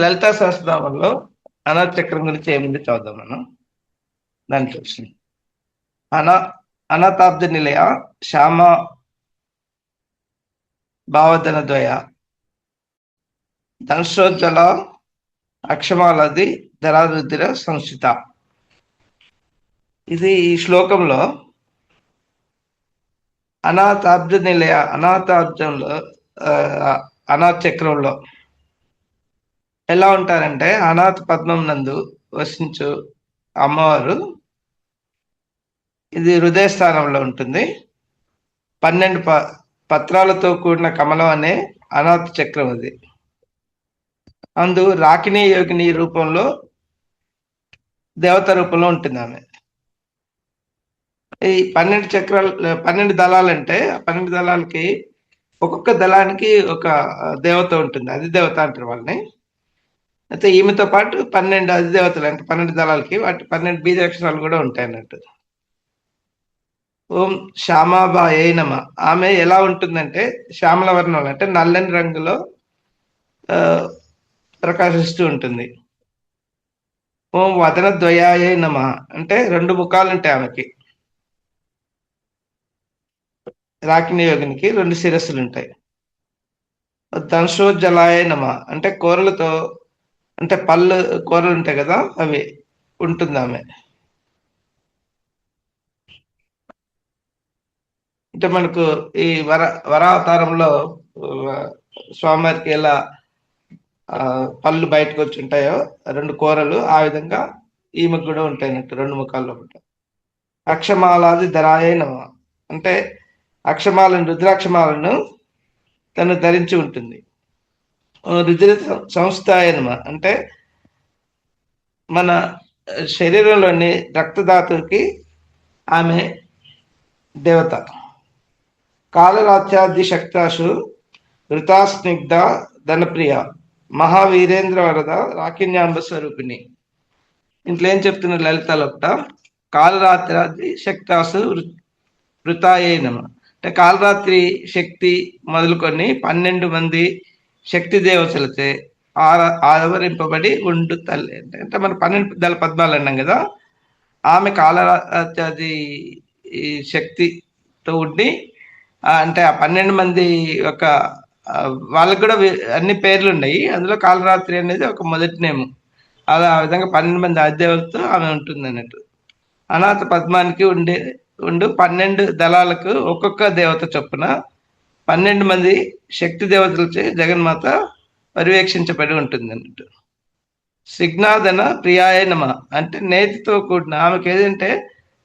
లలితా సహస్రనామంలో అనాథ చక్రం గురించి ఏముంది చూద్దాం మనం. దాని చూసి అనాథాబ్ద నిలయ శ్యామ భావధన ద్వయ ధనుషోజ్వల అక్షమాలది ధరారుద్ర సంస్థిత. ఇది ఈ శ్లోకంలో అనాథాబ్ద నిలయ అనాథాబ్దంలో అనాథ చక్రంలో ఎలా ఉంటారంటే అనాథ పద్మం నందు వసించు అమ్మవారు. ఇది హృదయ స్థానంలో ఉంటుంది. 12 పత్రాలతో కూడిన కమలం అనే అనాథ చక్రం అది. అందు రాకిని యోగిని రూపంలో దేవత రూపంలో ఉంటుంది ఆమె. ఈ 12 చక్రాలు 12 దళాలంటే 12 దళాలకి ఒక్కొక్క దళానికి ఒక దేవత ఉంటుంది. అది దేవత అంటారు వాళ్ళని. అయితే ఈమెతో పాటు 12 అధిదేవతలు అంటే 12 దళాలకి వాటి 12 బీజాక్షరాలు కూడా ఉంటాయి అన్నట్టు. ఓం శ్యామాబాయే నమ. ఆమె ఎలా ఉంటుందంటే శ్యామల వర్ణంలో అంటే నల్లని రంగులో ప్రకాశిస్తూ ఉంటుంది. ఓం వదన ద్వయాయే నమ అంటే 2 ముఖాలు ఉంటాయి ఆమెకి. రాకిని యోగినికి 2 శిరస్సులు ఉంటాయి. ధనుషోజ్వలాయ నమ అంటే కూరలతో అంటే పళ్ళు కూరలు ఉంటాయి కదా అవి ఉంటుంది ఆమె. అంటే మనకు ఈ వరావతారంలో స్వామివారికి ఎలా పళ్ళు బయటకు వచ్చి ఉంటాయో 2 కూరలు, ఆ విధంగా ఈమెకు కూడా ఉంటాయి అన్నట్టు 2 ముఖాల్లో ఉంటాయి. అక్షమాలాది ధరాయే నమ అంటే అక్షమాలను రుద్రాక్షమాలను తను ధరించి ఉంటుంది. రుద్ర సంస్థాయ నమ అంటే మన శరీరంలోని రక్తధాతువుకి ఆమె దేవత. కాలరాత్యాది శక్తాసు ఋతాస్నిగ్ధ ధనప్రియ మహావీరేంద్ర వరద రాకిన్యాంబ స్వరూపిణి. ఇంట్లో ఏం చెప్తున్నారు లలితలో ఒకట కాలరాత్రి శక్తాసు వృతాయే నమ అంటే కాలరాత్రి శక్తి మొదలుకొని 12 మంది శక్తి దేవతలచే ఆవరింపబడి ఉండు తల్లి అంటే మన 12 దళ పద్మాలు అన్నాం కదా. ఆమె కాలరాత్రి శక్తితో ఉండి అంటే ఆ 12 మంది ఒక వాళ్ళకు కూడా అన్ని పేర్లు ఉన్నాయి. అందులో కాలరాత్రి అనేది ఒక మొదటి నేము. అలా ఆ విధంగా 12 మంది అధిదేవతతో ఆమె ఉంటుంది అన్నట్టు. అనాథ పద్మానికి ఉండు 12 దళాలకు ఒక్కొక్క దేవత చొప్పున 12 మంది శక్తి దేవతలచే జగన్మాత పర్యవేక్షించబడి ఉంటుంది అన్నట్టు. సిగ్నాదన ప్రియాయ నమ అంటే నేతితో కూడిన ఆమెకి ఏదంటే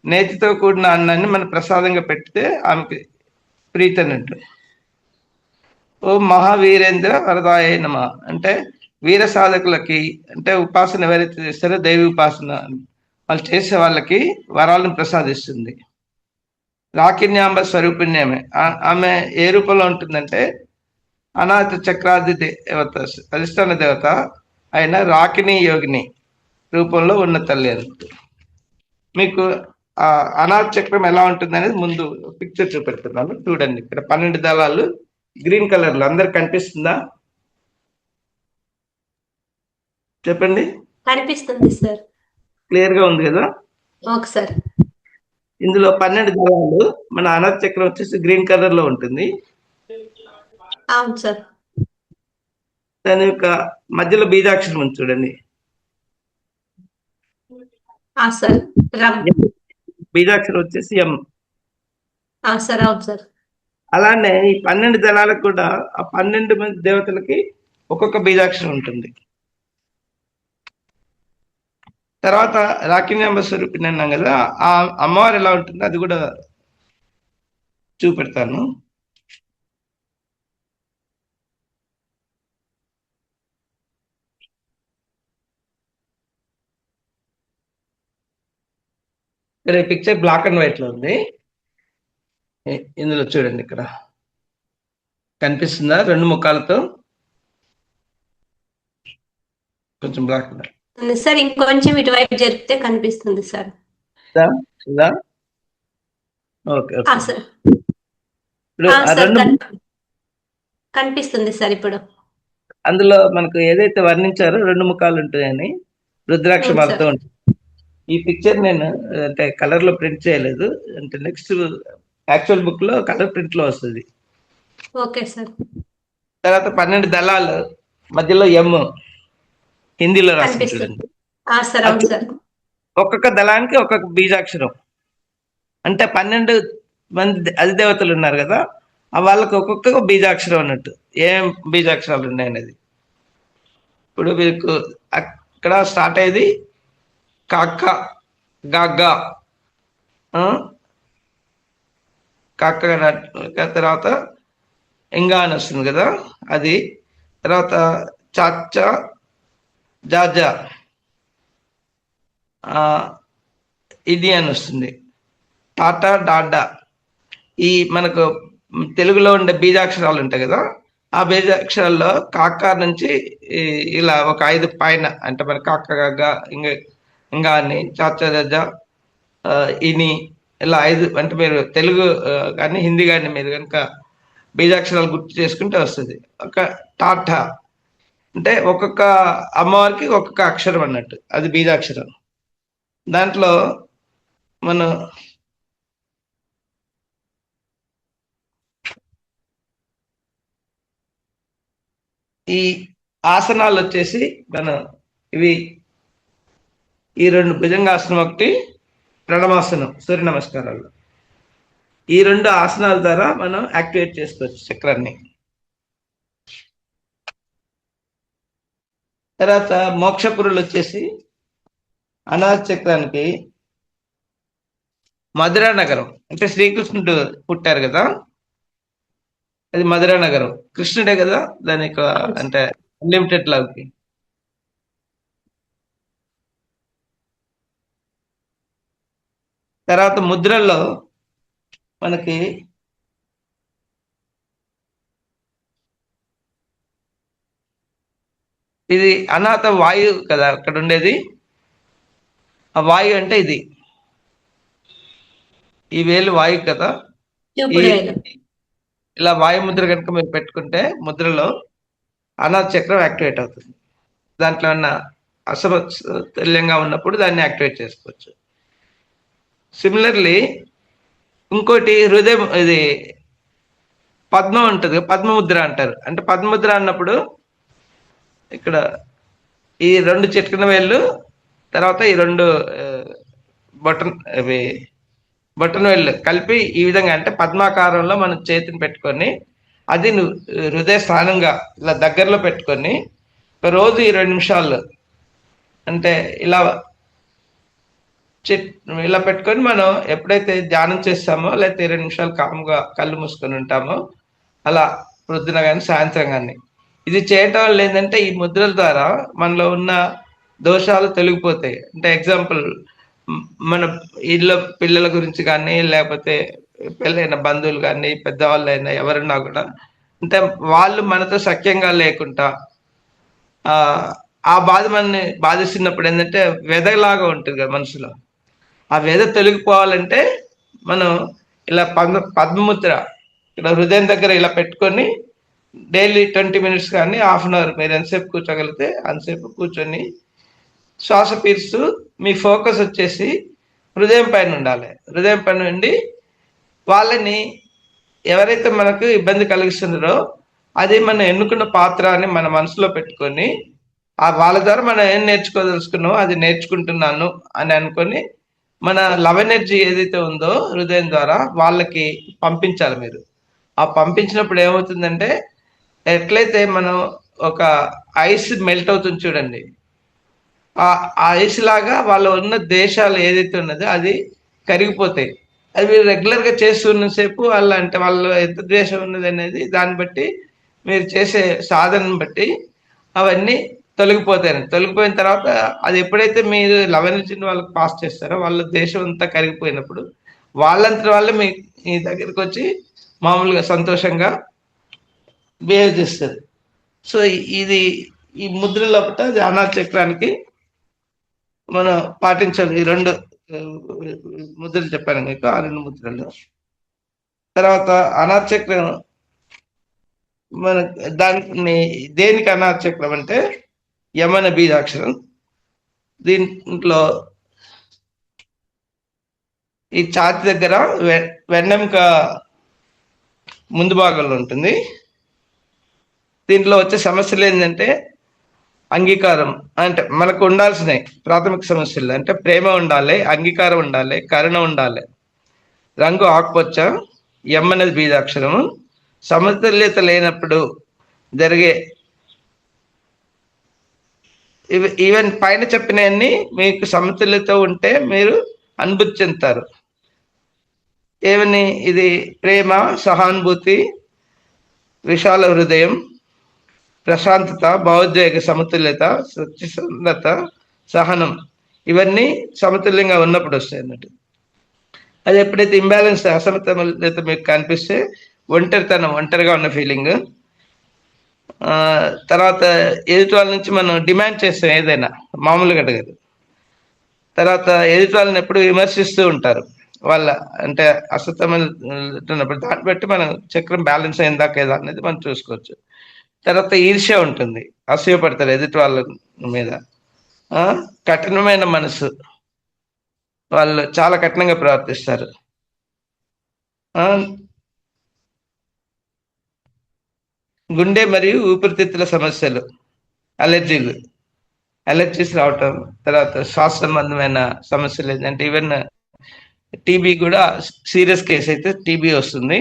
నేతితో కూడిన అన్నాన్ని మనం ప్రసాదంగా పెడితే ఆమెకి ప్రీతి అన్నట్టు. ఓ మహావీరేంద్ర వరదాయ నమ అంటే వీర సాధకులకి అంటే ఉపాసన ఎవరైతే చేస్తారో దైవ ఉపాసన వాళ్ళు చేసే వాళ్ళకి వరాలను ప్రసాదిస్తుంది. రాకిన్యాంబ స్వరూపిణ్యమే ఆమె ఏ రూపంలో ఉంటుందంటే అనాథ చక్రాది దేవత అధిష్టాన దేవత అయిన రాకిని యోగిని రూపంలో ఉన్న తల్లి అన్నట్టు. మీకు ఆ అనాథ చక్రం ఎలా ఉంటుంది అనేది ముందు పిక్చర్ చూపెడుతున్నాను చూడండి. ఇక్కడ 12 దళాలు గ్రీన్ కలర్ లో అందరు కనిపిస్తుందా చెప్పండి. కనిపిస్తుంది సార్. క్లియర్ గా ఉంది కదా. Okay sir. ఇందులో 12 దళాలు మన అనాథ చక్రం వచ్చేసి గ్రీన్ కలర్ లో ఉంటుంది. అవును సార్. దాని యొక్క మధ్యలో బీజాక్షరం ఉంది చూడండి. బీజాక్షరం వచ్చేసి ఎం. సార్ అవును సార్. అలానే ఈ 12 దళాలకు కూడా ఆ 12 మంది దేవతలకి ఒక్కొక్క బీజాక్షరం ఉంటుంది. తర్వాత రాకిన్యాంబ స్వరూపిణి అన్నాం కదా, ఆ అమ్మవారు ఎలా ఉంటుందో అది కూడా చూపెడతాను. ఇక్కడ ఈ పిక్చర్ బ్లాక్ అండ్ వైట్ లో ఉంది. ఇందులో చూడండి, ఇక్కడ కనిపిస్తుందా 2 ముఖాలతో కొంచెం బ్లాక్ సార్. ఇంకొంచెం ఇటువైపు జరిపితే కనిపిస్తుంది సార్. ఓకే కనిపిస్తుంది సార్ ఇప్పుడు. అందులో మనకు ఏదైతే వర్ణించారో 2 ముఖాలు ఉంటాయని, రుద్రాక్ష మాలతో సార్. ఉంటుంది. ఈ పిక్చర్ నేను అంటే కలర్ లో ప్రింట్ చేయలేదు. అంటే నెక్స్ట్ యాక్చువల్ బుక్ లో కలర్ ప్రింట్ లో వస్తుంది. Okay sir. తర్వాత 12 దళాలు మధ్యలో ఎమ్ హిందీలో రాసింది కనిపిస్తుంది. చూడండి. సార్ అవును సార్. ఒక్కొక్క దళానికి ఒక్కొక్క బీజాక్షరం. అంటే 12 మంది అధిదేవతలు ఉన్నారు కదా, ఆ వాళ్ళకి ఒక్కొక్క బీజాక్షరం అన్నట్టు. ఏం బీజాక్షరాలు ఉన్నాయి అనేది. ఇప్పుడు మీకు అక్కడ స్టార్ట్ అయ్యేది కాక్క గగ్గ, కాక్క తర్వాత ఇంగా అని వస్తుంది కదా అది. తర్వాత చాచ జాజా ఇది అని వస్తుంది. టాటా డాడా. ఈ మనకు తెలుగులో ఉండే బీజాక్షరాలు ఉంటాయి కదా, ఆ బీజాక్షరాల్లో కాక నుంచి ఇలా ఒక 5 పైన అంటే మన కాక గగ్గ ఇంకా అని చాచా జజ ఇని ఇలా 5 అంటే మీరు తెలుగు కానీ హిందీ కానీ మీరు కనుక బీజాక్షరాలు గుర్తు చేసుకుంటే వస్తుంది. ఒక టాటా అంటే ఒక్కొక్క అమ్మవారికి ఒక్కొక్క అక్షరం అన్నట్టు, అది బీజాక్షరం. దాంట్లో మనం ఈ ఆసనాలు వచ్చేసి మనం ఇవి ఈ 2 భుజంగాసనం, ఒకటి ప్రణమాసనం, సూర్య నమస్కారాలు. ఈ 2 ఆసనాల ద్వారా మనం యాక్టివేట్ చేసుకోవచ్చు చక్రాన్ని. తర్వాత మోక్షపురులు వచ్చేసి అనాథ చక్రానికి మధురా నగరం. అంటే శ్రీకృష్ణుడు పుట్టారు కదా, అది మధురా నగరం. కృష్ణుడే కదా దానికి అంటే అన్లిమిటెడ్ లవ్కి. తర్వాత ముద్రల్లో మనకి ఇది అనాథ వాయువు కదా అక్కడ ఉండేది. ఆ వాయువు అంటే ఇది, ఈ వేలు వాయువు కదా. ఈ ఇలా వాయు ముద్ర కనుక మీరు పెట్టుకుంటే ముద్రలో అనాథ చక్రం యాక్టివేట్ అవుతుంది. దాంట్లో ఉన్న అసమతుల్యంగా ఉన్నప్పుడు దాన్ని యాక్టివేట్ చేసుకోవచ్చు. సిమిలర్లీ ఇంకోటి హృదయం, ఇది పద్మం ఉంటుంది, పద్మముద్ర అంటారు. అంటే పద్మముద్ర అన్నప్పుడు ఇక్కడ ఈ 2 చిటికెన వేళ్ళు, తర్వాత ఈ 2 బొటన్ వేళ్ళు కలిపి ఈ విధంగా అంటే పద్మాకారంలో మనం చేతిని పెట్టుకొని, అది హృదయ స్థానంగా ఇలా దగ్గరలో పెట్టుకొని రోజు ఈ 2 నిమిషాలు అంటే ఇలా పెట్టుకొని మనం ఎప్పుడైతే ధ్యానం చేస్తామో, లేకపోతే 2 నిమిషాలు కామ్గా కళ్ళు మూసుకొని ఉంటామో, అలా పొద్దున కానీ సాయంత్రం కానీ ఇది చేయటం వల్ల ఏంటంటే ఈ ముద్రల ద్వారా మనలో ఉన్న దోషాలు తొలగిపోతాయి. అంటే ఎగ్జాంపుల్, మన ఇళ్ళ పిల్లల గురించి కానీ, లేకపోతే పెళ్ళైన బంధువులు కానీ, పెద్దవాళ్ళు అయినా ఎవరన్నా కూడా అంటే వాళ్ళు మనతో సఖ్యంగా లేకుండా ఆ బాధ మనని బాధిస్తున్నప్పుడు ఏంటంటే వెదలాగా ఉంటుంది కదా మనసులో. ఆ వెద తొలగిపోవాలంటే మనం ఇలా పద్మముద్ర ఇలా హృదయం దగ్గర ఇలా పెట్టుకొని డైలీ 20 మినిట్స్ కానీ హాఫ్ అన్ అవర్ మీరు ఎంతసేపు కూర్చోగలిగితే అంతసేపు కూర్చొని శ్వాస పీల్స్తూ మీ ఫోకస్ వచ్చేసి హృదయం పైన ఉండాలి. హృదయం పైన ఉండి వాళ్ళని ఎవరైతే మనకు ఇబ్బంది కలిగిస్తున్నారో అది మనం ఎన్నుకున్న పాత్ర అని మన మనసులో పెట్టుకొని వాళ్ళ ద్వారా మనం ఏం నేర్చుకోదలుచుకున్నామో అది నేర్చుకుంటున్నాను అని అనుకొని మన లవ్ ఎనర్జీ ఏదైతే ఉందో హృదయం ద్వారా వాళ్ళకి పంపించాలి మీరు. ఆ పంపించినప్పుడు ఏమవుతుందంటే ఎట్లయితే మనం ఒక ఐస్ మెల్ట్ అవుతుంది చూడండి, ఆ ఐస్ లాగా వాళ్ళ ఉన్న దేశాలు ఏదైతే ఉన్నదో అది కరిగిపోతాయి. అది మీరు రెగ్యులర్గా చేస్తున్నసేపు వాళ్ళ అంటే వాళ్ళు ఎంత ద్వేషం ఉన్నది అనేది దాన్ని బట్టి మీరు చేసే సాధనను బట్టి అవన్నీ తొలగిపోతాయి. తొలగిపోయిన తర్వాత అది ఎప్పుడైతే మీరు 11 వాళ్ళకి పాస్ చేస్తారో వాళ్ళ దేశం అంతా కరిగిపోయినప్పుడు వాళ్ళంతా వాళ్ళు మీ దగ్గరికి వచ్చి మామూలుగా సంతోషంగా బిహేవ్ చేస్తారు. సో ఇది ఈ ముద్ర లోపల ధ్యాన చక్రానికి మనం పాటించాలి. ఈ 2 ముద్రలు చెప్పాను మీకు, ఆ 2 ముద్రలు. తర్వాత అనాథ చక్రం మన దాన్ని దేనికి అనాచక్రం అంటే యమన బీజాక్షరం. దీంట్లో ఈ ఛాతి దగ్గర వెన్నెముక ముందు భాగంలో ఉంటుంది. దీంట్లో వచ్చే సమస్యలు ఏంటంటే అంగీకారం, అంటే మనకు ఉండాల్సినవి ప్రాథమిక సమస్యలు అంటే ప్రేమ ఉండాలి, అంగీకారం ఉండాలి, కరుణ ఉండాలి. రంగు ఆకుపచ్చ, ఎమ్మనేది బీజాక్షరము. సమతుల్యత లేనప్పుడు జరిగే ఈవెన్ పైన చెప్పినవన్నీ మీకు సమతుల్యత ఉంటే మీరు అనుభూతి చెందుతారు. ఏమని? ఇది ప్రేమ, సహానుభూతి, విశాల హృదయం, ప్రశాంతత, భావోద్వేగ సమతుల్యత, సత్యసంధత, సహనం, ఇవన్నీ సమతుల్యంగా ఉన్నప్పుడు వస్తాయి అన్నట్టు. అది ఎప్పుడైతే ఇంబ్యాలెన్స్, అసమతుల్యత మీకు కనిపిస్తే ఒంటరితనం, ఒంటరిగా ఉన్న ఫీలింగ్. తర్వాత ఎదుటి వాళ్ళ నుంచి మనం డిమాండ్ చేస్తాం ఏదైనా, మామూలుగా అడగదు. తర్వాత ఎదుటి వాళ్ళని ఎప్పుడు విమర్శిస్తూ ఉంటారు వాళ్ళ, అంటే అసమతున్నప్పుడు. దాన్ని బట్టి మనం చక్రం బ్యాలెన్స్ అయిందాక ఏదా అనేది మనం చూసుకోవచ్చు. తర్వాత ఈర్ష్య ఉంటుంది, అసూయపడతారు ఎదుటి వాళ్ళ మీద. కఠినమైన మనసు, వాళ్ళు చాలా కఠినంగా ప్రవర్తిస్తారు. గుండె మరియు ఊపిరితిత్తుల సమస్యలు, అలర్జీస్ రావటం. తర్వాత శ్వాస సంబంధమైన సమస్యలు ఏంటంటే ఈవెన్ టీబీ కూడా సీరియస్ కేసు అయితే టీబీ వస్తుంది.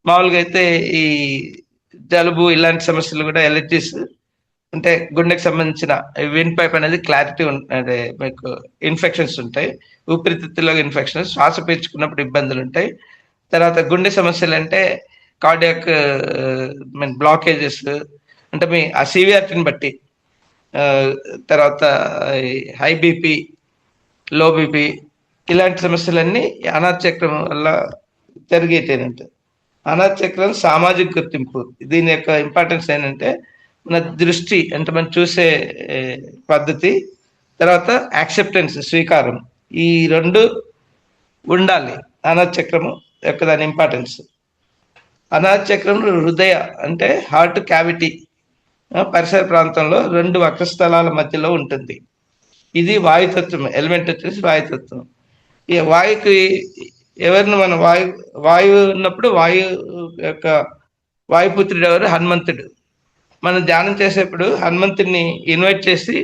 మామూలుగా అయితే ఈ జలుబు ఇలాంటి సమస్యలు కూడా ఎలర్జీస్ అంటే గుండెకి సంబంధించిన విన్ పైప్ అనేది క్లారిటీ అంటే మీకు ఇన్ఫెక్షన్స్ ఉంటాయి, ఊపిరితిత్తులో ఇన్ఫెక్షన్స్, శ్వాస పీల్చుకున్నప్పుడు ఇబ్బందులు ఉంటాయి. తర్వాత గుండె సమస్యలు అంటే కార్డియాక్ బ్లాకేజెస్, అంటే మీ ఆ సివియారిటీని బట్టి. తర్వాత హై బీపీ, లో బీపీ, ఇలాంటి సమస్యలన్నీ అనాథచక్రం వల్ల జరిగేటేనంట. అనాథచక్రం సామాజిక గుర్తింపు, దీని యొక్క ఇంపార్టెన్స్ ఏంటంటే మన దృష్టి, అంటే మనం చూసే పద్ధతి. తర్వాత యాక్సెప్టెన్స్, స్వీకారం, ఈ రెండు ఉండాలి అనాథచక్రము యొక్క దాని ఇంపార్టెన్స్. అనాథచక్రం హృదయ అంటే హార్ట్ క్యావిటీ పరిసర ప్రాంతంలో 2 వక్షస్థలాల మధ్యలో ఉంటుంది. ఇది వాయుతత్వం, ఎలిమెంట్ వచ్చేసి వాయుతత్వం. ఈ వాయుకి ఎవరిని మనం వాయువు ఉన్నప్పుడు వాయు యొక్క వాయుపుత్రుడు ఎవరు? హనుమంతుడు. మనం ధ్యానం చేసేప్పుడు హనుమంతుడిని ఇన్వైట్ చేసి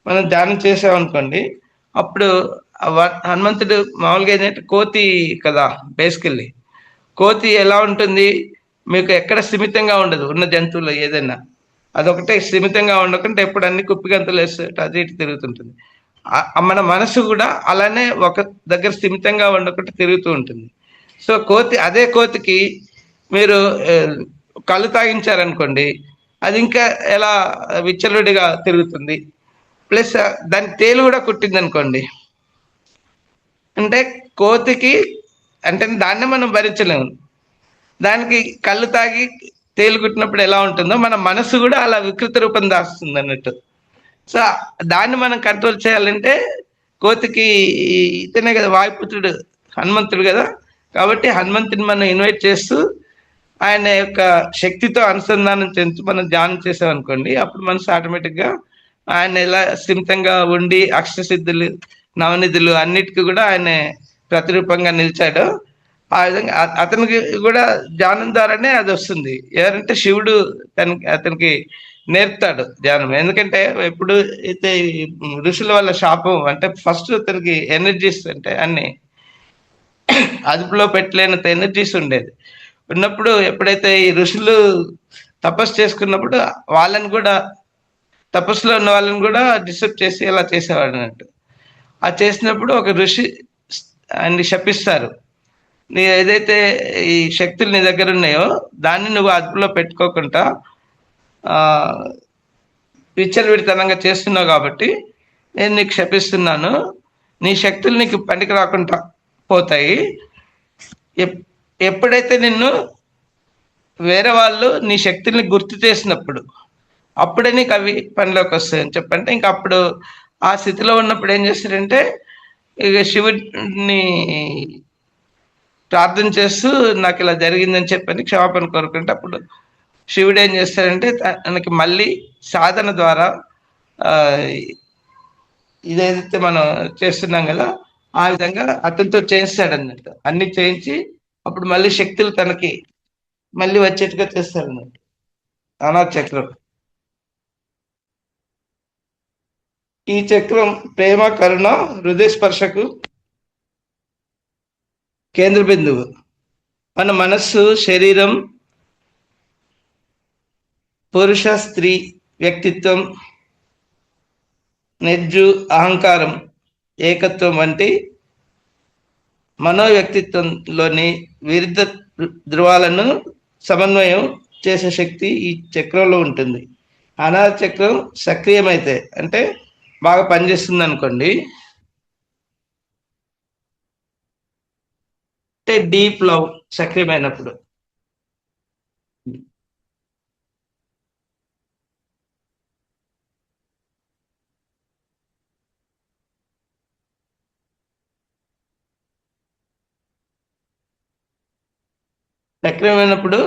మనం ధ్యానం చేసామనుకోండి, అప్పుడు హనుమంతుడు మామూలుగా ఏంటంటే కోతి కదా, బేసికల్లీ కోతి ఎలా ఉంటుంది, మీకు ఎక్కడ స్థిమితంగా ఉండదు, ఉన్న జంతువులు ఏదైనా అదొకటే స్థిమితంగా ఉండకుంటే ఎప్పుడు అన్ని కుప్పిగంతులు వేస్తే అది ఇటు తిరుగుతుంటుంది. మన మనసు కూడా అలానే ఒక దగ్గర స్థిమితంగా ఉండకుండా తిరుగుతూ ఉంటుంది. సో అదే కోతికి మీరు కళ్ళు తాగించారనుకోండి, అది ఇంకా ఎలా విచ్చలుడిగా తిరుగుతుంది. ప్లస్ దాని తేలు కూడా కుట్టింది అనుకోండి, అంటే కోతికి అంటే దాన్ని మనం భరించలేము. దానికి కళ్ళు తాగి తేలు కుట్టినప్పుడు ఎలా ఉంటుందో మన మనసు కూడా అలా వికృత రూపం దాస్తుంది అన్నట్టు. సో దాన్ని మనం కంట్రోల్ చేయాలంటే కోతికి ఇతనే కదా వాయుపుత్రుడు, హనుమంతుడు కదా. కాబట్టి హనుమంతుని మనం ఇన్వైట్ చేస్తూ ఆయన యొక్క శక్తితో అనుసంధానం చెందుతూ మనం ధ్యానం చేసామనుకోండి, అప్పుడు మనసు ఆటోమేటిక్గా ఆయన ఎలా స్థిమితంగా ఉండి అష్టసిద్ధులు, నవనిధులు అన్నిటికీ కూడా ఆయన ప్రతిరూపంగా నిలిచాడో ఆ విధంగా అతనికి కూడా ధ్యానం ద్వారానే అది వస్తుంది. ఎవరంటే శివుడు అతనికి నేర్పుతాడు ధ్యానం. ఎందుకంటే ఎప్పుడు అయితే ఋషుల వల్ల శాపం అంటే ఫస్ట్ అతనికి ఎనర్జీస్ అంటే అన్ని అదుపులో పెట్టలేనంత ఎనర్జీస్ ఉండేది. ఉన్నప్పుడు ఎప్పుడైతే ఈ ఋషులు తపస్సు చేసుకున్నప్పుడు వాళ్ళని కూడా, తపస్సులో ఉన్న వాళ్ళని కూడా డిస్టర్బ్ చేసి అలా చేసేవాడు అన్నట్టు. ఆ చేసినప్పుడు ఒక ఋషి ఆయన్ని శపిస్తారు, నీ ఏదైతే ఈ శక్తులు నీ దగ్గర ఉన్నాయో దాన్ని నువ్వు అదుపులో పెట్టుకోకుండా విచ్చలవిడితనంగా చేస్తున్నావు కాబట్టి నేను నీకు శపిస్తున్నాను, నీ శక్తులు నీకు పనికి రాకుండా పోతాయి. ఎప్పుడైతే నిన్ను వేరే వాళ్ళు నీ శక్తుల్ని గుర్తు చేసినప్పుడు అప్పుడే నీకు అవి పనిలోకి వస్తాయని చెప్పంటే, ఇంకా అప్పుడు ఆ స్థితిలో ఉన్నప్పుడు ఏం చేస్తారంటే ఇక శివుడిని ప్రార్థన చేస్తూ నాకు ఇలా జరిగిందని చెప్పని క్షమాపణ కోరుకుంటే అప్పుడు శివుడు ఏం చేస్తాడంటే తనకి మళ్ళీ సాధన ద్వారా ఆ, ఇదేదైతే మనం చేస్తున్నాం కదా ఆ విధంగా అతనితో చేస్తాడు అన్నట్టు, అన్ని చేయించి అప్పుడు మళ్ళీ శక్తులు తనకి మళ్ళీ వచ్చేట్టుగా చేస్తాడు అన్నట్టు. అనాథ చక్రం. ఈ చక్రం ప్రేమ, కరుణ, హృదయ స్పర్శకు కేంద్ర బిందువు. మన మనస్సు, శరీరం, పురుష స్త్రీ వ్యక్తిత్వం, నెజ్జు, అహంకారం, ఏకత్వం వంటి మనో వ్యక్తిత్వంలోని విరుద్ధ ధృవాలను సమన్వయం చేసే శక్తి ఈ చక్రంలో ఉంటుంది. అనాథ చక్రం సక్రియమైతే అంటే బాగా పనిచేస్తుంది అనుకోండి, అంటే డీప్ లవ్ సక్రియమైనప్పుడు. సక్రియమైనప్పుడు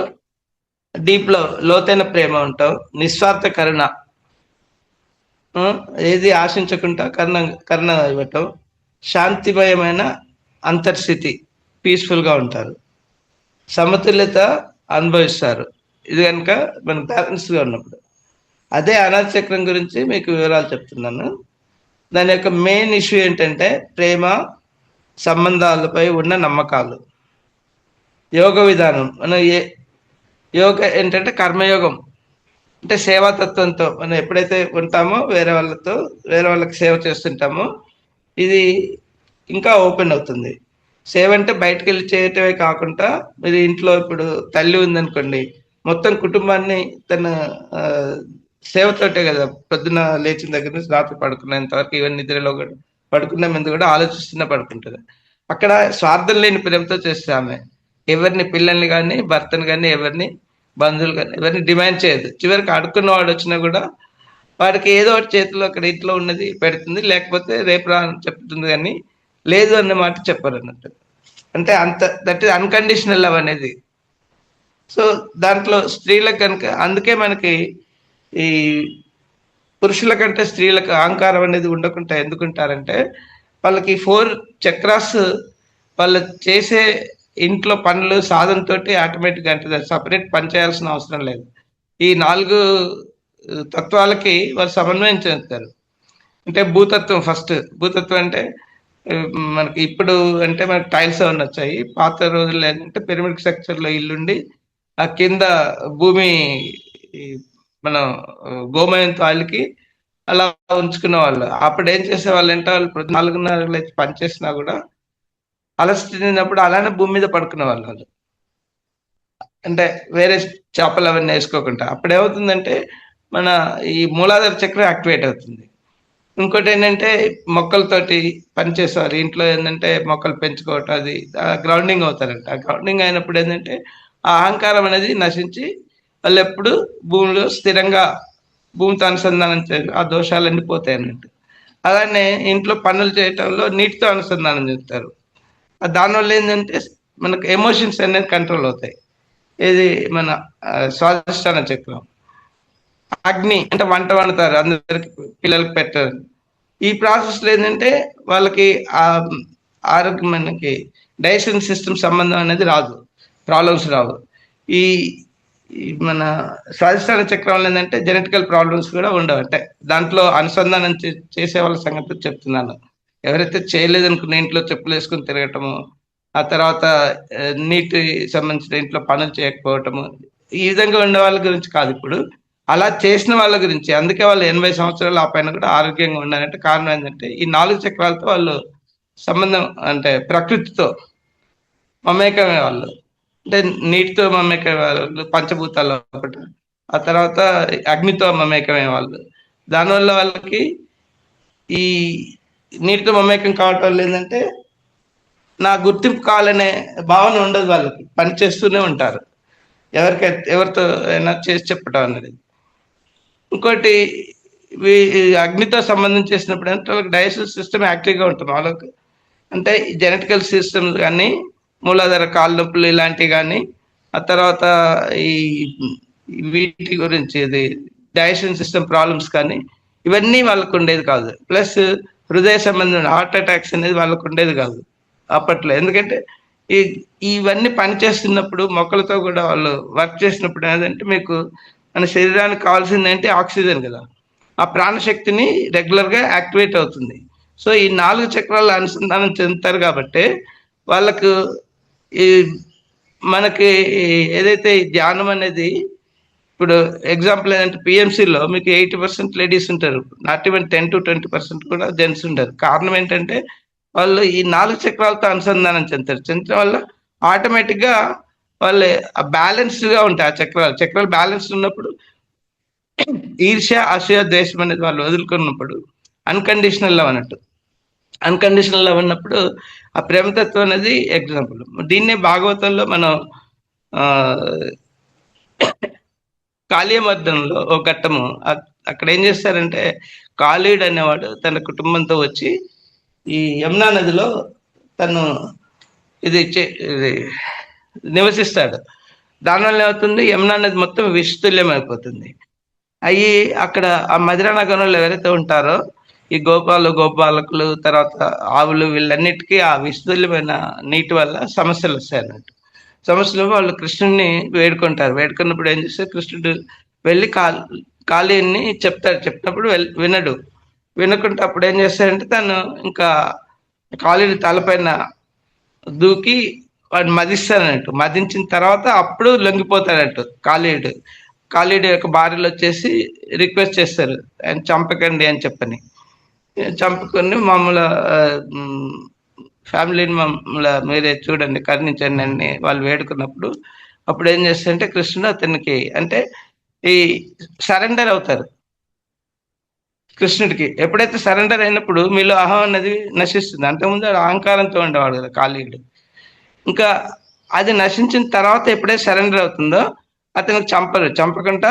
డీప్ లవ్ లోతైన ప్రేమ ఉంటాం, నిస్వార్థ కరుణ, ఆ, ఏది ఆశించకుండా కరుణ కరుణ ఇవ్వటం, శాంతిమయమైన అంతర్స్థితి, పీస్ఫుల్ గా ఉంటారు, సమతుల్యత అనుభవిస్తారు. ఇది కనుక మన బ్యాలెన్స్ గా ఉన్నప్పుడు. అదే అనాథ చక్రం గురించి మీకు వివరాలు చెప్తున్నాను. దాని యొక్క మెయిన్ ఇష్యూ ఏంటంటే ప్రేమ, సంబంధాలపై ఉన్న నమ్మకాలు, యోగ విధానం. మనం యోగ ఏంటంటే కర్మయోగం, అంటే సేవాతత్వంతో మనం ఎప్పుడైతే ఉంటామో వేరే వాళ్ళకి సేవ చేస్తుంటామో ఇది ఇంకా ఓపెన్ అవుతుంది. సేవ అంటే బయటకు వెళ్ళి చేయటమే కాకుండా, మీరు ఇంట్లో ఇప్పుడు తల్లి ఉందనుకోండి, మొత్తం కుటుంబాన్ని తన ఆ, సేవతోటే కదా పొద్దున లేచిన దగ్గర నుంచి రాత్రి పడుకునేంత వరకు, ఈవెన్ నిద్రలో కూడా పడుకునే ముందు కూడా ఆలోచిస్తున్నా పడుకుంటుంది. అక్కడ స్వార్థం లేని ప్రేమతో చేస్తే ఆమె ఎవరిని, పిల్లల్ని కానీ భర్తని కానీ ఎవరిని, బంధువులు కానీ ఎవరిని డిమాండ్ చేయదు. చివరికి అడుక్కున్న వాడు వచ్చినా కూడా వాడికి ఏదో ఒకటి చేతిలో అక్కడ ఇంట్లో ఉన్నది పెడుతుంది, లేకపోతే రేపు రా అని చెప్తుంది, కానీ లేదు అన్న మాట చెప్పరు అన్నట్టు. అంటే అంత దట్ ఈస్ అన్కండిషనల్ లవ్ అనేది. సో దాంట్లో స్త్రీలకు కనుక, అందుకే మనకి ఈ పురుషుల కంటే స్త్రీలకు అహంకారం అనేది ఉండకుండా ఎందుకుంటారంటే, వాళ్ళకి 4 చక్రాస్ వాళ్ళు చేసే ఇంట్లో పనులు సాధనతోటి ఆటోమేటిక్గా, అంటే సపరేట్ పని చేయాల్సిన అవసరం లేదు. ఈ 4 తత్వాలకి వాళ్ళు సమన్వయం చెందుతారు. అంటే భూతత్వం ఫస్ట్. భూతత్వం అంటే మనకి ఇప్పుడు అంటే మనకి టైల్స్ అవన్నీ వచ్చాయి. పాత రోజుల్లో ఏంటంటే పిరమిడ్ స్ట్రక్చర్ లో ఇల్లుండి ఆ కింద భూమి ఈ మనం గోమయంతో అలికి అలా ఉంచుకునే వాళ్ళు. అప్పుడు ఏం చేసే వాళ్ళు అంటే, వాళ్ళు 4:30 లేచి పని చేసినా కూడా అలసట చెందినప్పుడు అలానే భూమి మీద పడుకునే వాళ్ళు. అంటే వేరే చేపలు అవన్నీ వేసుకోకుండా. అప్పుడు ఏమవుతుందంటే మన ఈ మూలాధార చక్రం యాక్టివేట్ అవుతుంది. ఇంకోటి ఏంటంటే మొక్కలతోటి పనిచేసేవారు. ఇంట్లో ఏంటంటే మొక్కలు పెంచుకోవటం, అది గ్రౌండింగ్ అవుతారంట. ఆ గ్రౌండింగ్ అయినప్పుడు ఏంటంటే ఆ అహంకారం అనేది నశించి వాళ్ళు ఎప్పుడు భూమిలో స్థిరంగా భూమితో అనుసంధానం చేయాలి, ఆ దోషాలన్నీ పోతాయి అన్నట్టు. అలానే ఇంట్లో పనులు చేయటంలో నీటితో అనుసంధానం చేస్తారు. దానివల్ల ఏంటంటే మనకు ఎమోషన్స్ అనేది కంట్రోల్ అవుతాయి. ఇది మన స్వాధిష్టాన చక్రం. అగ్ని అంటే వంట వండుతారు, అందరికి పిల్లలకి పెట్టారు. ఈ ప్రాసెస్ లో ఏంటంటే వాళ్ళకి ఆ ఆరోగ్యం, మనకి డైజెషన్ సిస్టమ్ సంబంధం అనేది రాదు, ప్రాబ్లమ్స్ రావు. ఈ మన స్వాధిష్టాన చక్రంలో ఏంటంటే జెనెటికల్ ప్రాబ్లమ్స్ కూడా ఉండవు. అంటే దాంట్లో అనుసంధానం చేసే వాళ్ళ సంగతి చెప్తున్నాను. ఎవరైతే చేయలేదనుకున్న ఇంట్లో చెప్పులు వేసుకుని తిరగటము, ఆ తర్వాత నీటి సంబంధించిన ఇంట్లో పనులు చేయకపోవటము, ఈ విధంగా ఉండే వాళ్ళ గురించి కాదు ఇప్పుడు, అలా చేసిన వాళ్ళ గురించి. అందుకే వాళ్ళు 80 సంవత్సరాలు ఆ పైన కూడా ఆరోగ్యంగా ఉండాలంటే కారణం ఏంటంటే ఈ 4 చక్రాలతో వాళ్ళు సంబంధం, అంటే ప్రకృతితో మమేకమే వాళ్ళు. అంటే నీటితో మమేకమే వాళ్ళు, పంచభూతాల్లో ఒకటి. ఆ తర్వాత అగ్నితో మమేకమే వాళ్ళు. దానివల్ల వాళ్ళకి ఈ నీటితో మమేకం కావటం వల్ల ఏంటంటే నా గుర్తింపు కావాలనే భావన ఉండదు వాళ్ళకి, పని చేస్తూనే ఉంటారు, ఎవరితో అయినా చేసి చెప్పటం అనేది. ఇంకోటి అగ్నితో సంబంధం చేసినప్పుడు అంటే వాళ్ళకి డైజెషన్ సిస్టమ్ యాక్టివ్గా ఉంటుంది వాళ్ళకి. అంటే జెనెటికల్ సిస్టమ్స్ కానీ, మూలాధార కాళ్ళ నొప్పులు ఇలాంటివి కానీ, ఆ తర్వాత ఈ వీటి గురించి ఇది డైజెషన్ సిస్టమ్ ప్రాబ్లమ్స్ కానీ ఇవన్నీ వాళ్ళకు ఉండేది కాదు. ప్లస్ హృదయ సంబంధమైన హార్ట్ అటాక్స్ అనేది వాళ్ళకు ఉండేది కాదు అప్పట్లో. ఎందుకంటే ఈ ఇవన్నీ పని చేస్తున్నప్పుడు మొక్కలతో కూడా వాళ్ళు వర్క్ చేసినప్పుడు ఏంటంటే మీకు మన శరీరానికి కావాల్సింది ఏంటి ఆక్సిజన్ కదా. ఆ ప్రాణశక్తిని రెగ్యులర్గా యాక్టివేట్ అవుతుంది. సో ఈ 4 చక్రాలు అనుసంధానం చెందుతారు కాబట్టి వాళ్ళకు ఈ మనకి ఏదైతే ఈ ధ్యానం అనేది ఇప్పుడు ఎగ్జాంపుల్ ఏంటంటే పిఎంసీలో మీకు 80% లేడీస్ ఉంటారు, నాట్ ఈవెన్ 10 to 20% కూడా జెంట్స్ ఉంటారు. కారణం ఏంటంటే వాళ్ళు ఈ 4 చక్రాలతో అనుసంధానం చెందుతారు. చెందడం వల్ల ఆటోమేటిక్గా వాళ్ళు బ్యాలెన్స్డ్గా ఉంటాయి. ఆ చక్రాలు బ్యాలెన్స్ ఉన్నప్పుడు ఈర్ష్య అసూయ ద్వేషం అనేది వాళ్ళు వదులుకున్నప్పుడు అన్కండిషనల్ లవ్ అన్నట్టు. అన్కండిషనల్ లవ్ ఉన్నప్పుడు ఆ ప్రేమతత్వం అనేది ఎగ్జాంపుల్. దీన్నే భాగవతంలో మనం ఆ కాళీయమర్దనంలో ఒక ఘట్టము అక్కడ ఏం చేస్తారంటే కాళీయుడు అనేవాడు తన కుటుంబంతో వచ్చి ఈ యమునా నదిలో తను ఇది నివసిస్తాడు. దానివల్ల ఏమవుతుంది, యమునా నది మొత్తం విషతుల్యం అయిపోతుంది. అవి అక్కడ ఆ మధురా నగరంలో ఎవరైతే ఉంటారో ఈ గోపాలకులు తర్వాత ఆవులు వీళ్ళన్నిటికీ ఆ విషతుల్యమైన నీటి వల్ల సమస్యలు వస్తాయి అన్నట్టు. సమస్యలు వాళ్ళు కృష్ణుడిని వేడుకుంటారు. వేడుకున్నప్పుడు ఏం చేస్తారు, కృష్ణుడు వెళ్ళి కాళీని చెప్తాడు. చెప్పినప్పుడు వినడు. వినకుంటే అప్పుడు ఏం చేస్తాడంటే తను ఇంకా కాళీని తలపైన దూకి వాడు మదిస్తాడన్నట్టు. మదించిన తర్వాత అప్పుడు లొంగిపోతాడట్టు కాళీయుడు యొక్క భార్యలు వచ్చేసి రిక్వెస్ట్ చేస్తారు ఆయన చంపకండి అని చెప్పని. చంపుకొని మామూలు ఫ్యామిలీని మమ్మల్ని మీరే చూడండి కరుణించండి అని వాళ్ళు వేడుకున్నప్పుడు అప్పుడు ఏం చేస్తారంటే కృష్ణుడు అతనికి అంటే ఈ సరెండర్ అవుతారు కృష్ణుడికి. ఎప్పుడైతే సరెండర్ అయినప్పుడు మీలో అహం అనేది నశిస్తుంది. అంతకుముందు అహంకారంతో ఉండేవాడు కదా కాళీయుడు. ఇంకా అది నశించిన తర్వాత ఎప్పుడైతే సరెండర్ అవుతుందో అతనికి చంపకుండా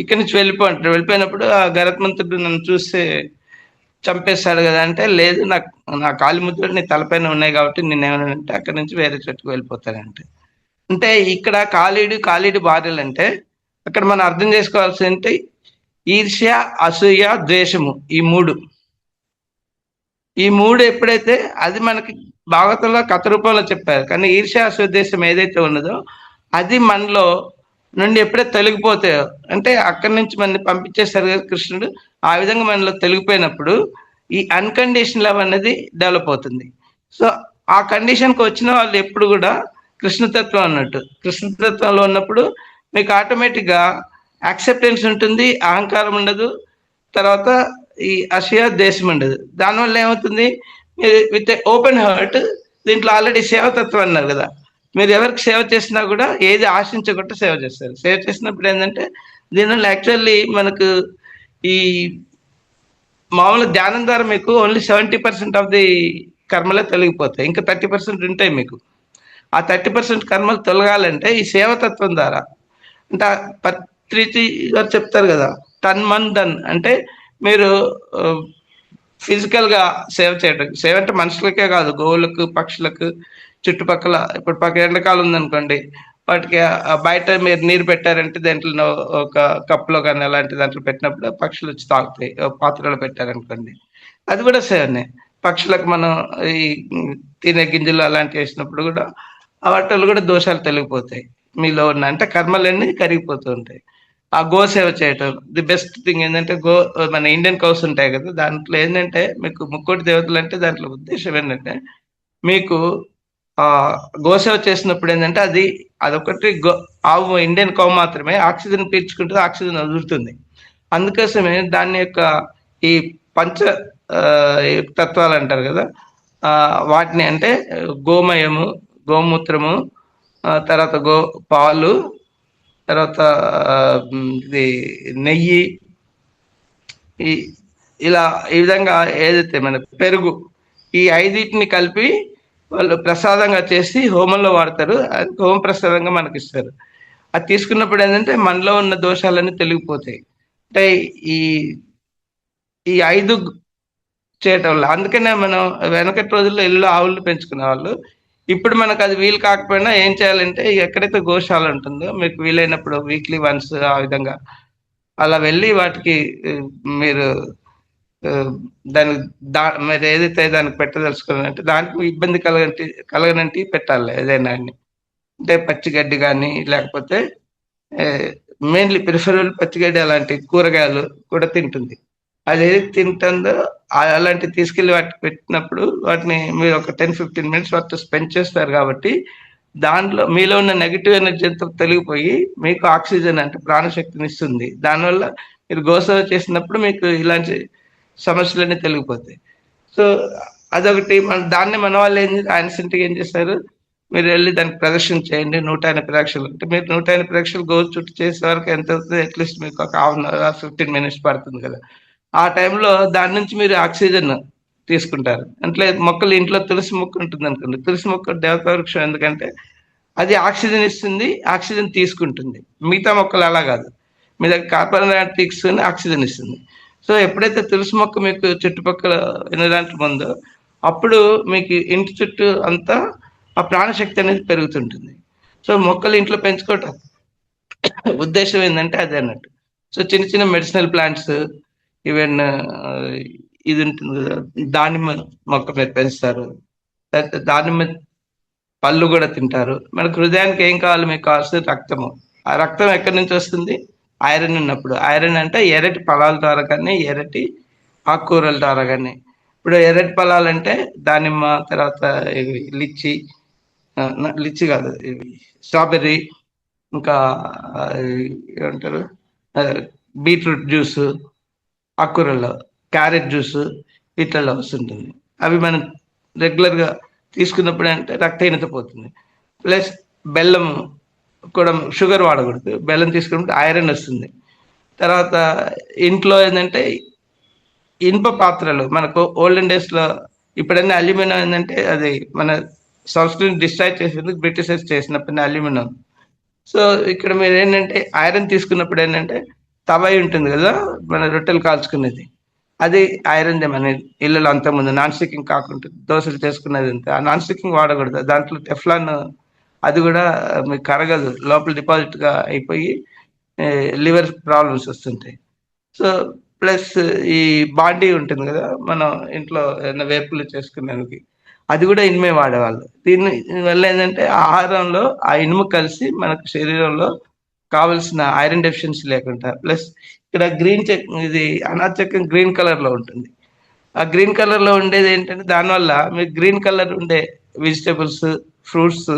ఇక్కడి నుంచి వెళ్ళిపోంటారు. వెళ్ళిపోయినప్పుడు ఆ గరుత్మంతుడు నన్ను చూస్తే చంపేస్తాడు కదా అంటే, లేదు నా కాలి ముద్రలు నీ తలపైన ఉన్నాయి కాబట్టి నేనేమనంటే అక్కడి నుంచి వేరే చోటుకు వెళ్ళిపోతానంటే. అంటే ఇక్కడ కాళీయుడి భార్యలు అంటే అక్కడ మనం అర్థం చేసుకోవాల్సి అంటే ఈర్ష్య అసూయ ద్వేషము ఈ మూడు ఎప్పుడైతే అది మనకి భాగవతంలో కథ రూపంలో చెప్పారు. కానీ ఈర్ష్య అసూయ ద్వేషం ఏదైతే ఉన్నదో అది మనలో నుండి ఎప్పుడైతే తొలగిపోతాయో అంటే అక్కడి నుంచి మనని పంపించేస్తారు కదా కృష్ణుడు. ఆ విధంగా మనలో తొలగిపోయినప్పుడు ఈ అన్కండిషనల్ లవ్ అనేది డెవలప్ అవుతుంది. సో ఆ కండిషన్కి వచ్చిన వాళ్ళు ఎప్పుడు కూడా కృష్ణతత్వం అన్నట్టు. కృష్ణతత్వంలో ఉన్నప్పుడు మీకు ఆటోమేటిక్గా యాక్సెప్టెన్స్ ఉంటుంది, అహంకారం ఉండదు, తర్వాత ఈ అసూయ ద్వేషం ఉండదు. దానివల్ల ఏమవుతుంది, మీరు విత్ ఓపెన్ హార్ట్ దీంట్లో ఆల్రెడీ సేవతత్వం అన్నారు కదా, మీరు ఎవరికి సేవ చేసినా కూడా ఏది ఆశించకుండా సేవ చేస్తారు. సేవ చేసినప్పుడు ఏంటంటే దీనివల్ల యాక్చువల్లీ మనకు ఈ మామూలు ధ్యానం ద్వారా మీకు ఓన్లీ 70% ఆఫ్ ది కర్మలే తొలగిపోతాయి. ఇంకా 30% ఉంటాయి మీకు. ఆ 30% కర్మలు తొలగాలంటే ఈ సేవతత్వం ద్వారా అంటే పత్రిజీ గారు చెప్తారు కదా, తన్ మన్ ధన్ అంటే మీరు ఫిజికల్గా సేవ చేయడం. సేవ అంటే మనుషులకే కాదు, గోవులకు పక్షులకు చుట్టుపక్కల. ఇప్పుడు పక్క ఎండకాలం ఉందనుకోండి, వాటికి బయట మీరు నీరు పెట్టారంటే దాంట్లో ఒక కప్పులో కానీ అలాంటి దాంట్లో పెట్టినప్పుడు పక్షులు వచ్చి తాగుతాయి. పాత్రలో పెట్టారనుకోండి అది కూడా సేవనే. పక్షులకు మనం ఈ తినే గింజలు అలాంటివి వేసినప్పుడు కూడా వాటిల్లో కూడా దోషాలు తొలగిపోతాయి. మీలో ఉన్న అంటే కర్మలన్నీ కరిగిపోతూ ఉంటాయి. ఆ గో సేవ చేయటం ది బెస్ట్ థింగ్ ఏంటంటే మన ఇండియన్ కౌస్ ఉంటాయి కదా, దాంట్లో ఏంటంటే మీకు ముక్కోటి దేవతలు అంటే దాంట్లో ఉద్దేశం ఏంటంటే మీకు ఆ గోసేవ చేసినప్పుడు ఏంటంటే అదొకటి ఆవు ఇండియన్ కౌ మాత్రమే ఆక్సిజన్ పీల్చుకుంటుంది, ఆక్సిజన్ వదులుతుంది. అందుకోసమే దాని యొక్క ఈ పంచ తత్వాలు అంటారు కదా, వాటిని అంటే గోమయము, గోమూత్రము, తర్వాత పాలు, తర్వాత ఇది నెయ్యి, ఈ ఇలా ఈ విధంగా ఏదైతే మన పెరుగు, ఈ 5టిని కలిపి వాళ్ళు ప్రసాదంగా చేసి హోమంలో వాడతారు. అది హోమ ప్రసాదంగా మనకి ఇస్తారు. అది తీసుకున్నప్పుడు ఏంటంటే మనలో ఉన్న దోషాలన్నీ తొలగిపోతాయి. అంటే ఈ ఈ 5 చేయటం వల్ల. అందుకనే మనం వెనకటి రోజుల్లో ఇల్లు ఆవులు పెంచుకునే వాళ్ళు. ఇప్పుడు మనకు అది వీలు కాకపోయినా ఏం చేయాలంటే ఎక్కడైతే గోశాల ఉంటుందో మీకు వీలైనప్పుడు వీక్లీ వన్స్ ఆ విధంగా అలా వెళ్ళి వాటికి మీరు ఆ, దాని మీరు ఏదైతే దానికి పెట్టదలుచుకున్నారంటే దానికి ఇబ్బంది కలగనంటి పెట్టాలి ఏదైనా అని. అంటే పచ్చిగడ్డి కానీ లేకపోతే మెయిన్లీ ప్రిఫరబుల్ పచ్చిగడ్డి అలాంటి కూరగాయలు కూడా తింటుంది. అది ఏది తింటుందో అలాంటివి తీసుకెళ్ళి వాటికి పెట్టినప్పుడు వాటిని మీరు ఒక 10-15 మినిట్స్ వాటితో స్పెండ్ చేస్తారు కాబట్టి దాంట్లో మీలో ఉన్న నెగిటివ్ ఎనర్జీ అంతా తొలగిపోయి మీకు ఆక్సిజన్ అంటే ప్రాణశక్తిని ఇస్తుంది. దానివల్ల మీరు గోసేవ చేసినప్పుడు మీకు ఇలాంటి సమస్యలన్నీ తొలగిపోతాయి. సో అదొకటి దాన్ని మన వాళ్ళు ఆయనసింటికి ఏం చేస్తారు, మీరు వెళ్ళి దానికి ప్రదక్షిణ చేయండి 180 ప్రదక్షిణలు. అంటే మీరు 180 ప్రదక్షిణలు గోల్ చుట్టూ చేసే వరకు ఎంత అవుతుంది, అట్లీస్ట్ మీకు ఒక 1/2 అవర్ 15 మినిట్స్ పడుతుంది కదా. ఆ టైంలో దాని నుంచి మీరు ఆక్సిజన్ తీసుకుంటారు. అంటే మొక్కలు ఇంట్లో తులసి మొక్క ఉంటుంది అనుకోండి, తులసి మొక్క దేవతా వృక్షం ఎందుకంటే అది ఆక్సిజన్ ఇస్తుంది, ఆక్సిజన్ తీసుకుంటుంది. మిగతా మొక్కలు అలా కాదు, మీ దగ్గర కార్బన్ డైఆక్సైడ్ తీసుకుని ఆక్సిజన్ ఇస్తుంది. సో ఎప్పుడైతే తులసి మొక్క మీకు చుట్టుపక్కల ఎనడానికి ఉందో అప్పుడు మీకు ఇంటి చుట్టూ అంతా ఆ ప్రాణశక్తి అనేది పెరుగుతుంటుంది. సో మొక్కలు ఇంట్లో పెంచుకోవటం ఉద్దేశం ఏంటంటే అదే అన్నట్టు. సో చిన్న చిన్న మెడిసినల్ ప్లాంట్స్, ఈవెన్ ఇది ఉంటుంది కదా, దానిమ్మ మొక్క మీరు పెంచుతారు, లేకపోతే దానిమ్మ పళ్ళు కూడా తింటారు. మనకు హృదయానికి ఏం కావాలి, మీకు కావాల్సిన రక్తము. ఆ రక్తం ఎక్కడి నుంచి వస్తుంది, ఐరన్ ఉన్నప్పుడు. ఐరన్ అంటే ఎర్రటి ఫలాల ద్వారా కానీ ఎర్రటి ఆకుకూరల ద్వారా కానీ. ఇప్పుడు ఎర్రటి ఫలాలు అంటే దానిమ్మ, తర్వాత ఇవి లిచ్చి, లిచ్చి కాదు ఇవి స్ట్రాబెర్రీ, ఇంకా ఏమంటారు బీట్రూట్ జ్యూస్, ఆకుకూరల్లో క్యారెట్ జ్యూస్ వీటిల్లో వస్తుంటుంది. అవి మనం రెగ్యులర్గా తీసుకున్నప్పుడు అంటే రక్తహీనత పోతుంది. ప్లస్ బెల్లం కూడా, షుగర్ వాడకూడదు, బెల్లం తీసుకున్నప్పుడు ఐరన్ వస్తుంది. తర్వాత ఇంట్లో ఏంటంటే ఇనుప పాత్రలు మనకు ఓల్డెన్ డేస్లో, ఇప్పుడన్నీ అల్యూమినియం ఏంటంటే అది మన సంస్కృతిని డిస్ట్రాయ్ చేసేందుకు బ్రిటిషర్స్ చేసినప్పుడు అల్యూమినియం. సో ఇక్కడ మీరు ఏంటంటే ఐరన్ తీసుకున్నప్పుడు ఏంటంటే తవాయి ఉంటుంది కదా, మన రొట్టెలు కాల్చుకునేది, అది ఐరన్ దే మన ఇళ్ళలో అంత ముందు నాన్ స్టికింగ్ కాకుండా దోశలు చేసుకునేది అంతే. ఆ నాన్ స్టికింగ్ వాడకూడదు, దాంట్లో టెఫ్లాన్ అది కూడా మీకు కరగదు, లోపల డిపాజిట్ గా అయిపోయి లివర్ ప్రాబ్లమ్స్ వస్తుంటాయి. సో ప్లస్ ఈ బాడీ ఉంటుంది కదా మనం ఇంట్లో ఏదైనా వేపులు చేసుకునేందుకు, అది కూడా ఇనుమే వాడేవాళ్ళు. దీని వల్ల ఏంటంటే ఆహారంలో ఆ ఇనుము కలిసి మనకు శరీరంలో కావలసిన ఐరన్ డెఫిషియన్సీ లేకుండా. ప్లస్ ఇక్కడ గ్రీన్ చెక్, ఇది అనాచకం గ్రీన్ కలర్ లో ఉంటుంది. ఆ గ్రీన్ కలర్ లో ఉండేది ఏంటంటే దానివల్ల మీకు గ్రీన్ కలర్ ఉండే వెజిటేబుల్స్, ఫ్రూట్స్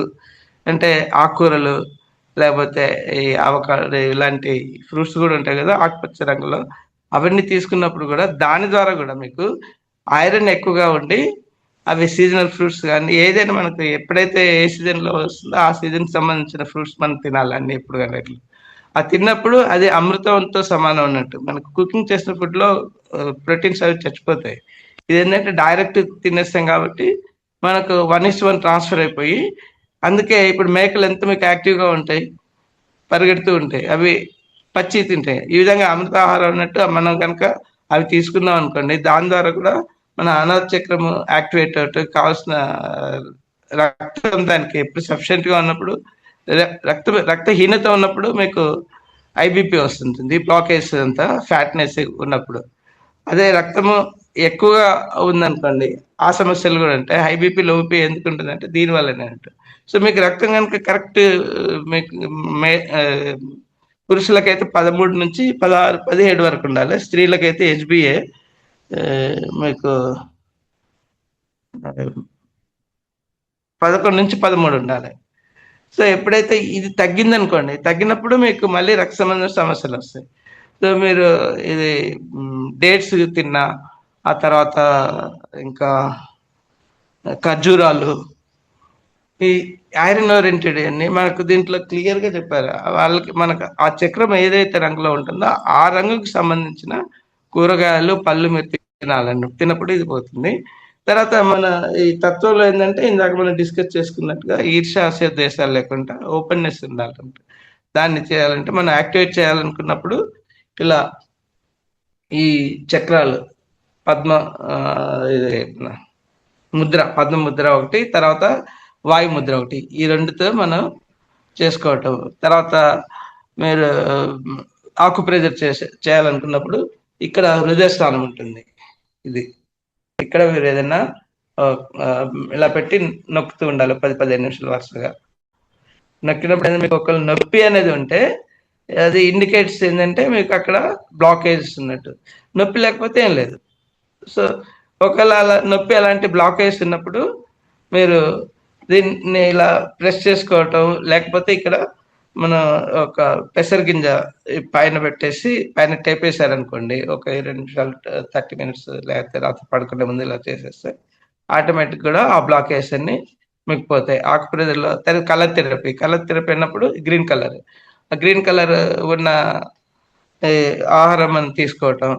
అంటే ఆకుకూరలు, లేకపోతే ఈ అవకాడో ఇలాంటి ఫ్రూట్స్ కూడా ఉంటాయి కదా ఆకుపచ్చ రంగులో, అవన్నీ తీసుకున్నప్పుడు కూడా దాని ద్వారా కూడా మీకు ఐరన్ ఎక్కువగా ఉండి అవి సీజనల్ ఫ్రూట్స్ కానీ ఏదైనా మనకు ఎప్పుడైతే ఏ సీజన్లో వస్తుందో ఆ సీజన్కి సంబంధించిన ఫ్రూట్స్ మనం తినాలి అన్ని ఎప్పుడు కానీ అట్లా. అది తిన్నప్పుడు అది అమృతంతో సమానం అన్నట్టు. మనకు కుకింగ్ చేసిన ఫుడ్లో ప్రోటీన్స్ అవి చచ్చిపోతాయి. ఇది ఏంటంటే డైరెక్ట్ తినేస్తాం కాబట్టి మనకు 1:1 ట్రాన్స్ఫర్ అయిపోయి, అందుకే ఇప్పుడు మేకలు ఎంత మీకు యాక్టివ్గా ఉంటాయి, పరిగెడుతూ ఉంటాయి, అవి పచ్చి తింటాయి. ఈ విధంగా అమృతాహారం అన్నట్టు మనం కనుక అవి తీసుకున్నాం అనుకోండి, దాని ద్వారా కూడా మన అనాథ చక్రము యాక్టివేట్ అవుతూ కావాల్సిన రక్తం దానికి ఎప్పుడు సఫిషియెంట్ గా ఉన్నప్పుడు, రక్తహీనత ఉన్నప్పుడు మీకు ఐబిపి వస్తుంటుంది, బ్లాకేజ్ అంతా ఫ్యాట్నెస్ ఉన్నప్పుడు. అదే రక్తము ఎక్కువగా ఉందనుకోండి ఆ సమస్యలు కూడా ఉంటాయి. హై బీపీ లో బీపీ ఎందుకు ఉంటుంది అంటే దీనివల్లనే అంట. సో మీకు రక్తం కనుక కరెక్ట్, మీకు మే పురుషులకైతే 13 నుంచి 16 17 వరకు ఉండాలి, స్త్రీలకైతే హెచ్బిఏ మీకు 11 నుంచి 13 ఉండాలి. సో ఎప్పుడైతే ఇది తగ్గిందనుకోండి, తగ్గినప్పుడు మీకు మళ్ళీ రక్త సంబంధ సమస్యలు వస్తాయి. సో మీరు ఇది డేట్స్ తిన్నా, ఆ తర్వాత ఇంకా ఖర్జూరాలు, ఈ ఐరన్ ఓరియంటెడ్ అన్ని మనకు దీంట్లో క్లియర్ గా చెప్పారు. వాళ్ళకి మనకు ఆ చక్రం ఏదైతే రంగులో ఉంటుందో ఆ రంగుకి సంబంధించిన కూరగాయలు పళ్ళు మీరు తినాలండి, తినప్పుడు ఇది పోతుంది. తర్వాత మన ఈ తత్వంలో ఏంటంటే ఇందాక మనం డిస్కస్ చేసుకున్నట్టుగా ఈర్ష్యాస్య దేశాలు లేకుండా ఓపెన్నెస్ ఉండాలంటే, దాన్ని చేయాలంటే మనం యాక్టివేట్ చేయాలనుకున్నప్పుడు ఇలా ఈ చక్రాలు పద్మ ఇది పద్మ ముద్ర ఒకటి, తర్వాత వాయుముద్ర ఒకటి, ఈ రెండుతో మనం చేసుకోవటం. తర్వాత మీరు ఆకుప్రెజర్ చేయాలనుకున్నప్పుడు ఇక్కడ హృదయ స్థానం ఉంటుంది. ఇది ఇక్కడ మీరు ఏదైనా ఇలా పెట్టి నొక్కుతూ ఉండాలి 10-15 నిమిషాలు వరుసగా. నొక్కినప్పుడు మీకు ఒకళ్ళు నొప్పి అనేది ఉంటే అది ఇండికేట్స్ ఏంటంటే మీకు అక్కడ బ్లాకేజ్ ఉన్నట్టు. నొప్పి లేకపోతే ఏం లేదు. సో ఒకవేళ అలా నొప్పి అలాంటి బ్లాకేజ్ ఉన్నప్పుడు మీరు దీన్ని ఇలా ప్రెస్ చేసుకోవటం, లేకపోతే ఇక్కడ మన ఒక పెసర గింజ పైన పెట్టేసి పైన టేప్ వేసారనుకోండి, ఒక 20 నిమిషాలు 30 మినిట్స్, లేకపోతే రాత్రి పడుకునే ముందు ఇలా చేసేస్తే ఆటోమేటిక్ కూడా ఆ బ్లాకేజ్ అన్ని మీకు పోతాయి. ఆకుప్రెజర్లో కలర్ థెరపీ అన్నప్పుడు గ్రీన్ కలర్, ఆ గ్రీన్ కలర్ ఉన్న ఆహారం మనం తీసుకోవటం.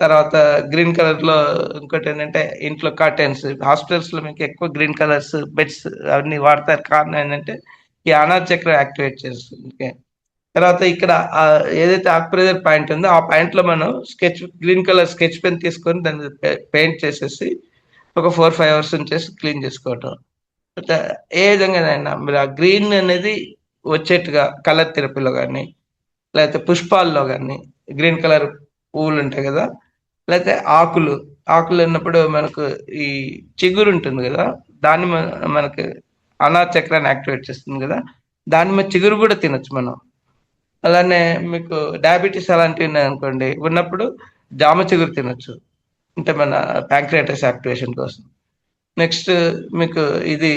తర్వాత గ్రీన్ కలర్ లో ఇంకోటి ఏంటంటే ఇంట్లో కర్టెన్స్, హాస్పిటల్స్ లో మీకు ఎక్కువ గ్రీన్ కలర్స్ బెడ్స్ అవన్నీ వాడతారు. కారణం ఏంటంటే ఈ అనాథ చక్రం యాక్టివేట్ చేస్తుంది. తర్వాత ఇక్కడ ఏదైతే ఆకుప్రెజర్ పాయింట్ ఉందో ఆ పాయింట్ లో మనం గ్రీన్ కలర్ స్కెచ్ పెన్ తీసుకొని దాన్ని పెయింట్ చేసేసి ఒక 4-5 అవర్స్ ఉంచేసి క్లీన్ చేసుకోవటం. ఏ విధంగానైనా మీరు ఆ గ్రీన్ అనేది వచ్చేట్టుగా కలర్ థెరపీలో కానీ, లేకపోతే పుష్పాల్లో కానీ గ్రీన్ కలర్ పువ్వులు ఉంటాయి కదా, లేకపోతే ఆకులు ఉన్నప్పుడు మనకు ఈ చిగురు ఉంటుంది కదా, దాన్ని మనకు అనాథ చక్రాన్ని యాక్టివేట్ చేస్తుంది కదా, దాని మీద చిగురు కూడా తినొచ్చు మనం. అలానే మీకు డయాబెటీస్ అలాంటివి ఉన్నాయనుకోండి, ఉన్నప్పుడు జామ చిగురు తినొచ్చు, అంటే మన ప్యాంక్రియాటిస్ యాక్టివేషన్ కోసం. నెక్స్ట్ మీకు ఇది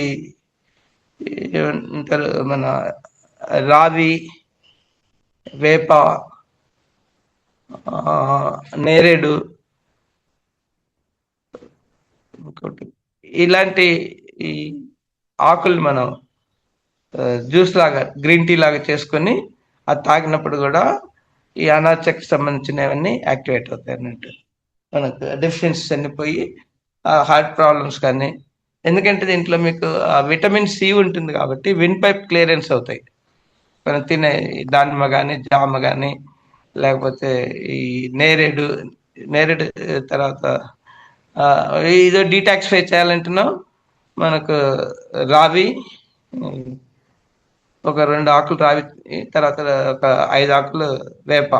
ఏమంటారు, మన రావి, వేప, నేరేడు, ఇంకోటి ఇలాంటి ఈ ఆకులు మనం జ్యూస్ లాగా గ్రీన్ టీ లాగా చేసుకొని అది తాగినప్పుడు కూడా ఈ అనాచకు సంబంధించినవన్నీ యాక్టివేట్ అవుతాయి అన్నట్టు. మనకు డెఫిషియన్సీస్ అన్ని పోయి హార్ట్ ప్రాబ్లమ్స్ కానీ, ఎందుకంటే దీంట్లో మీకు విటమిన్ సి ఉంటుంది కాబట్టి విన్ పైప్ క్లియరెన్స్ అవుతాయి. మనం తినే దానిమ్మ కానీ, జామ కానీ, లేకపోతే ఈ నేరేడు తర్వాత ఇదో డీటాక్సిఫై చేయాలంటున్నాం, మనకు రావి, ఒక 2 ఆకులు రావి, తర్వాత ఒక 5 ఆకులు వేప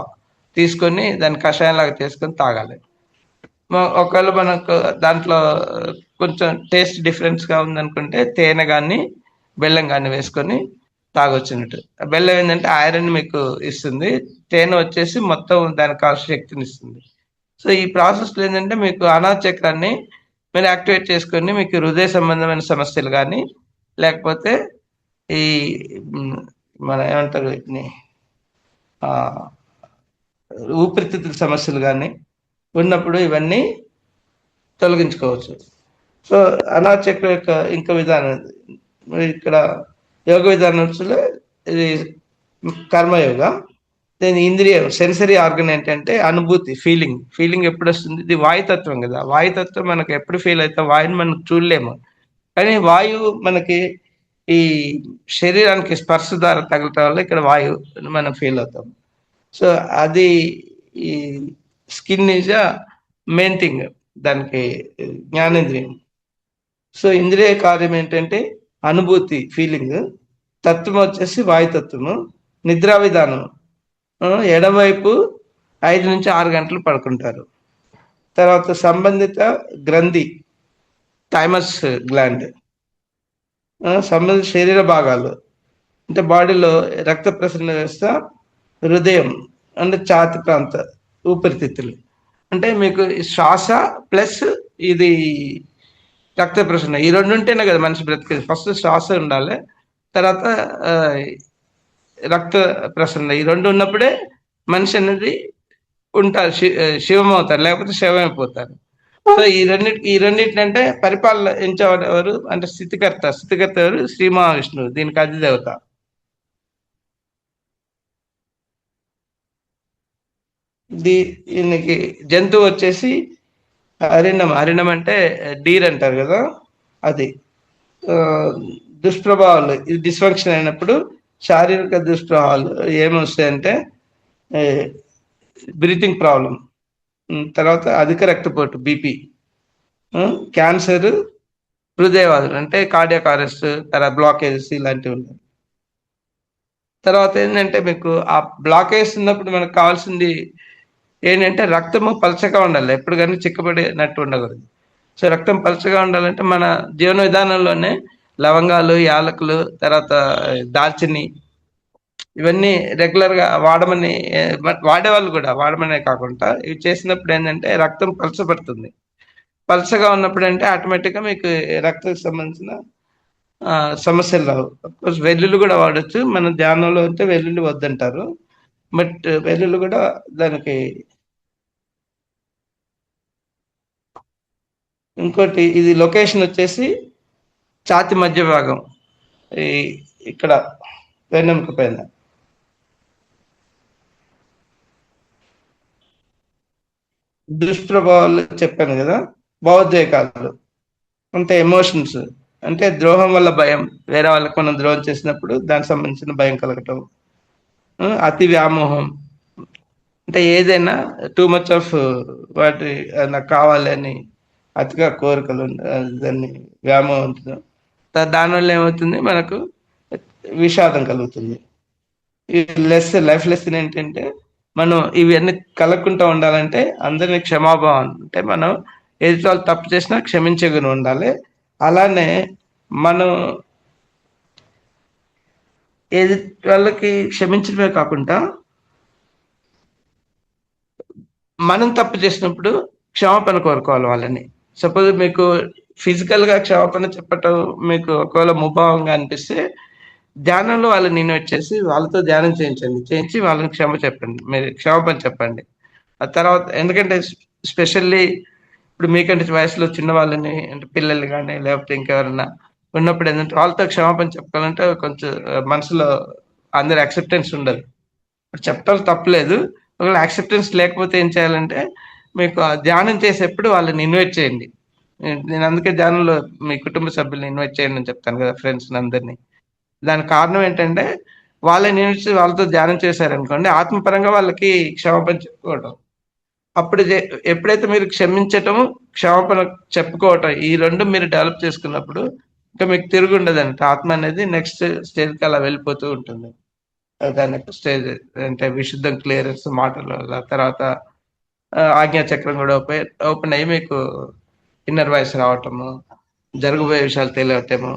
తీసుకొని దాన్ని కషాయం లాగా చేసుకొని తాగాలి. ఒకవేళ మనకు దాంట్లో కొంచెం టేస్ట్ డిఫరెన్స్గా ఉందనుకుంటే తేనె కానీ బెల్లం కానీ వేసుకొని తాగొచ్చినట్టు. బెల్లం ఏంటంటే ఐరన్ మీకు ఇస్తుంది, తేనె వచ్చేసి మొత్తం దానికి కావాల్సిన శక్తిని ఇస్తుంది. సో ఈ ప్రాసెస్లో ఏంటంటే మీకు అనాథ చక్రాన్ని మీరు యాక్టివేట్ చేసుకొని మీకు హృదయ సంబంధమైన సమస్యలు కానీ, లేకపోతే ఈ మన ఏమంటారు వీటిని ఊపిరితిత్తుల సమస్యలు కానీ ఉన్నప్పుడు ఇవన్నీ తొలగించుకోవచ్చు. సో అనాథ చక్రం యొక్క ఇంకో విధానం ఇక్కడ యోగ విధానంలో ఇది కర్మయోగ. దీని ఇంద్రియం సెన్సరీ ఆర్గన్ ఏంటంటే అనుభూతి, ఫీలింగ్ ఎప్పుడు వస్తుంది, ఇది వాయుతత్వం కదా, వాయుతత్వం మనకు ఎప్పుడు ఫీల్ అవుతాం, వాయుని మనం చూడలేము, కానీ వాయువు మనకి ఈ శరీరానికి స్పర్శ ద్వారా తగలటం వల్ల ఇక్కడ వాయువు మనం ఫీల్ అవుతాం. సో అది ఈ skin is a main thing దానికి, జ్ఞానేంద్రియం. సో ఇంద్రియ కార్యం ఏంటంటే అనుభూతి, ఫీలింగ్. తత్వం వచ్చేసి వాయుతత్వము. నిద్రా విధానం ఎడమవైపు 5-6 గంటలు పడుకుంటారు. తర్వాత సంబంధిత గ్రంథి థైమస్ గ్లాండ్, సంబంధిత శరీర భాగాలు అంటే బాడీలో రక్త ప్రసరణ వ్యవస్థ, హృదయం అంటే ఛాతి ప్రాంత, ఊపిరితిత్తులు అంటే మీకు శ్వాస ప్లస్ ఇది రక్త ప్రసరణ, ఈ రెండు ఉంటేనే కదా మనిషి బ్రతికేది. ఫస్ట్ శ్వాస ఉండాలి, తర్వాత రక్త ప్రసరణ, ఈ రెండు ఉన్నప్పుడే మనిషి అనేది ఉంటారు, శివం అవుతారు, లేకపోతే శవం అయిపోతారు. సో ఈ రెండింటిని అంటే పరిపాలించేవారు అంటే స్థితికర్త ఎవరు, శ్రీ మహావిష్ణువు, దీనికి అధిదేవత. దీనికి జంతువు వచ్చేసి హరిణం అంటే డీర్ అంటారు కదా, అది. దుష్ప్రభావాలు, ఇది డిస్ఫంక్షన్ అయినప్పుడు శారీరక దుష్ప్రభావాలు ఏమొస్తాయంటే బ్రీతింగ్ ప్రాబ్లం, తర్వాత అధిక రక్తపోటు బీపీ, క్యాన్సర్, హృదయవాదులు అంటే కార్డియాక్ అరెస్ట్, తర్వాత బ్లాకేజెస్ ఇలాంటివి ఉన్నాయి. తర్వాత ఏంటంటే మీకు ఆ బ్లాకేజ్ ఉన్నప్పుడు మనకు కావాల్సింది ఏంటంటే రక్తము పలచగా ఉండాలి. ఎప్పుడు కానీ చిక్కబడినట్టు ఉండకూడదు. సో రక్తం పలచగా ఉండాలంటే మన జీవన విధానంలోనే లవంగాలు, యాలకులు, తర్వాత దాల్చిని ఇవన్నీ రెగ్యులర్ గా వాడమని వాడేవాళ్ళు కూడా వాడమనే కాకుండా ఇవి చేసినప్పుడు ఏంటంటే రక్తం పలచబడుతుంది. పలచగా ఉన్నప్పుడు అంటే ఆటోమేటిక్ గా మీకు రక్తకు సంబంధించిన సమస్యలు రావు. కోర్స్ వెల్లుల్లి కూడా వాడచ్చు. మన ధ్యానంలో అయితే వెల్లుల్లి వద్దంటారు. బట్ వెల్లుల్లి కూడా దానికి ఇంకోటి ఇది లొకేషన్ వచ్చేసి ఛాతి మధ్య భాగం ఈ ఇక్కడ వెన్నెముక పైన. దుష్ప్రభావాలు చెప్పాను కదా, భావోద్వేగాలు అంటే ఎమోషన్స్, అంటే ద్రోహం వల్ల భయం, వేరే వాళ్ళకి మనం ద్రోహం చేసినప్పుడు దానికి సంబంధించిన భయం కలగటం. అతి వ్యామోహం అంటే ఏదైనా టూ మచ్ ఆఫ్ వాటి నాకు కావాలి అని అతిగా కోరికలు, దాన్ని వ్యామోహం. దానివల్ల ఏమవుతుంది మనకు విషాదం కలుగుతుంది. ఈ లైఫ్ లెసన్ ఏంటంటే మనం ఇవన్నీ కలగకుండా ఉండాలంటే అందరినీ క్షమాభావం అంటే మనం ఎదుటి వాళ్ళు తప్పు చేసినా క్షమించే గుణం ఉండాలి. అలానే మనం ఎదుటి వాళ్ళకి క్షమించడమే కాకుండా మనం తప్పు చేసినప్పుడు క్షమాపణ కోరుకోవాలి వాళ్ళని. సపోజ్ మీకు ఫిజికల్ గా క్షమాపణ చెప్పటం మీకు ఒకవేళ ముభావంగా అనిపిస్తే ధ్యానంలో వాళ్ళని ఇన్వైట్ చేసి వాళ్ళతో ధ్యానం చేయించండి. చేయించి వాళ్ళని చెప్పండి, మీరు క్షమాపణ చెప్పండి. ఆ తర్వాత ఎందుకంటే స్పెషల్లీ ఇప్పుడు మీకంటే వయసులో చిన్న వాళ్ళని అంటే పిల్లలు కానీ లేకపోతే ఇంకెవరన్నా ఉన్నప్పుడు ఏంటంటే వాళ్ళతో క్షమాపణ చెప్పాలంటే కొంచెం మనసులో అందరి యాక్సెప్టెన్స్ ఉండదు. చెప్పడం తప్పలేదు. ఒకవేళ యాక్సెప్టెన్స్ లేకపోతే ఏం చేయాలంటే మీకు ఆ ధ్యానం చేసేప్పుడు వాళ్ళని ఇన్వైట్ చేయండి. నేను అందుకే ధ్యానంలో మీ కుటుంబ సభ్యుల్ని ఇన్వైట్ చేయండి అని చెప్తాను కదా, ఫ్రెండ్స్ అందరినీ. దానికి కారణం ఏంటంటే వాళ్ళని ఇన్వైట్ వాళ్ళతో ధ్యానం చేశారనుకోండి, ఆత్మపరంగా వాళ్ళకి క్షమాపణ చెప్పుకోవడం. అప్పుడు ఎప్పుడైతే మీరు క్షమించటం, క్షమాపణ చెప్పుకోవటం ఈ రెండు మీరు డెవలప్ చేసుకున్నప్పుడు ఇంకా మీకు తిరుగు ఉండదంట. ఆత్మ అనేది నెక్స్ట్ స్టేజ్కి అలా వెళ్ళిపోతూ ఉంటుంది. దాని స్టేజ్ అంటే విశుద్ధం, క్లియరెన్స్, మాటలు, తర్వాత ఆజ్ఞా చక్రం కూడా ఓపెన్ అయ్యి మీకు ఇన్నర్ వాయిస్ రావటము, జరగబోయే విషయాలు తెలియటము,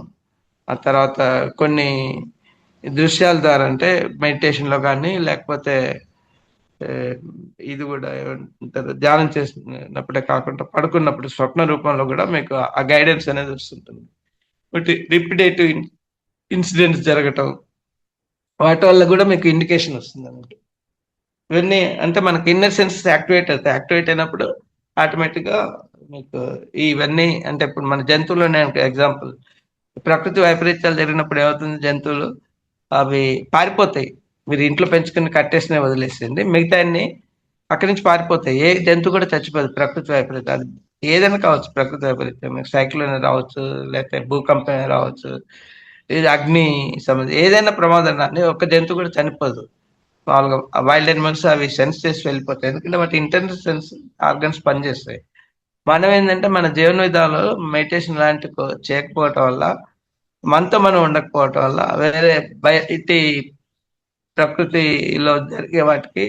ఆ తర్వాత కొన్ని దృశ్యాల ద్వారా అంటే మెడిటేషన్ లో కానీ లేకపోతే ఆ, ఇది కూడా ఏమంటారు ధ్యానం చేసినప్పుడే కాకుండా పడుకున్నప్పుడు స్వప్న రూపంలో కూడా మీకు ఆ గైడెన్స్ అనేది వస్తుంటుంది. బట్ రిపిటేటివ్ ఇన్సిడెంట్స్ జరగటం వాటి వల్ల కూడా మీకు ఇండికేషన్ వస్తుంది అన్నమాట. ఇవన్నీ అంటే మనకి ఇన్నర్ సెన్సెస్ యాక్టివేట్ అవుతాయి. యాక్టివేట్ అయినప్పుడు ఆటోమేటిక్ గా మీకు ఇవన్నీ అంటే ఇప్పుడు మన జంతువులోనే ఎగ్జాంపుల్, ప్రకృతి వైపరీత్యాలు జరిగినప్పుడు ఏమవుతుంది, జంతువులు అవి పారిపోతాయి. మీరు ఇంట్లో పెంచుకుని కట్టేసినే వదిలేసింది, మిగతా అన్ని అక్కడి నుంచి పారిపోతాయి. ఏ జంతువు కూడా చచ్చిపోదు ప్రకృతి వైపరీత్యం. అది ఏదైనా కావచ్చు, ప్రకృతి వైపరీత్యం మీకు సైక్లోన్ రావచ్చు, లేకపోతే భూకంపం రావచ్చు, ఇది అగ్ని సంబంధం ఏదైనా ప్రమాదం రాని ఒక్క జంతువు కూడా చనిపోదు. మామూలుగా వైల్డ్ అనిమల్స్ అవి సెన్స్ చేసి వెళ్ళిపోతాయి, ఎందుకంటే వాటి ఇంటర్నల్ సెన్స్ ఆర్గన్స్ పనిచేస్తాయి. మనం ఏంటంటే మన జీవన విధానంలో మెడిటేషన్ లాంటి చేయకపోవటం వల్ల, మనతో మనం ఉండకపోవటం వల్ల వేరే బయటి ప్రకృతిలో జరిగే వాటికి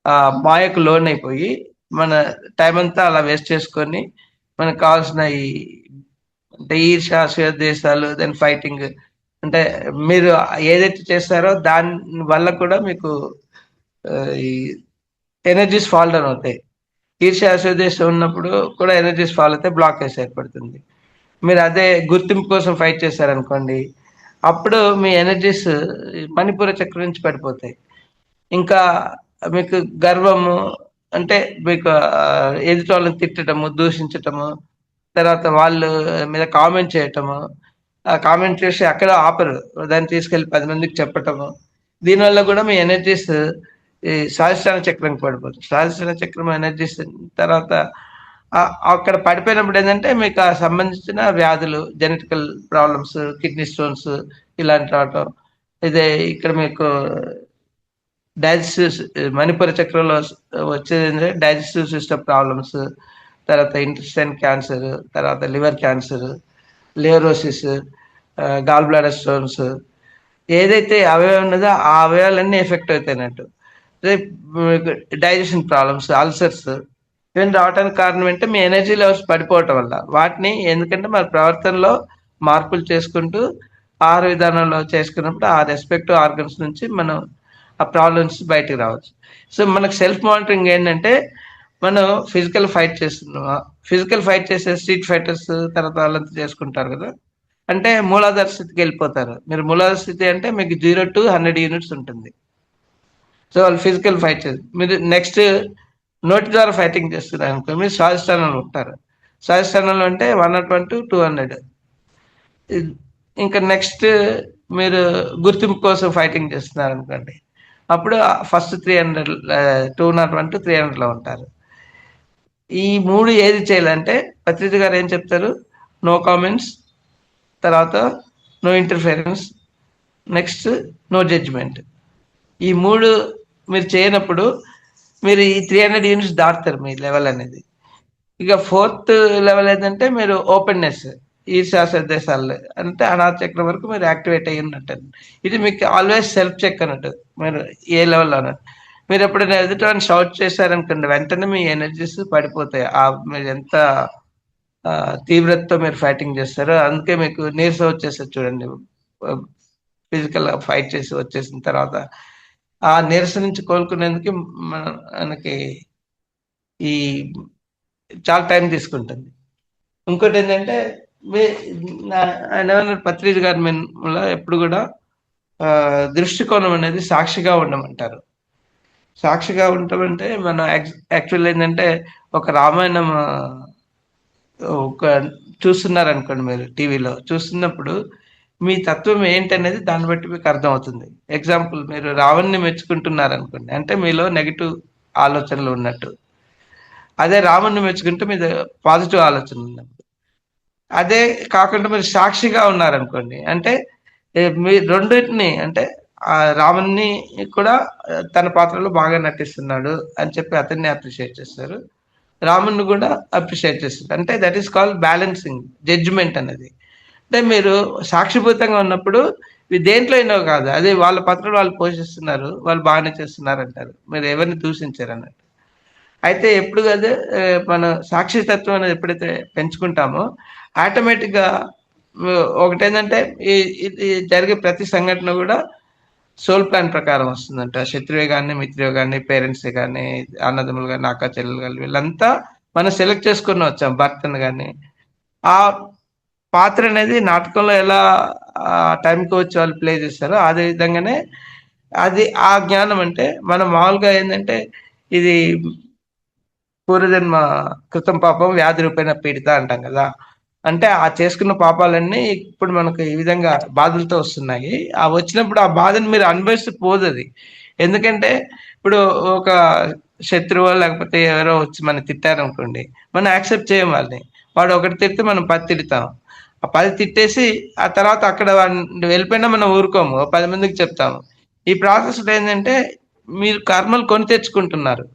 ఆ మాయకు లోన్ అయిపోయి మన టైం అంతా అలా వేస్ట్ చేసుకొని మనకు కావాల్సిన ఈ అంటే ఈర్ష, దేశాలు, దెన్ ఫైటింగ్ అంటే మీరు ఏదైతే చేస్తారో దాని వల్ల కూడా మీకు ఈ ఎనర్జీస్ ఫాల్ డౌన్ అవుతాయి. ఈర్ష, దేశం ఉన్నప్పుడు కూడా ఎనర్జీస్ ఫాల్ అయితే బ్లాకేజ్ ఏర్పడుతుంది. మీరు అదే గుర్తింపు కోసం ఫైట్ చేశారనుకోండి, అప్పుడు మీ ఎనర్జీస్ మణిపూర చక్రం నుంచి పడిపోతాయి. ఇంకా మీకు గర్వము అంటే మీకు ఎదుటి వాళ్ళని తిట్టడము, దూషించటము, తర్వాత వాళ్ళు మీద కామెంట్ చేయటము, ఆ కామెంట్ చేసి అక్కడ ఆపరు, దాన్ని తీసుకెళ్లి 10 మందికి చెప్పటము. దీనివల్ల కూడా మీ ఎనర్జీస్ ఈ స్వాధిష్టాన చక్రం పడిపోతుంది. స్వాధిష్టాన చక్రం ఎనర్జీస్ తర్వాత అక్కడ పడిపోయినప్పుడు ఏంటంటే మీకు ఆ సంబంధించిన వ్యాధులు, జెనెటికల్ ప్రాబ్లమ్స్, కిడ్నీ స్టోన్స్ ఇలాంటి రావటం. ఇదే ఇక్కడ మీకు డైజెస్టివ్ మణిపుర చక్రంలో వచ్చేది ఏంటంటే డైజెస్టివ్ సిస్టమ్ ప్రాబ్లమ్స్, తర్వాత ఇంటెస్టైన్ క్యాన్సర్, తర్వాత లివర్ క్యాన్సర్, లేరోసిస్, గాల్ బ్లాడర్ స్టోన్స్, ఏదైతే అవయవం ఉన్నదో ఆ అవయవాలన్నీ ఎఫెక్ట్ అవుతాయి అన్నట్టు. డైజెషన్ ప్రాబ్లమ్స్, అల్సర్స్ ఇవన్నీ రావడానికి కారణం ఏంటంటే మీ ఎనర్జీ లెవెల్స్ పడిపోవటం వల్ల. వాటిని ఎందుకంటే మన ప్రవర్తనలో మార్పులు చేసుకుంటూ ఆహార విధానంలో చేసుకున్నప్పుడు ఆ రెస్పెక్టివ్ ఆర్గన్స్ నుంచి మనం ఆ ప్రాబ్లమ్స్ బయటికి రావచ్చు. సో మనకు సెల్ఫ్ మానిటరింగ్ ఏంటంటే మనం ఫిజికల్ ఫైట్ చేస్తున్నామా, ఫిజికల్ ఫైట్ చేసే స్ట్రీట్ ఫైటర్స్ తర్వాత వాళ్ళంతా చేసుకుంటారు కదా, అంటే మూలాధార స్థితికి వెళ్ళిపోతారు. మీరు మూలాధార స్థితి అంటే మీకు 0 to 100 యూనిట్స్ ఉంటుంది. సో వాళ్ళు ఫిజికల్ ఫైట్ చేస్తారు. మీరు నెక్స్ట్ నోటి ద్వారా ఫైటింగ్ చేస్తున్నారు అనుకో, మీరు స్వాధిష్టానంలో ఉంటారు. స్వాధిష్టానంలో అంటే 101 to 200. ఇంకా నెక్స్ట్ మీరు గుర్తింపు కోసం ఫైటింగ్ చేస్తున్నారు అనుకోండి, అప్పుడు ఫస్ట్ 300, 201 to 300లో ఉంటారు. ఈ మూడు ఏది చేయాలంటే పత్రిక గారు ఏం చెప్తారు, నో కామెంట్స్, తర్వాత no interference, next no judgement. ఈ మూడు మీరు చేయనప్పుడు మీరు ఈ 300 యూనిట్స్ దాటుతారు మీ లెవెల్ అనేది. ఇక ఫోర్త్ లెవెల్ ఏంటంటే మీరు ఓపెన్నెస్, ఈర్ష్యా దేశాలు అంటే అనాథ చక్రం వరకు మీరు యాక్టివేట్ అయ్యి ఉన్నట్టు. ఇది మీకు ఆల్వేస్ సెల్ఫ్ చెక్ అన్నట్టు, మీరు ఏ లెవెల్లో అన్నట్టు. మీరు ఎప్పుడైనా ఎదుటి షౌట్ చేశారనుకోండి, వెంటనే మీ ఎనర్జీస్ పడిపోతాయి. మీరు ఎంత తీవ్రతతో మీరు ఫైటింగ్ చేస్తారో అందుకే మీకు నీరసం వచ్చేస్తుంది చూడండి. ఫిజికల్ ఫైట్ చేసి వచ్చేసిన తర్వాత ఆ నీరసం నుంచి కోలుకునేందుకు మనకి ఈ చాలా టైం తీసుకుంటుంది. ఇంకోటి ఏంటంటే ఆయన ఏమన్నా పత్రిక గారి మీద ఎప్పుడు కూడా దృష్టికోణం అనేది సాక్షిగా ఉండమంటారు. సాక్షిగా ఉండటమంటే మనం యాక్చువల్ ఏంటంటే ఒక రామాయణం ఒక చూస్తున్నారనుకోండి, మీరు టీవీలో చూస్తున్నప్పుడు మీ తత్వం ఏంటనేది దాన్ని బట్టి మీకు అర్థమవుతుంది. ఎగ్జాంపుల్, మీరు రావణ్ణి మెచ్చుకుంటున్నారనుకోండి, అంటే మీలో నెగిటివ్ ఆలోచనలు ఉన్నట్టు. అదే రావణ్ణి మెచ్చుకుంటే మీద పాజిటివ్ ఆలోచనలు ఉన్నప్పుడు. అదే కాకుండా మీరు సాక్షిగా ఉన్నారనుకోండి, అంటే మీ రెండింటిని అంటే ఆ రావణ్ణి కూడా తన పాత్రలో బాగా నటిస్తున్నాడు అని చెప్పి అతన్ని అప్రిషియేట్ చేస్తారు, రాముని కూడా అప్రిషియేట్ చేస్తారు. అంటే that is called balancing judgement అనేది. అంటే మీరు సాక్షిభూతంగా ఉన్నప్పుడు దేంట్లో అయినా కాదు, అదే వాళ్ళ పాత్రలు వాళ్ళు పోషిస్తున్నారు, వాళ్ళు బాగానే చేస్తున్నారు అంటారు, మీరు ఎవరిని దూషించారు అన్నట్టు. అయితే ఎప్పుడు కదా మన సాక్షితత్వం అనేది ఎప్పుడైతే పెంచుకుంటామో ఆటోమేటిక్గా ఒకటేంటంటే ఇది జరిగే ప్రతి సంఘటన కూడా సోల్ ప్లాన్ ప్రకారం వస్తుందంట. శత్రువే కానీ మిత్రువే కానీ పేరెంట్సే కానీ అన్నదమ్ములు కానీ అక్క చెల్లెలు కానీ వీళ్ళంతా మనం సెలెక్ట్ చేసుకుని వచ్చాం, భర్తను కానీ. ఆ పాత్ర అనేది నాటకంలో ఎలా టైంకి వచ్చి వాళ్ళు ప్లే చేస్తారో అదే విధంగానే అది ఆ జ్ఞానం. అంటే మనం మామూలుగా ఏంటంటే ఇది పూర్వజన్మ కృతం పాపం వ్యాధి రూపేణ పీడిత అంటాం కదా, అంటే ఆ చేసుకున్న పాపాలన్నీ ఇప్పుడు మనకు ఈ విధంగా బాధలతో వస్తున్నాయి. ఆ వచ్చినప్పుడు ఆ బాధను మీరు అనుభవిస్తూ పోదు అది. ఎందుకంటే ఇప్పుడు ఒక శత్రువు లేకపోతే ఎవరో వచ్చి మనం తిట్టారనుకోండి, మనం యాక్సెప్ట్ చేయం వాళ్ళని. వాడు ఒకటి తిడితే మనం 10 తిడతాం, ఆ 10 తిట్టేసి ఆ తర్వాత అక్కడ వాడిని వెళ్ళిపోయినా మనం ఊరుకోము, 10 మందికి చెప్తాము. ఈ ప్రాసెస్ ఏంటంటే మీరు కర్మలు కొని తెచ్చుకుంటున్నారు.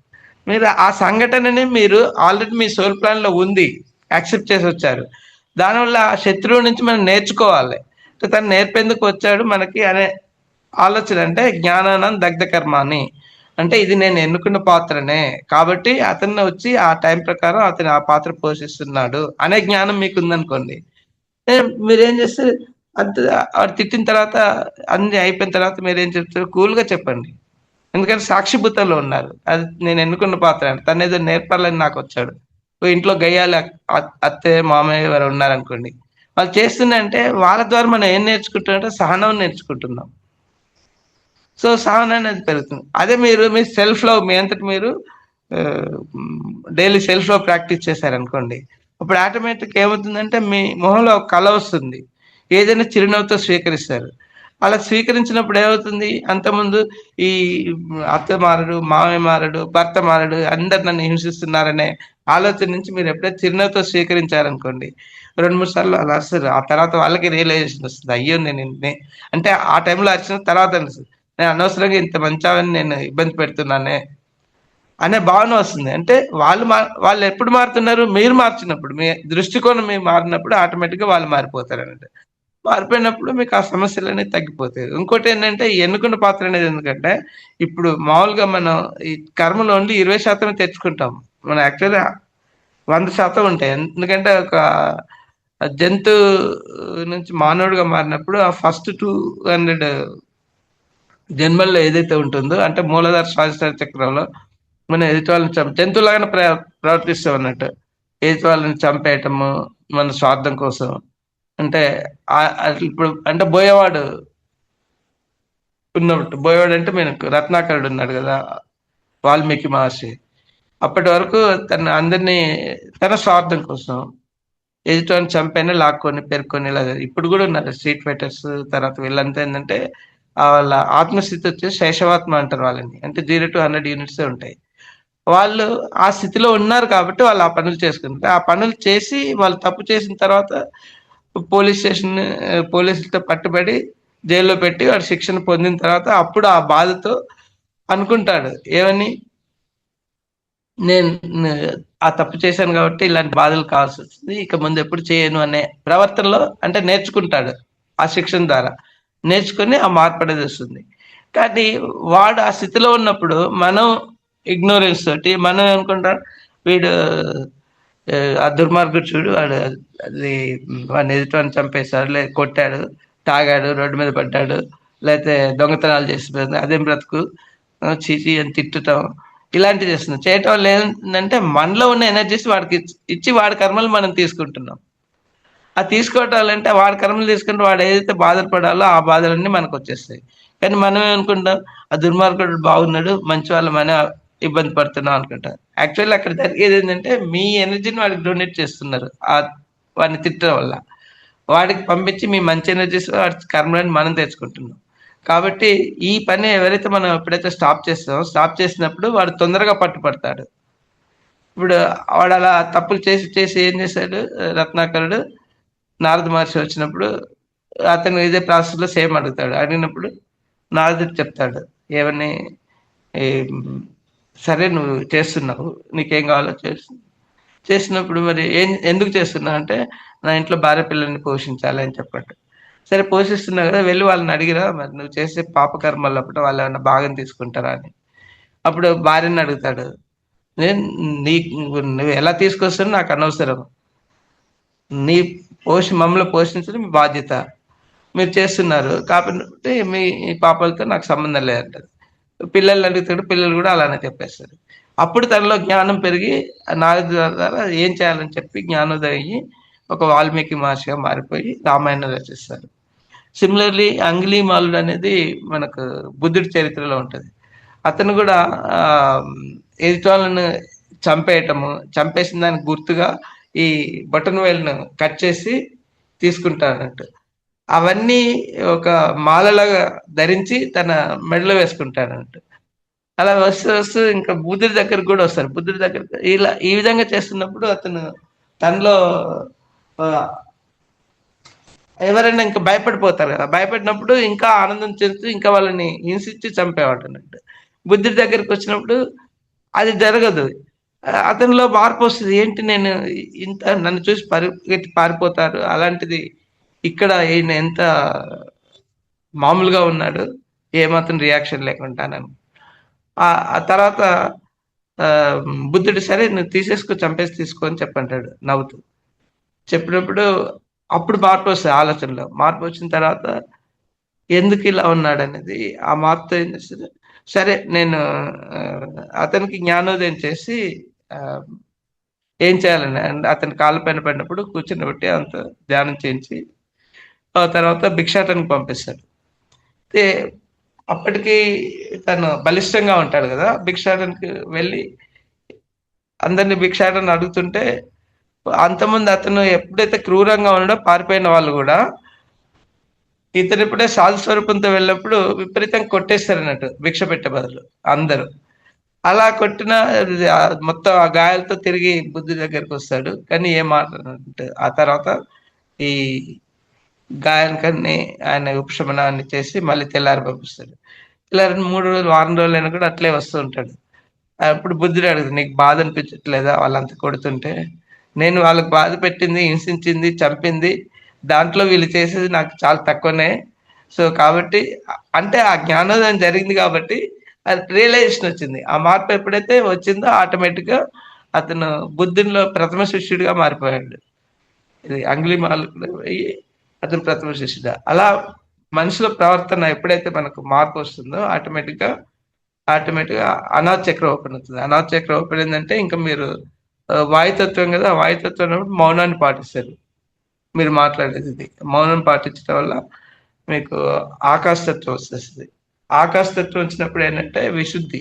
మీరు ఆ సంఘటనని మీరు ఆల్రెడీ మీ సోల్ ప్లాన్ లో ఉంది, యాక్సెప్ట్ చేసి వచ్చారు. దానివల్ల శత్రువు నుంచి మనం నేర్చుకోవాలి. తను నేర్పేందుకు వచ్చాడు మనకి అనే ఆలోచన. అంటే జ్ఞానానం దగ్ధ కర్మాని, అంటే ఇది నేను ఎన్నుకున్న పాత్రనే కాబట్టి అతన్ని వచ్చి ఆ టైం ప్రకారం అతను ఆ పాత్ర పోషిస్తున్నాడు అనే జ్ఞానం మీకు ఉందనుకోండి, మీరేం చేస్తే అంత వాడు తిట్టిన తర్వాత అన్ని అయిపోయిన తర్వాత మీరేం చెప్తారు, కూల్గా చెప్పండి. ఎందుకంటే సాక్షిభూతంలో ఉన్నారు, అది నేను ఎన్నుకున్న పాత్ర అని. తను ఏదో నేర్పాలని నాకు వచ్చాడు. ఇంట్లో గయ్యాలి అత్తే మామయ్య ఎవరు ఉన్నారనుకోండి, వాళ్ళు చేస్తుందంటే వాళ్ళ ద్వారా మనం ఏం నేర్చుకుంటున్నామంటే సహనం నేర్చుకుంటున్నాం. సో సహనం అనేది పెరుగుతుంది. అదే మీరు మీ సెల్ఫ్ లవ్, మీ అంతటి మీరు డైలీ సెల్ఫ్ లవ్ ప్రాక్టీస్ చేశారనుకోండి, అప్పుడు ఆటోమేటిక్ ఏమవుతుందంటే మీ మొహంలో ఒక కళ వస్తుంది, ఏదైనా చిరునవ్వుతో స్వీకరిస్తారు. అలా స్వీకరించినప్పుడు ఏమవుతుంది, అంతకుముందు ఈ అత్త మారడు, మామయ్య మారడు, భర్త మారడు, అందరు నన్ను హింసిస్తున్నారనే ఆలోచన నుంచి మీరు ఎప్పుడైతే చిరునవ్వుతో స్వీకరించారనుకోండి, 2-3 సార్లు అలా వస్తారు. ఆ తర్వాత వాళ్ళకి రియలైజేషన్ వస్తుంది, అయ్యో నేను అంటే ఆ టైంలో వచ్చిన తర్వాత అనిపిస్తుంది, నేను అనవసరంగా ఇంత మంచి నేను ఇబ్బంది పెడుతున్నానే. అనే భావన వస్తుంది. అంటే వాళ్ళు ఎప్పుడు మారుతున్నారు? మీరు మార్చినప్పుడు, మీ దృష్టికోణం మీరు మారినప్పుడు ఆటోమేటిక్గా వాళ్ళు మారిపోతారు అన్నట్టు. మారిపోయినప్పుడు మీకు ఆ సమస్యలు అనేది తగ్గిపోతాయి. ఇంకోటి ఏంటంటే ఈ ఎన్నుకున్న పాత్ర అనేది ఎందుకంటే ఇప్పుడు మామూలుగా మనం ఈ కర్మలు ఓన్లీ 20% తెచ్చుకుంటాం. మనం యాక్చువల్గా 100% ఉంటాయి. ఎందుకంటే ఒక జంతు నుంచి మానవుడిగా మారినప్పుడు ఆ ఫస్ట్ 200 జన్మల్లో ఏదైతే ఉంటుందో అంటే మూలాధార స్వాధిష్టాన చక్రంలో మనం ఎదుటి వాళ్ళని జంతువులాగానే ప్రవర్తిస్తాం అన్నట్టు. ఎదుటి వాళ్ళని చంపేయటము మన స్వార్థం కోసం. అంటే ఇప్పుడు అంటే బోయేవాడు ఉన్నట్టు. బోయేవాడు అంటే మనకు రత్నాకరుడు ఉన్నాడు కదా, వాల్మీకి మహర్షి. అప్పటి వరకు అందరినీ తన స్వార్థం కోసం ఎదుటివాడిని చంపైనా లాక్కొని పెరుక్కొని ఇలా ఇప్పుడు కూడా ఉన్నారు స్ట్రీట్ ఫైటర్స్. తర్వాత వీళ్ళంతా ఏంటంటే వాళ్ళ ఆత్మస్థితి వచ్చేసి శైశవాత్మ అంటారు వాళ్ళని. అంటే 0 to 100 యూనిట్సే ఉంటాయి. వాళ్ళు ఆ స్థితిలో ఉన్నారు కాబట్టి వాళ్ళు ఆ పనులు చేసుకుంటారు. ఆ పనులు చేసి వాళ్ళు తప్పు చేసిన తర్వాత పోలీస్ స్టేషన్ పోలీసులతో పట్టుబడి జైల్లో పెట్టి వాడు శిక్షణ పొందిన తర్వాత అప్పుడు ఆ బాధతో అనుకుంటాడు ఏమని, నేను ఆ తప్పు చేశాను కాబట్టి ఇలాంటి బాధలు కావాల్సి వచ్చింది, ఇక ముందు ఎప్పుడు చేయను అనే ప్రవర్తనలో అంటే నేర్చుకుంటాడు. ఆ శిక్షణ ద్వారా నేర్చుకుని ఆ మార్పు అనేది వస్తుంది. కానీ వాడు ఆ స్థితిలో ఉన్నప్పుడు మనం ఇగ్నోరెన్స్ తోటి మనం అనుకుంటాం వీడు ఆ దుర్మార్గుడు చూడు వాడు అది వాడిని ఎదుటివాడిని చంపేశాడు, లేదు కొట్టాడు, తాగాడు, రోడ్డు మీద పడ్డాడు, లేకపోతే దొంగతనాలు చేసిపోయింది, అదేం బ్రతుకు, చీచి అని తిట్టడం ఇలాంటివి చేస్తున్నాం. చేయటం వల్ల ఏంటంటే మనలో ఉన్న ఎనర్జీస్ వాడికి ఇచ్చి వాడి కర్మలు మనం తీసుకుంటున్నాం. ఆ తీసుకోవటం వల్ల అంటే వాడి కర్మలు తీసుకుంటే వాడు ఏదైతే బాధలు పడాలో ఆ బాధలన్నీ మనకు వచ్చేస్తాయి. కానీ మనం ఏమనుకుంటాం, ఆ దుర్మార్గుడు బాగున్నాడు, మంచి వాళ్ళు మన ఇబ్బంది పడుతున్నాం అనుకుంటాం. యాక్చువల్లీ అక్కడ జరిగేది ఏంటంటే మీ ఎనర్జీని వాడికి డొనేట్ చేస్తున్నారు ఆ వాడిని తిట్టడం వల్ల. వాడికి పంపించి మీ మంచి ఎనర్జీస్ వాడి కర్మలని మనం తెచ్చుకుంటున్నాం. కాబట్టి ఈ పని ఎవరైతే మనం ఎప్పుడైతే స్టాప్ చేస్తామో స్టాప్ చేసినప్పుడు వాడు తొందరగా పట్టుపడతాడు. ఇప్పుడు వాడు అలా తప్పులు చేసి చేసి ఏం చేశాడు రత్నాకరుడు, నారద మహర్షి వచ్చినప్పుడు అతను ఇదే ప్రాసెస్ లో సేమ్ అడుగుతాడు. అడిగినప్పుడు నారదుడు చెప్తాడు ఏమని, ఈ, సరే నువ్వు చేస్తున్నావు, నీకేం కావాలో చేసినప్పుడు మరి ఎందుకు చేస్తున్నావు అంటే నా ఇంట్లో భార్య పిల్లల్ని పోషించాలి అని చెప్పాడు. సరే పోషిస్తున్నావు కదా, వెళ్ళి వాళ్ళని అడిగిరా మరి నువ్వు చేసే పాపకర్మలు అప్పుడు వాళ్ళు ఏమన్నా భాగం తీసుకుంటారా అని. అప్పుడు భార్యని అడుగుతాడు, నేను నీ నువ్వు ఎలా తీసుకొస్తానో నాకు అనవసరం, నీ మమ్మల్ని పోషించడం మీ బాధ్యత, మీరు చేస్తున్నారు కాబట్టి మీ పాపలతో నాకు సంబంధం లేదంటారు. పిల్లల్ని అడుగుతాడు, పిల్లలు కూడా అలానే చెప్పేస్తారు. అప్పుడు తనలో జ్ఞానం పెరిగి నారదు ద్వారా ఏం చేయాలని చెప్పి జ్ఞానోదయం అయ్యి ఒక వాల్మీకి మహర్షిగా మారిపోయి రామాయణం రచిస్తారు. సిమిలర్లీ అంగుళీమాలుడు అనేది మనకు బుద్ధుడి చరిత్రలో ఉంటుంది. అతను కూడా ఆ ఎదుటి వాళ్ళను చంపేయటము, చంపేసిన దానికి గుర్తుగా ఈ బటన్ వేలును కట్ చేసి తీసుకుంటానట్టు. అవన్నీ ఒక మాలలాగా ధరించి తన మెడలో వేసుకుంటానట్టు. అలా వస్తూ వస్తూ ఇంకా బుద్ధుడి దగ్గరికి కూడా వస్తారు. బుద్ధుడి దగ్గరికి ఇలా ఈ విధంగా చేస్తున్నప్పుడు అతను తనలో ఆ, ఎవరైనా ఇంకా భయపడిపోతారు కదా, భయపడినప్పుడు ఇంకా ఆనందం చెందుతూ ఇంకా వాళ్ళని హింసించి చంపేవాడు అన్నట్టు. బుద్ధుడి దగ్గరికి వచ్చినప్పుడు అది జరగదు. అతనిలో మార్పు వస్తుంది. ఏంటి నేను ఇంత నన్ను చూసి పరిగెత్తి పారిపోతారు, అలాంటిది ఇక్కడ ఈయన ఎంత మామూలుగా ఉన్నాడు, ఏమాత్రం రియాక్షన్ లేకుండానని. ఆ తర్వాత ఆ బుద్ధుడు సరే నువ్వు తీసేసుకో, చంపేసి తీసుకో అని చెప్పంటాడు నవ్వుతూ. చెప్పినప్పుడు అప్పుడు మార్పు వస్తుంది, ఆలోచనలో మార్పు వచ్చిన తర్వాత ఎందుకు ఇలా ఉన్నాడు అనేది ఆ మార్పుతో ఏం చేస్తుంది, సరే నేను ఆ, అతనికి జ్ఞానోదయం చేసి ఆ, ఏం చేయాలని అతని కాళ్ళ పైన పడినప్పుడు కూర్చుని అంత ధ్యానం చేయించి ఆ తర్వాత భిక్షాటనకి పంపిస్తాడు. అయితే అప్పటికి తను బలిష్టంగా ఉంటాడు కదా, భిక్షాటనకి వెళ్ళి అందరిని భిక్షాటన అడుగుతుంటే అంతమంది అతను ఎప్పుడైతే క్రూరంగా ఉన్నాడో పారిపోయిన వాళ్ళు కూడా ఇతను ఇప్పుడే సాధు స్వరూపంతో వెళ్ళినప్పుడు విపరీతంగా కొట్టేస్తారు అన్నట్టు భిక్ష పెట్టే బదులు అందరూ. అలా కొట్టిన మొత్తం ఆ గాయాలతో తిరిగి బుద్ధి దగ్గరికి వస్తాడు. కానీ ఏం మాట్లాడంటే ఆ తర్వాత ఈ గాయాలకన్నీ ఆయన ఉపశమనాన్ని చేసి మళ్ళీ తెల్లారి పంపిస్తాడు. తెల్లారి 3 రోజులు వారం రోజులైనా కూడా అట్లే వస్తూ ఉంటాడు. అప్పుడు బుద్ధుడు అడుగుతాడు, నీకు బాధ అనిపించట్లేదా వాళ్ళంతా కొడుతుంటే? నేను వాళ్ళకి బాధ పెట్టింది, హింసించింది, చంపింది, దాంట్లో వీళ్ళు చేసేది నాకు చాలా తక్కువనే. సో కాబట్టి అంటే ఆ జ్ఞానోదయం జరిగింది కాబట్టి రియలైజేషన్ వచ్చింది. ఆ మార్పు ఎప్పుడైతే వచ్చిందో ఆటోమేటిక్గా అతను బుద్ధునిలో ప్రథమ శిష్యుడిగా మారిపోయాడు. ఇది అంగుళీమాల అయ్యి అతను ప్రథమ శిష్యుడు. అలా మనుషుల ప్రవర్తన ఎప్పుడైతే మనకు మార్పు వస్తుందో ఆటోమేటిక్గా అనాథ చక్రం ఓపెన్ అవుతుంది. అనాథ చక్రం ఓపెన్ ఏంటంటే ఇంకా మీరు వాయుతత్వం కదా, వాయుతత్వం అన్నప్పుడు మౌనాన్ని పాటిస్తారు. మీరు మాట్లాడేది ఇది మౌనం పాటించడం వల్ల మీకు ఆకాశతత్వం వస్తుంది. ఆకాశతత్వం వచ్చినప్పుడు ఏంటంటే విశుద్ధి.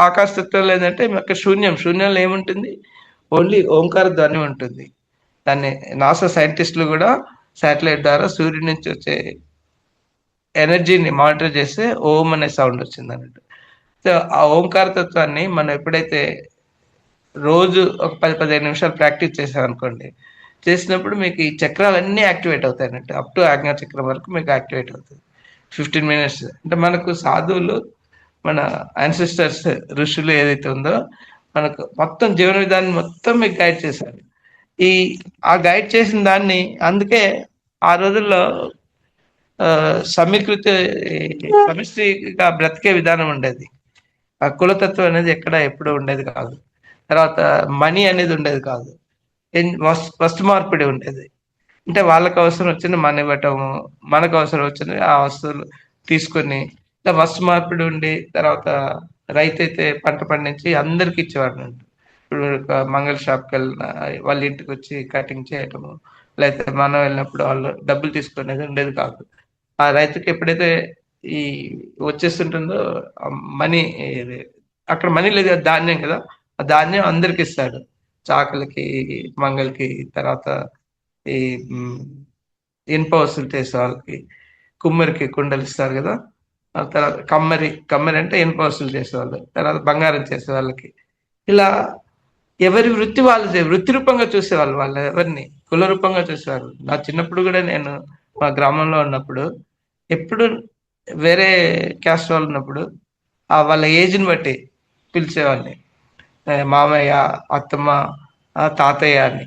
ఆకాశతత్వంలో ఏంటంటే మీకు శూన్యంలో ఏముంటుంది? ఓన్లీ ఓంకార ధ్వని ఉంటుంది. దాన్ని నాసా సైంటిస్టులు కూడా శాటిలైట్ ద్వారా సూర్యుడి నుంచి వచ్చే ఎనర్జీని మానిటర్ చేస్తే ఓం అనే సౌండ్ వచ్చింది అన్నట్టు. సో ఆ ఓంకార తత్వాన్ని మనం ఎప్పుడైతే రోజు ఒక 10-15 నిమిషాలు ప్రాక్టీస్ చేసామనుకోండి, చేసినప్పుడు మీకు ఈ చక్రాలన్నీ యాక్టివేట్ అవుతాయి అన్నట్టు. అప్ టు ఆజ్ఞా చక్రం వరకు మీకు యాక్టివేట్ అవుతుంది 15 మినిట్స్. అంటే మనకు సాధువులు, మన యాన్సిస్టర్స్, ఋషులు ఏదైతే ఉందో మనకు మొత్తం జీవన విధానం మొత్తం మీకు గైడ్ చేశారు. ఈ ఆ గైడ్ చేసిన దాన్ని అందుకే ఆ రోజుల్లో సమీకృత సమిష్టిగా బ్రతికే విధానం ఉండేది. ఆ కులతత్వం అనేది ఎక్కడ ఎప్పుడు ఉండేది కాదు. తర్వాత మనీ అనేది ఉండేది కాదు. వస్తు మార్పిడి ఉండేది. అంటే వాళ్ళకి అవసరం వచ్చింది మన ఇవ్వటము, మనకు అవసరం వచ్చింది ఆ వస్తువులు తీసుకొని ఇట్లా వస్తు మార్పిడి ఉండి, తర్వాత రైతు అయితే పంట పండించి అందరికి ఇచ్చేవాడు. ఇప్పుడు ఒక మంగళ షాప్కి వెళ్ళిన వాళ్ళ ఇంటికి వచ్చి కటింగ్ చేయటము, లేకపోతే మనం వెళ్ళినప్పుడు వాళ్ళు డబ్బులు తీసుకునేది ఉండేది కాదు. ఆ రైతుకి ఎప్పుడైతే ఈ వచ్చేస్తుంటుందో మనీ, అక్కడ మనీ లేదు కదా, ధాన్యం కదా, ఆ ధాన్యం అందరికి ఇస్తాడు. చాకలికి, మంగళకి, తర్వాత ఈ ఇనుప వసూలు చేసే వాళ్ళకి, కుమ్మరికి కుండలు ఇస్తారు కదా, ఆ తర్వాత కమ్మరి అంటే ఇనుప వసూలు చేసేవాళ్ళు, తర్వాత బంగారం చేసే వాళ్ళకి, ఇలా ఎవరి వృత్తి వాళ్ళు వృత్తి రూపంగా చూసేవాళ్ళు. వాళ్ళు ఎవరిని కుల రూపంగా చూసేవారు. నా చిన్నప్పుడు కూడా నేను మా గ్రామంలో ఉన్నప్పుడు ఎప్పుడు వేరే క్యాస్ట్ వాళ్ళు ఉన్నప్పుడు వాళ్ళ ఏజ్ని బట్టి పిలిచేవాడిని, మామయ్య, అత్తమ్మ, తాతయ్య అని.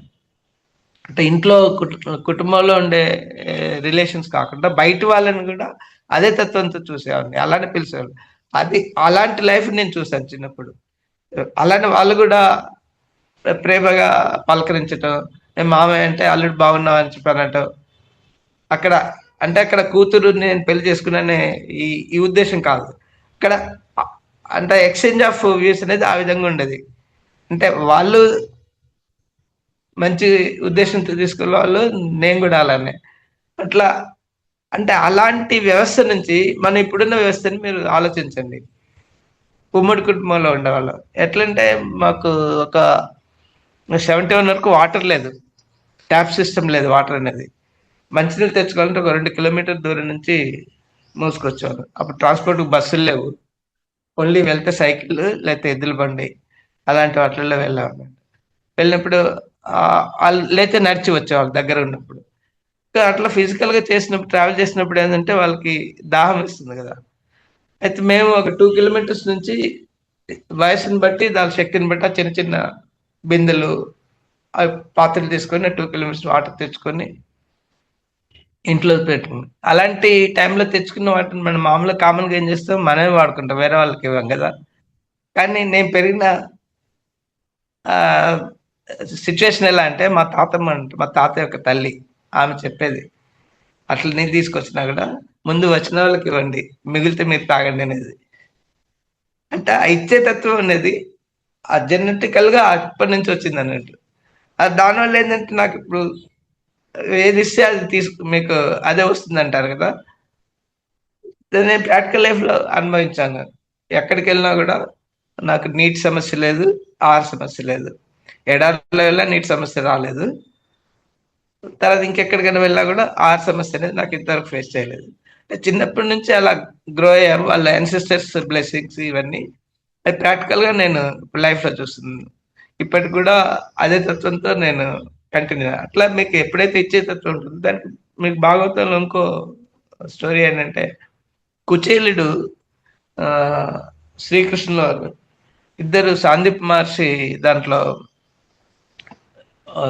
అంటే ఇంట్లో కుటుంబంలో ఉండే రిలేషన్స్ కాకుండా బయట వాళ్ళని కూడా అదే తత్వంతో చూసేవాడిని, అలానే పిలిచేవాళ్ళు. అది అలాంటి లైఫ్ నేను చూసాను చిన్నప్పుడు. అలానే వాళ్ళు కూడా ప్రేమగా పలకరించటం, మామయ్య అంటే అల్లుడు బాగున్నావు అని చెప్పానటం. అక్కడ అంటే అక్కడ కూతురు నేను పెళ్లి చేసుకున్నానే ఈ ఈ ఉద్దేశం కాదు. ఇక్కడ అంటే ఎక్స్చేంజ్ ఆఫ్ వ్యూస్ అనేది ఆ విధంగా ఉండేది. అంటే వాళ్ళు మంచి ఉద్దేశంతో తీసుకున్న వాళ్ళు, నేను కూడా అలానే. అట్లా అంటే అలాంటి వ్యవస్థ నుంచి మనం ఇప్పుడున్న వ్యవస్థని మీరు ఆలోచించండి. ఉమ్మడి కుటుంబంలో ఉండేవాళ్ళం ఎట్లంటే మాకు ఒక 71 వరకు వాటర్ లేదు, ట్యాప్ సిస్టమ్ లేదు, వాటర్ అనేది. మంచినీళ్ళు తెచ్చుకోవాలంటే ఒక 2 కిలోమీటర్ దూరం నుంచి మోసుకొచ్చేవాళ్ళు. అప్పుడు ట్రాన్స్పోర్ట్ బస్సులు లేవు, ఓన్లీ వెళ్తే సైకిల్ లేకపోతే ఎద్దుల బండి అలాంటి వాటిల్లో వెళ్ళేవాళ్ళు. వెళ్ళినప్పుడు లేకపోతే నడిచి వచ్చేవాళ్ళు దగ్గర ఉన్నప్పుడు. అట్లా ఫిజికల్గా చేసినప్పుడు, ట్రావెల్ చేసినప్పుడు ఏంటంటే వాళ్ళకి దాహం ఇస్తుంది కదా. అయితే మేము ఒక 2 కిలోమీటర్స్ నుంచి వయసుని బట్టి దాని శక్తిని బట్టి ఆ చిన్న చిన్న బిందెలు, పాత్రలు తీసుకొని 2 కిలోమీటర్స్ వాటర్ తెచ్చుకొని ఇంట్లో పెట్టుకుని, అలాంటి టైంలో తెచ్చుకున్న వాటిని మనం మామూలుగా కామన్గా ఏం చేస్తాం, మనమే వాడుకుంటాం, వేరే వాళ్ళకి ఇవ్వం కదా. కానీ నేను పెరిగిన సిచ్యువేషన్ ఎలా అంటే మా తాతమ్మ, అంటే మా తాత యొక్క తల్లి, ఆమె చెప్పేది, అట్లా నేను తీసుకొచ్చినా కూడా ముందు వచ్చిన వాళ్ళకి ఇవ్వండి, మిగిలితే మీరు తాగండి అనేది. అంటే ఆ ఇచ్చే తత్వం అనేది ఆ జెనెటికల్గా అప్పటి నుంచి వచ్చింది అన్నట్టు. దానివల్ల ఏంటంటే నాకు ఇప్పుడు ఏది ఇస్తే అది మీకు అదే వస్తుంది అంటారు కదా. నేను ప్రాక్టికల్ లైఫ్లో అనుభవించాను. ఎక్కడికి వెళ్ళినా కూడా నాకు నీటి సమస్య లేదు, ఆహార సమస్య లేదు. ఎడారిలో వెళ్ళా నీటి సమస్య రాలేదు. తర్వాత ఇంకెక్కడికైనా వెళ్ళా కూడా ఆహార సమస్య అనేది నాకు ఇంతవరకు ఫేస్ చేయలేదు. చిన్నప్పటి నుంచి అలా గ్రో అయ్యాము. వాళ్ళ యాన్సిస్టర్స్ బ్లెస్సింగ్స్ ఇవన్నీ అది ప్రాక్టికల్గా నేను లైఫ్లో చూస్తున్నాను. ఇప్పటికి కూడా అదే తత్వంతో నేను కంటిన్యూ. అట్లా మీకు ఎప్పుడైతే ఇచ్చే తత్వం ఉంటుందో దానికి మీకు భాగవతంలో ఇంకో స్టోరీ ఏంటంటే కుచేలుడు శ్రీకృష్ణుల ఇద్దరు సాందీప్ మహర్షి దాంట్లో ఆ,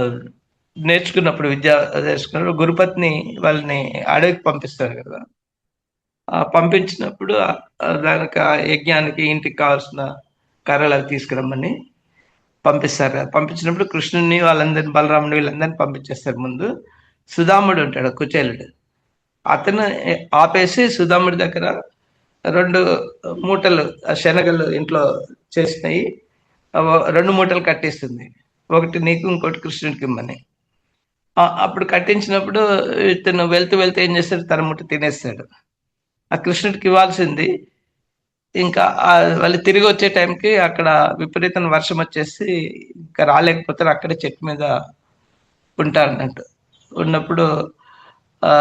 నేర్చుకున్నప్పుడు విద్య నేర్చుకున్నప్పుడు గురుపత్ని వాళ్ళని అడవికి పంపిస్తారు కదా. పంపించినప్పుడు దానికి ఆ యజ్ఞానికి ఇంటికి కావాల్సిన కర్రలు అవి తీసుకురమ్మని పంపిస్తారు కదా. పంపించినప్పుడు కృష్ణుని వాళ్ళందరిని, బలరాముని వీళ్ళందరినీ పంపించేస్తారు. ముందు సుధాముడు ఉంటాడు, కుచేలుడు. అతను ఆపేసి సుధాముడి దగ్గర 2 మూటలు శనగలు ఇంట్లో చేసినాయి, 2 మూటలు కట్టిస్తుంది. ఒకటి నీకు, ఇంకోటి కృష్ణుడికి ఇమ్మని. అప్పుడు కట్టించినప్పుడు ఇతను వెళ్తూ వెళ్తూ ఏం చేస్తాడు, తన ముట్ట తినేస్తాడు. ఆ కృష్ణుడికి ఇవ్వాల్సింది ఇంకా వాళ్ళు తిరిగి వచ్చే టైంకి అక్కడ విపరీతమైన వర్షం వచ్చేసి ఇంకా రాలేకపోతారు. అక్కడే చెట్టు మీద ఉంటారు అన్నట్టు. ఉన్నప్పుడు ఆ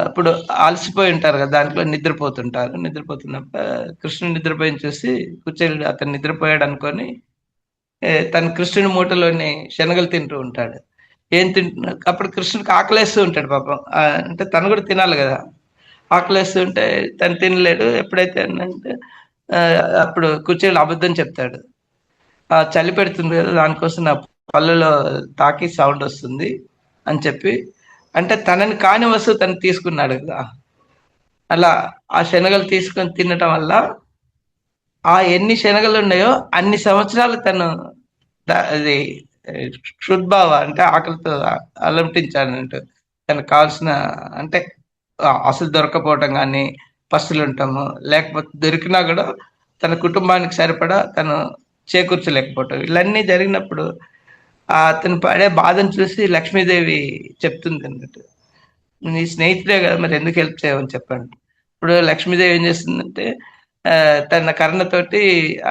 ఇప్పుడు అలసిపోయి ఉంటారు కదా, దాంట్లో నిద్రపోతుంటారు. నిద్రపోతున్నప్పుడు కృష్ణుడు నిద్రపోయి చూసి కుచేలుడు అతను నిద్రపోయాడు అనుకొని తన కృష్ణుడి మూటలోని శనగలు తింటూ ఉంటాడు. ఏం తింటున్నా అప్పుడు కృష్ణుడికి ఆకలేస్తూ ఉంటాడు పాపం. అంటే తను కూడా తినాలి కదా. ఆకలేస్తూ ఉంటే తను తినలేడు. ఎప్పుడైతే అంటే ఆ, అప్పుడు కుచేలుడు అబద్ధం చెప్తాడు. చలి పెడుతుంది కదా, దానికోసం నా పళ్ళులో తాకి సౌండ్ వస్తుంది అని చెప్పి, అంటే తనని కాని వస్తువు తను తీసుకున్నాడు కదా. అలా ఆ శనగలు తీసుకొని తినటం వల్ల ఎన్ని శనగలు ఉన్నాయో అన్ని సంవత్సరాలు తను అది క్షుద్భావ అంటే ఆకలితో అలంటించాడంటూ తనకు కావాల్సిన, అంటే అసలు దొరకపోవటం కానీ, పస్తులు ఉంటాము, లేకపోతే దొరికినా కూడా తన కుటుంబానికి సరిపడా తను చేకూర్చలేకపోవటం, ఇవన్నీ జరిగినప్పుడు అతను పడే బాధను చూసి లక్ష్మీదేవి చెప్తుంది అన్నట్టు, నీ స్నేహితుడే కదా, మరి ఎందుకు హెల్ప్ చేయమని చెప్పండి. ఇప్పుడు లక్ష్మీదేవి ఏం చేస్తుందంటే ఆ, తన కర్ణతోటి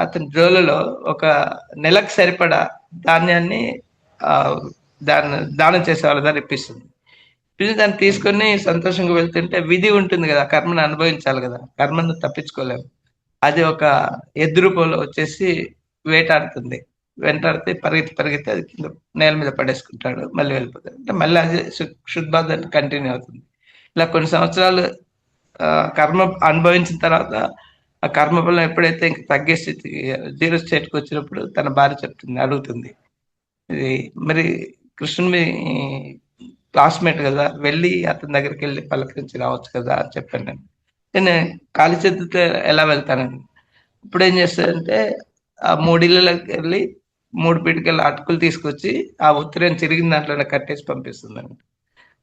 అతని జోలులో ఒక నెలకు సరిపడా ధాన్యాన్ని ఆ దానం చేసే వాళ్ళ ద్వారా ఇప్పిస్తుంది. ఇప్పించి దాన్ని తీసుకొని సంతోషంగా వెళ్తుంటే విధి ఉంటుంది కదా, కర్మను అనుభవించాలి కదా, కర్మను తప్పించుకోలేము. అది ఒక ఎద్దు రూపంలో వచ్చేసి వేటాడుతుంది. వెంటాడితే పరిగెత్తి పరిగెత్తి అది కింద నేల మీద పడేసుకుంటాడు, మళ్ళీ వెళ్ళిపోతాడు. అంటే మళ్ళీ అది శుద్ధార్థ కంటిన్యూ అవుతుంది. ఇలా కొన్ని సంవత్సరాలు ఆ, కర్మ అనుభవించిన తర్వాత ఆ కర్మ ఫలం ఎప్పుడైతే ఇంక తగ్గే స్థితి, జీరో స్టేట్కి వచ్చినప్పుడు తన భార్య చెప్తుంది, అడుగుతుంది, ఇది మరి కృష్ణుని మీ క్లాస్మేట్ కదా, వెళ్ళి అతని దగ్గరికి వెళ్ళి పలకరించి రావచ్చు కదా అని చెప్పాను నేను. నేను ఖాళీ చేతితో ఎలా వెళ్తానండి. ఇప్పుడు ఏం చేస్తారంటే ఆ 3 ఇళ్ళకి వెళ్ళి 3 పిడికల అటుకులు తీసుకొచ్చి ఆ ఉత్తరం చిరిగిన దాంట్లోనే కట్టేసి పంపిస్తుందండి.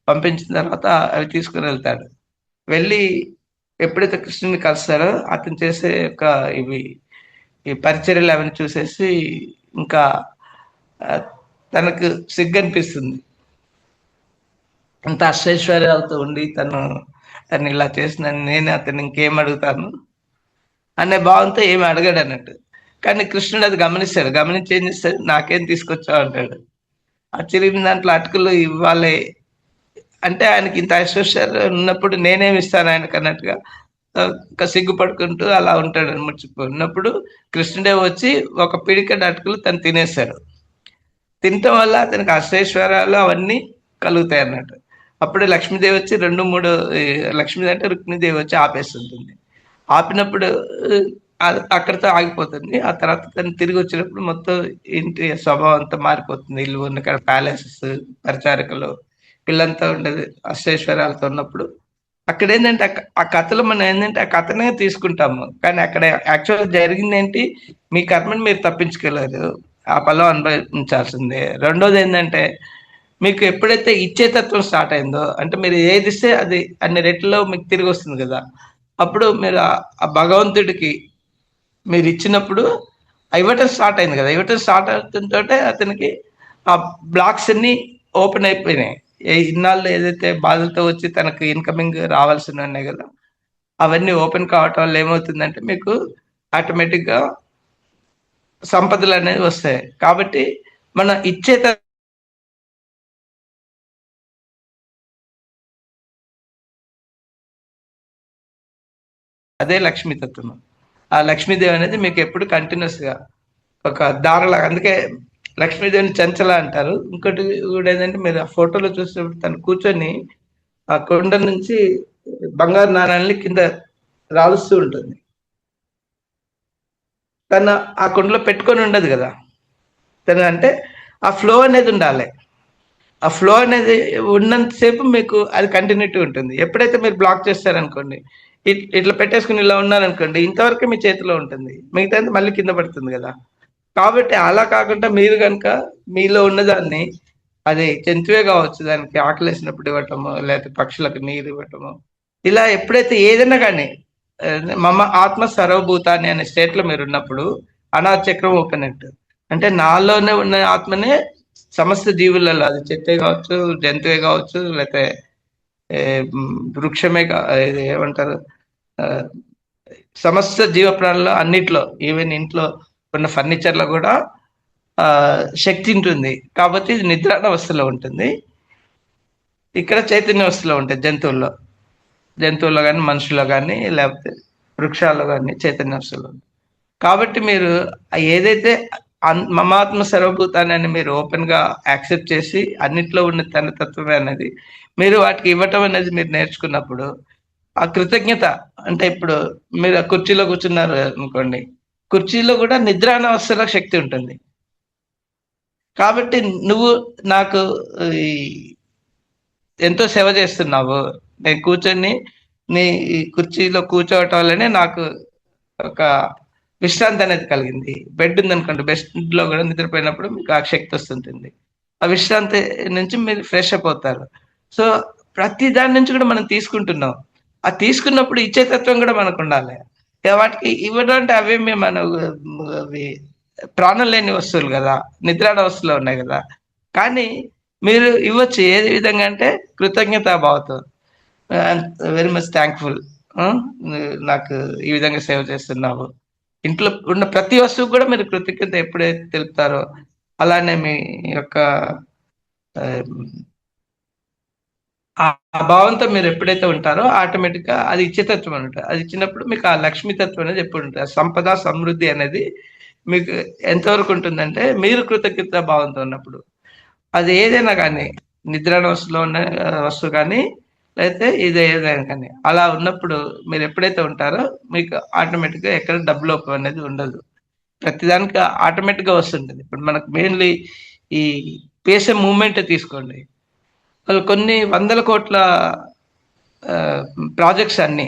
పంపించిన తర్వాత అవి తీసుకుని వెళ్తాడు. వెళ్ళి ఎప్పుడైతే కృష్ణుని కలుస్తారో అతను చేసే యొక్క ఇవి ఈ పరిచర్యలు అవన్నీ చూసేసి ఇంకా ఆ, తనకు సిగ్గు అనిపిస్తుంది. అంత అష్టైశ్వర్యాలతో ఉండి తను ఇలా చేసిన నేను అతను ఇంకేం అడుగుతాను అనే భావంతో ఏమి అడగాడు అన్నట్టు. కానీ కృష్ణుడు అది గమనిస్తాడు. గమనించి ఏం చేస్తాడు, నాకేం తీసుకొచ్చావు అంటాడు. ఆ చిరిగిన దాంట్లో అటుకులు ఇవ్వాలి అంటే ఆయనకి ఇంత అసోసియేషన్ ఉన్నప్పుడు నేనేమి ఇస్తాను ఆయనకు అన్నట్టుగా ఇంకా సిగ్గుపడుకుంటూ అలా ఉంటాడు. ముచ్చిపోయినప్పుడు కృష్ణుడే వచ్చి ఒక పిడికెడు అటుకులు తను తినేస్తాడు. తినటం వల్ల అతనికి అష్టైశ్వర్యాలు అవన్నీ కలుగుతాయి అన్నట్టు. అప్పుడు లక్ష్మీదేవి వచ్చి 2 3 లక్ష్మీదేవి అంటే రుక్మిణీదేవి వచ్చి ఆపేస్తుంటుంది. ఆపినప్పుడు అక్కడితో ఆగిపోతుంది. ఆ తర్వాత తను తిరిగి వచ్చినప్పుడు మొత్తం ఇంటి స్వభావం అంతా మారిపోతుంది. ఇల్లు ఉన్న కాడ ప్యాలెసెస్, పరిచారికలు, ఇల్లంతా ఉండేది అష్టైశ్వర్యాలతో ఉన్నప్పుడు అక్కడ ఏంటంటే ఆ కథలో మనం ఏంటంటే ఆ కథనే తీసుకుంటాము. కానీ అక్కడ యాక్చువల్గా జరిగింది ఏంటి, మీ కర్మని మీరు తప్పించుకోలేరు, ఆ ఫలం అనుభవించాల్సిందే. రెండోది ఏంటంటే మీకు ఎప్పుడైతే ఇచ్చేతత్వం స్టార్ట్ అయిందో, అంటే మీరు ఏది ఇస్తే అది అన్ని రెట్లో మీకు తిరిగి వస్తుంది కదా. అప్పుడు మీరు ఆ భగవంతుడికి మీరు ఇచ్చినప్పుడు ఇవ్వటం స్టార్ట్ అయింది కదా. ఇవ్వటం స్టార్ట్ అవుతుంటే అతనికి ఆ బ్లాక్స్ అన్ని ఓపెన్ అయిపోయినాయి. ఇన్నాళ్ళు ఏదైతే బాధలతో వచ్చి తనకు ఇన్కమింగ్ రావాల్సిన ఉన్నాయి కదా, అవన్నీ ఓపెన్ కావటం వల్ల ఏమవుతుందంటే మీకు ఆటోమేటిక్గా సంపదలు అనేది వస్తాయి. కాబట్టి మనం ఇచ్చే అదే లక్ష్మీతత్వం. ఆ లక్ష్మీదేవి అనేది మీకు ఎప్పుడు కంటిన్యూస్ గా ఒక దారలా, అందుకే లక్ష్మీదేవిని చంచల అంటారు. ఇంకోటి కూడా ఏంటంటే మీరు ఆ ఫోటోలో చూసినప్పుడు తను కూర్చొని ఆ కొండ నుంచి బంగారు నాణాలని కింద రాలుస్తూ ఉంటుంది. తన ఆ కుండలో పెట్టుకొని ఉండదు కదా. తన అంటే ఆ ఫ్లో అనేది ఉండాలి. ఆ ఫ్లో అనేది ఉన్నంతసేపు మీకు అది కంటిన్యూటీ ఉంటుంది. ఎప్పుడైతే మీరు బ్లాక్ చేస్తారనుకోండి, ఇట్లా పెట్టేసుకుని ఇలా ఉన్నారనుకోండి, ఇంతవరకు మీ చేతిలో ఉంటుంది, మిగతాది మళ్ళీ కింద పడుతుంది కదా. కాబట్టి అలా కాకుండా మీరు కనుక మీలో ఉన్నదాన్ని, అది జంతువే కావచ్చు, దానికి ఆకలేసినప్పుడు ఇవ్వటము, లేకపోతే పక్షులకు నీరు ఇవ్వటము, ఇలా ఎప్పుడైతే ఏదైనా కానీ మమ ఆత్మ సర్వభూతాన్ని అనే స్టేట్ లో మీరు ఉన్నప్పుడు అనాథ చక్రం ఓపెన్ అట్టు. అంటే నాలోనే ఉన్న ఆత్మనే సమస్త జీవులలో, అది చెట్టే కావచ్చు, జంతువే కావచ్చు, లేకపోతే వృక్షమే ఇది ఏమంటారు, ఆ, సమస్త జీవ ప్రాణులు అన్నిట్లో, ఈవెన్ ఇంట్లో ఉన్న ఫర్నిచర్లో కూడా ఆ శక్తి ఉంటుంది. కాబట్టి ఇది నిద్రాణ అవస్థలో ఉంటుంది. ఇక్కడ చైతన్య అవస్థలో ఉంటుంది జంతువుల్లో కానీ, మనుషుల్లో కానీ, లేకపోతే వృక్షాల్లో కానీ చైతన్య అవస్థలో ఉంటుంది. కాబట్టి మీరు ఏదైతే మమాత్మ సర్వభూతాన్ని అని మీరు ఓపెన్ గా యాక్సెప్ట్ చేసి అన్నిట్లో ఉన్న తన తత్వమే అనేది మీరు వాటికి ఇవ్వటం అనేది మీరు నేర్చుకున్నప్పుడు, ఆ కృతజ్ఞత అంటే ఇప్పుడు మీరు ఆ కుర్చీలో కూర్చున్నారు అనుకోండి, కుర్చీలో కూడా నిద్రానవస్థలో శక్తి ఉంటుంది. కాబట్టి నువ్వు నాకు ఈ ఎంతో సేవ చేస్తున్నావు, నేను కూర్చొని నీ ఈ కుర్చీలో కూర్చోవటం వల్లనే నాకు ఒక విశ్రాంతి అనేది కలిగింది. బెడ్ ఉందనుకోండి, బెడ్ లో కూడా నిద్రపోయినప్పుడు మీకు ఆ శక్తి వస్తుంటుంది. ఆ విశ్రాంతి నుంచి మీరు ఫ్రెష్ అప్ అవుతారు. సో ప్రతి దాని నుంచి కూడా మనం తీసుకుంటున్నాం. ఆ తీసుకున్నప్పుడు ఇచ్చే తత్వం కూడా మనకు ఉండాలి. ఇక వాటికి ఇవ్వడం అంటే అవేమి మన అవి ప్రాణం లేని వస్తువులు కదా, నిద్రాణ వస్తువులు ఉన్నాయి కదా. కానీ మీరు ఇవ్వచ్చు ఏ విధంగా అంటే కృతజ్ఞతాభావంతో, వెరీ మచ్ థ్యాంక్ఫుల్, నాకు ఈ విధంగా సేవ చేస్తున్నావు. ఇంట్లో ఉన్న ప్రతి వస్తువు కూడా మీరు కృతజ్ఞత ఎప్పుడైతే తెలుపుతారో, అలానే మీ యొక్క ఆ భావంతో మీరు ఎప్పుడైతే ఉంటారో ఆటోమేటిక్ గా అది ఇచ్చేతత్వం అనమాట. అది ఇచ్చినప్పుడు మీకు ఆ లక్ష్మీతత్వం అనేది ఎప్పుడు ఉంటుంది, సంపద సమృద్ధి అనేది మీకు ఎంతవరకు ఉంటుందంటే మీరు కృతజ్ఞత భావంతో ఉన్నప్పుడు. అది ఏదైనా కానీ, నిద్రాణ వస్తువులో ఉన్న వస్తువు కానీ, లేకపోతే ఇది ఏదైనా కానీ, అలా ఉన్నప్పుడు మీరు ఎప్పుడైతే ఉంటారో మీకు ఆటోమేటిక్ గా ఎక్కడ డబ్బు లోపం అనేది ఉండదు. ప్రతిదానికి ఆటోమేటిక్ గా వస్తుంటుంది. ఇప్పుడు మనకు మెయిన్లీ ఈ పిఎస్ఎం మూవ్మెంట్ తీసుకోండి, వాళ్ళు కొన్ని వందల కోట్ల ప్రాజెక్ట్స్ అన్ని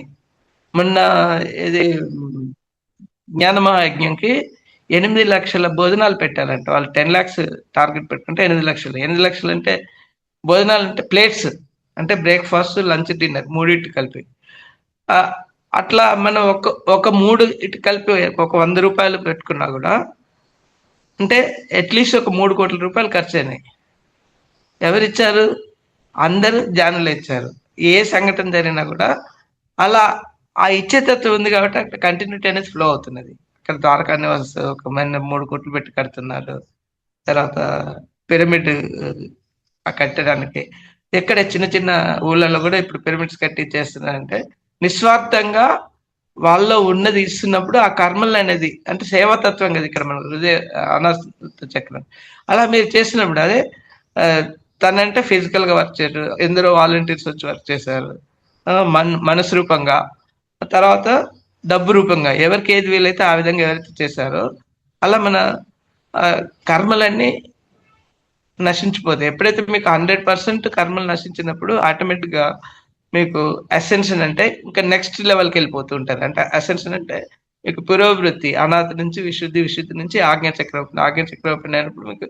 మొన్న ఇది జ్ఞానమహాయజ్ఞంకి 8 లక్షల భోజనాలు పెట్టారంట. వాళ్ళు 10 lakhs టార్గెట్ పెట్టుకుంటే 8 లక్షలు. 8 లక్షలు అంటే భోజనాలు అంటే ప్లేట్స్, అంటే బ్రేక్ఫాస్ట్, లంచ్, డిన్నర్ మూడింటి కలిపి. అట్లా మనం ఒక మూడు ఇటు కలిపి ఒక 100 రూపాయలు పెట్టుకున్నా కూడా అంటే అట్లీస్ట్ ఒక 3 కోట్ల రూపాయలు ఖర్చు అయినాయి. ఎవరిచ్చారు? అందరూ ధ్యానులు ఇచ్చారు. ఏ సంఘటన జరిగినా కూడా అలా ఆ ఇచ్చేతత్వం ఉంది కాబట్టి అక్కడ కంటిన్యూటీ అనేది ఫ్లో అవుతున్నది. ఇక్కడ ద్వారకా నివాస్ ఒక 3 కోట్లు పెట్టి కడుతున్నారు. తర్వాత పిరమిడ్ ఆ కట్టడానికి, ఎక్కడ చిన్న చిన్న ఊళ్ళలో కూడా ఇప్పుడు పిరమిడ్స్ కట్టి చేస్తున్నారంటే నిస్వార్థంగా వాళ్ళలో ఉన్నది ఇస్తున్నప్పుడు ఆ కర్మలు అనేది అంటే సేవాతత్వం కదా ఇక్కడ మన హృదయ అనాథ చక్రం. అలా మీరు చేసినప్పుడు అదే తనంటే ఫిజికల్ గా వర్క్ చేయరు, ఎందరో వాలంటీర్స్ వచ్చి వర్క్ చేశారు మనసు రూపంగా, తర్వాత డబ్బు రూపంగా, ఎవరికి ఏది వీలైతే ఆ విధంగా ఎవరైతే చేశారో అలా మన కర్మలన్నీ నశించిపోతాయి. ఎప్పుడైతే మీకు 100% కర్మలు నశించినప్పుడు ఆటోమేటిక్ గా మీకు అసెన్షన్ అంటే ఇంకా నెక్స్ట్ లెవెల్కి వెళ్ళిపోతూ ఉంటారు. అంటే అసెన్షన్ అంటే మీకు పురోభివృద్ధి, అనాథ నుంచి విశుద్ధి, విశుద్ధి నుంచి ఆజ్ఞా చక్రం, ఆజ్ఞా చక్రం అయినప్పుడు మీకు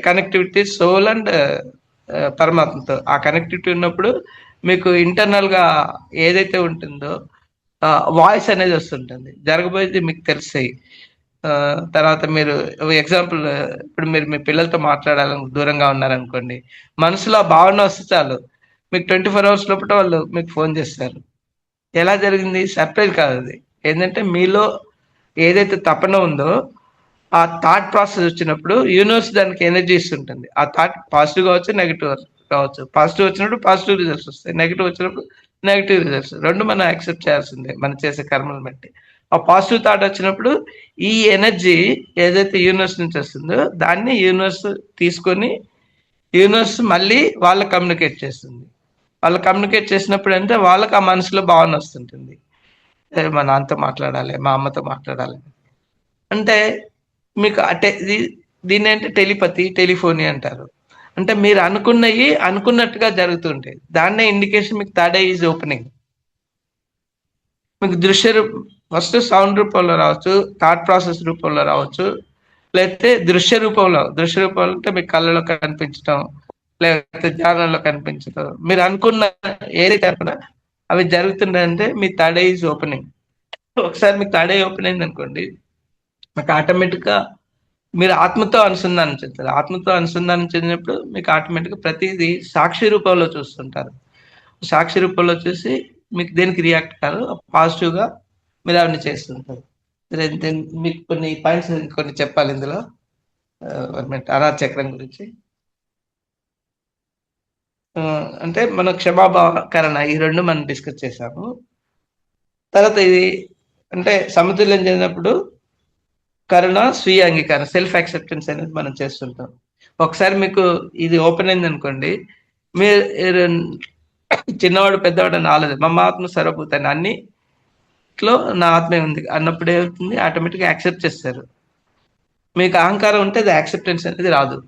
కనెక్టివిటీ సోల్ అండ్ పరమాత్మతో. ఆ కనెక్టివిటీ ఉన్నప్పుడు మీకు ఇంటర్నల్ గా ఏదైతే ఉంటుందో వాయిస్ అనేది వస్తుంటుంది, జరగబోయేది మీకు తెలుస్తాయి. తర్వాత మీరు ఎగ్జాంపుల్, ఇప్పుడు మీరు మీ పిల్లలతో మాట్లాడాలని దూరంగా ఉన్నారనుకోండి, మనసులో ఆ భావన వస్తే చాలు మీకు 24 hours లోపల వాళ్ళు మీకు ఫోన్ చేస్తారు. ఎలా జరిగింది? సర్ప్రైజ్ కాదు అది, ఏంటంటే మీలో ఏదైతే తపన ఉందో ఆ థాట్ ప్రాసెస్ వచ్చినప్పుడు యూనివర్స్ దానికి ఎనర్జీ ఇస్తుంటుంది. ఆ థాట్ పాజిటివ్ కావచ్చు, నెగిటివ్ కావచ్చు. పాజిటివ్ వచ్చినప్పుడు పాజిటివ్ రిజల్ట్స్ వస్తాయి, నెగిటివ్ వచ్చినప్పుడు నెగిటివ్ రిజల్ట్స్. రెండు మనం యాక్సెప్ట్ చేయాల్సిందే మనం చేసే కర్మను బట్టి. ఆ పాజిటివ్ థాట్ వచ్చినప్పుడు ఈ ఎనర్జీ ఏదైతే యూనివర్స్ నుంచి వస్తుందో దాన్ని యూనివర్స్ తీసుకొని యూనివర్స్ మళ్ళీ వాళ్ళకి కమ్యూనికేట్ చేస్తుంది. వాళ్ళు కమ్యూనికేట్ చేసినప్పుడు అంటే వాళ్ళకి ఆ మనసులో భావన వస్తుంటుంది, మా నాన్నతో మాట్లాడాలి, మా అమ్మతో మాట్లాడాలి. అంటే మీకు దీన్ని అంటే టెలిపతి, టెలిఫోనీ అంటారు. అంటే మీరు అనుకున్నవి అనుకున్నట్టుగా జరుగుతుంటాయి. దాన్నే ఇండికేషన్ మీకు థర్డ్ ఐ ఈజ్ ఓపెనింగ్. మీకు ఫస్ట్ సౌండ్ రూపంలో రావచ్చు, థాట్ ప్రాసెస్ రూపంలో రావచ్చు, లేకపోతే దృశ్య రూపంలో అంటే మీకు కళ్ళలో కనిపించడం, లేకపోతే ధ్యానంలో కనిపించడం. మీరు అనుకున్న ఏదైతే అనుకున్నా అవి జరుగుతున్నాయంటే మీ థర్డ్ ఐ ఈజ్ ఓపెనింగ్. ఒకసారి మీకు థర్డ్ ఐ ఓపెన్ అయింది అనుకోండి, మీకు ఆటోమేటిక్ గా మీరు ఆత్మతో అనుసంధానం చెందుతారు. ఆత్మతో అనుసంధానం చెందినప్పుడు మీకు ఆటోమేటిక్ గా ప్రతిదీ సాక్షి రూపంలో చూస్తుంటారు. సాక్షి రూపంలో చూసి మీకు దేనికి రియాక్ట్ కారు, పాజిటివ్ గా మీరు అవన్నీ చేస్తుంటారు. మీకు కొన్ని పాయింట్స్ కొన్ని చెప్పాలి ఇందులో. అనాథ చక్రం గురించి. ఆ, అంటే మన క్షమాభావకరణ ఈ రెండు మనం డిస్కస్ చేసాము. తర్వాత ఇది అంటే సమతుల్యం చెందినప్పుడు కరుణ, స్వీయ అంగీకారం, సెల్ఫ్ యాక్సెప్టెన్స్ అనేది మనం చేస్తుంటాం. ఒకసారి మీకు ఇది ఓపెన్ అయింది అనుకోండి, మీరు చిన్నవాడు పెద్దవాడు అని ఆలోచన మమ్మ ఆత్మ సర్వభూతాన్ని అన్నిట్లో నా ఆత్మే ఉంది అన్నప్పుడు ఏమవుతుంది, ఆటోమేటిక్గా యాక్సెప్ట్ చేస్తారు. మీకు అహంకారం ఉంటే అది యాక్సెప్టెన్స్ అనేది రాదు.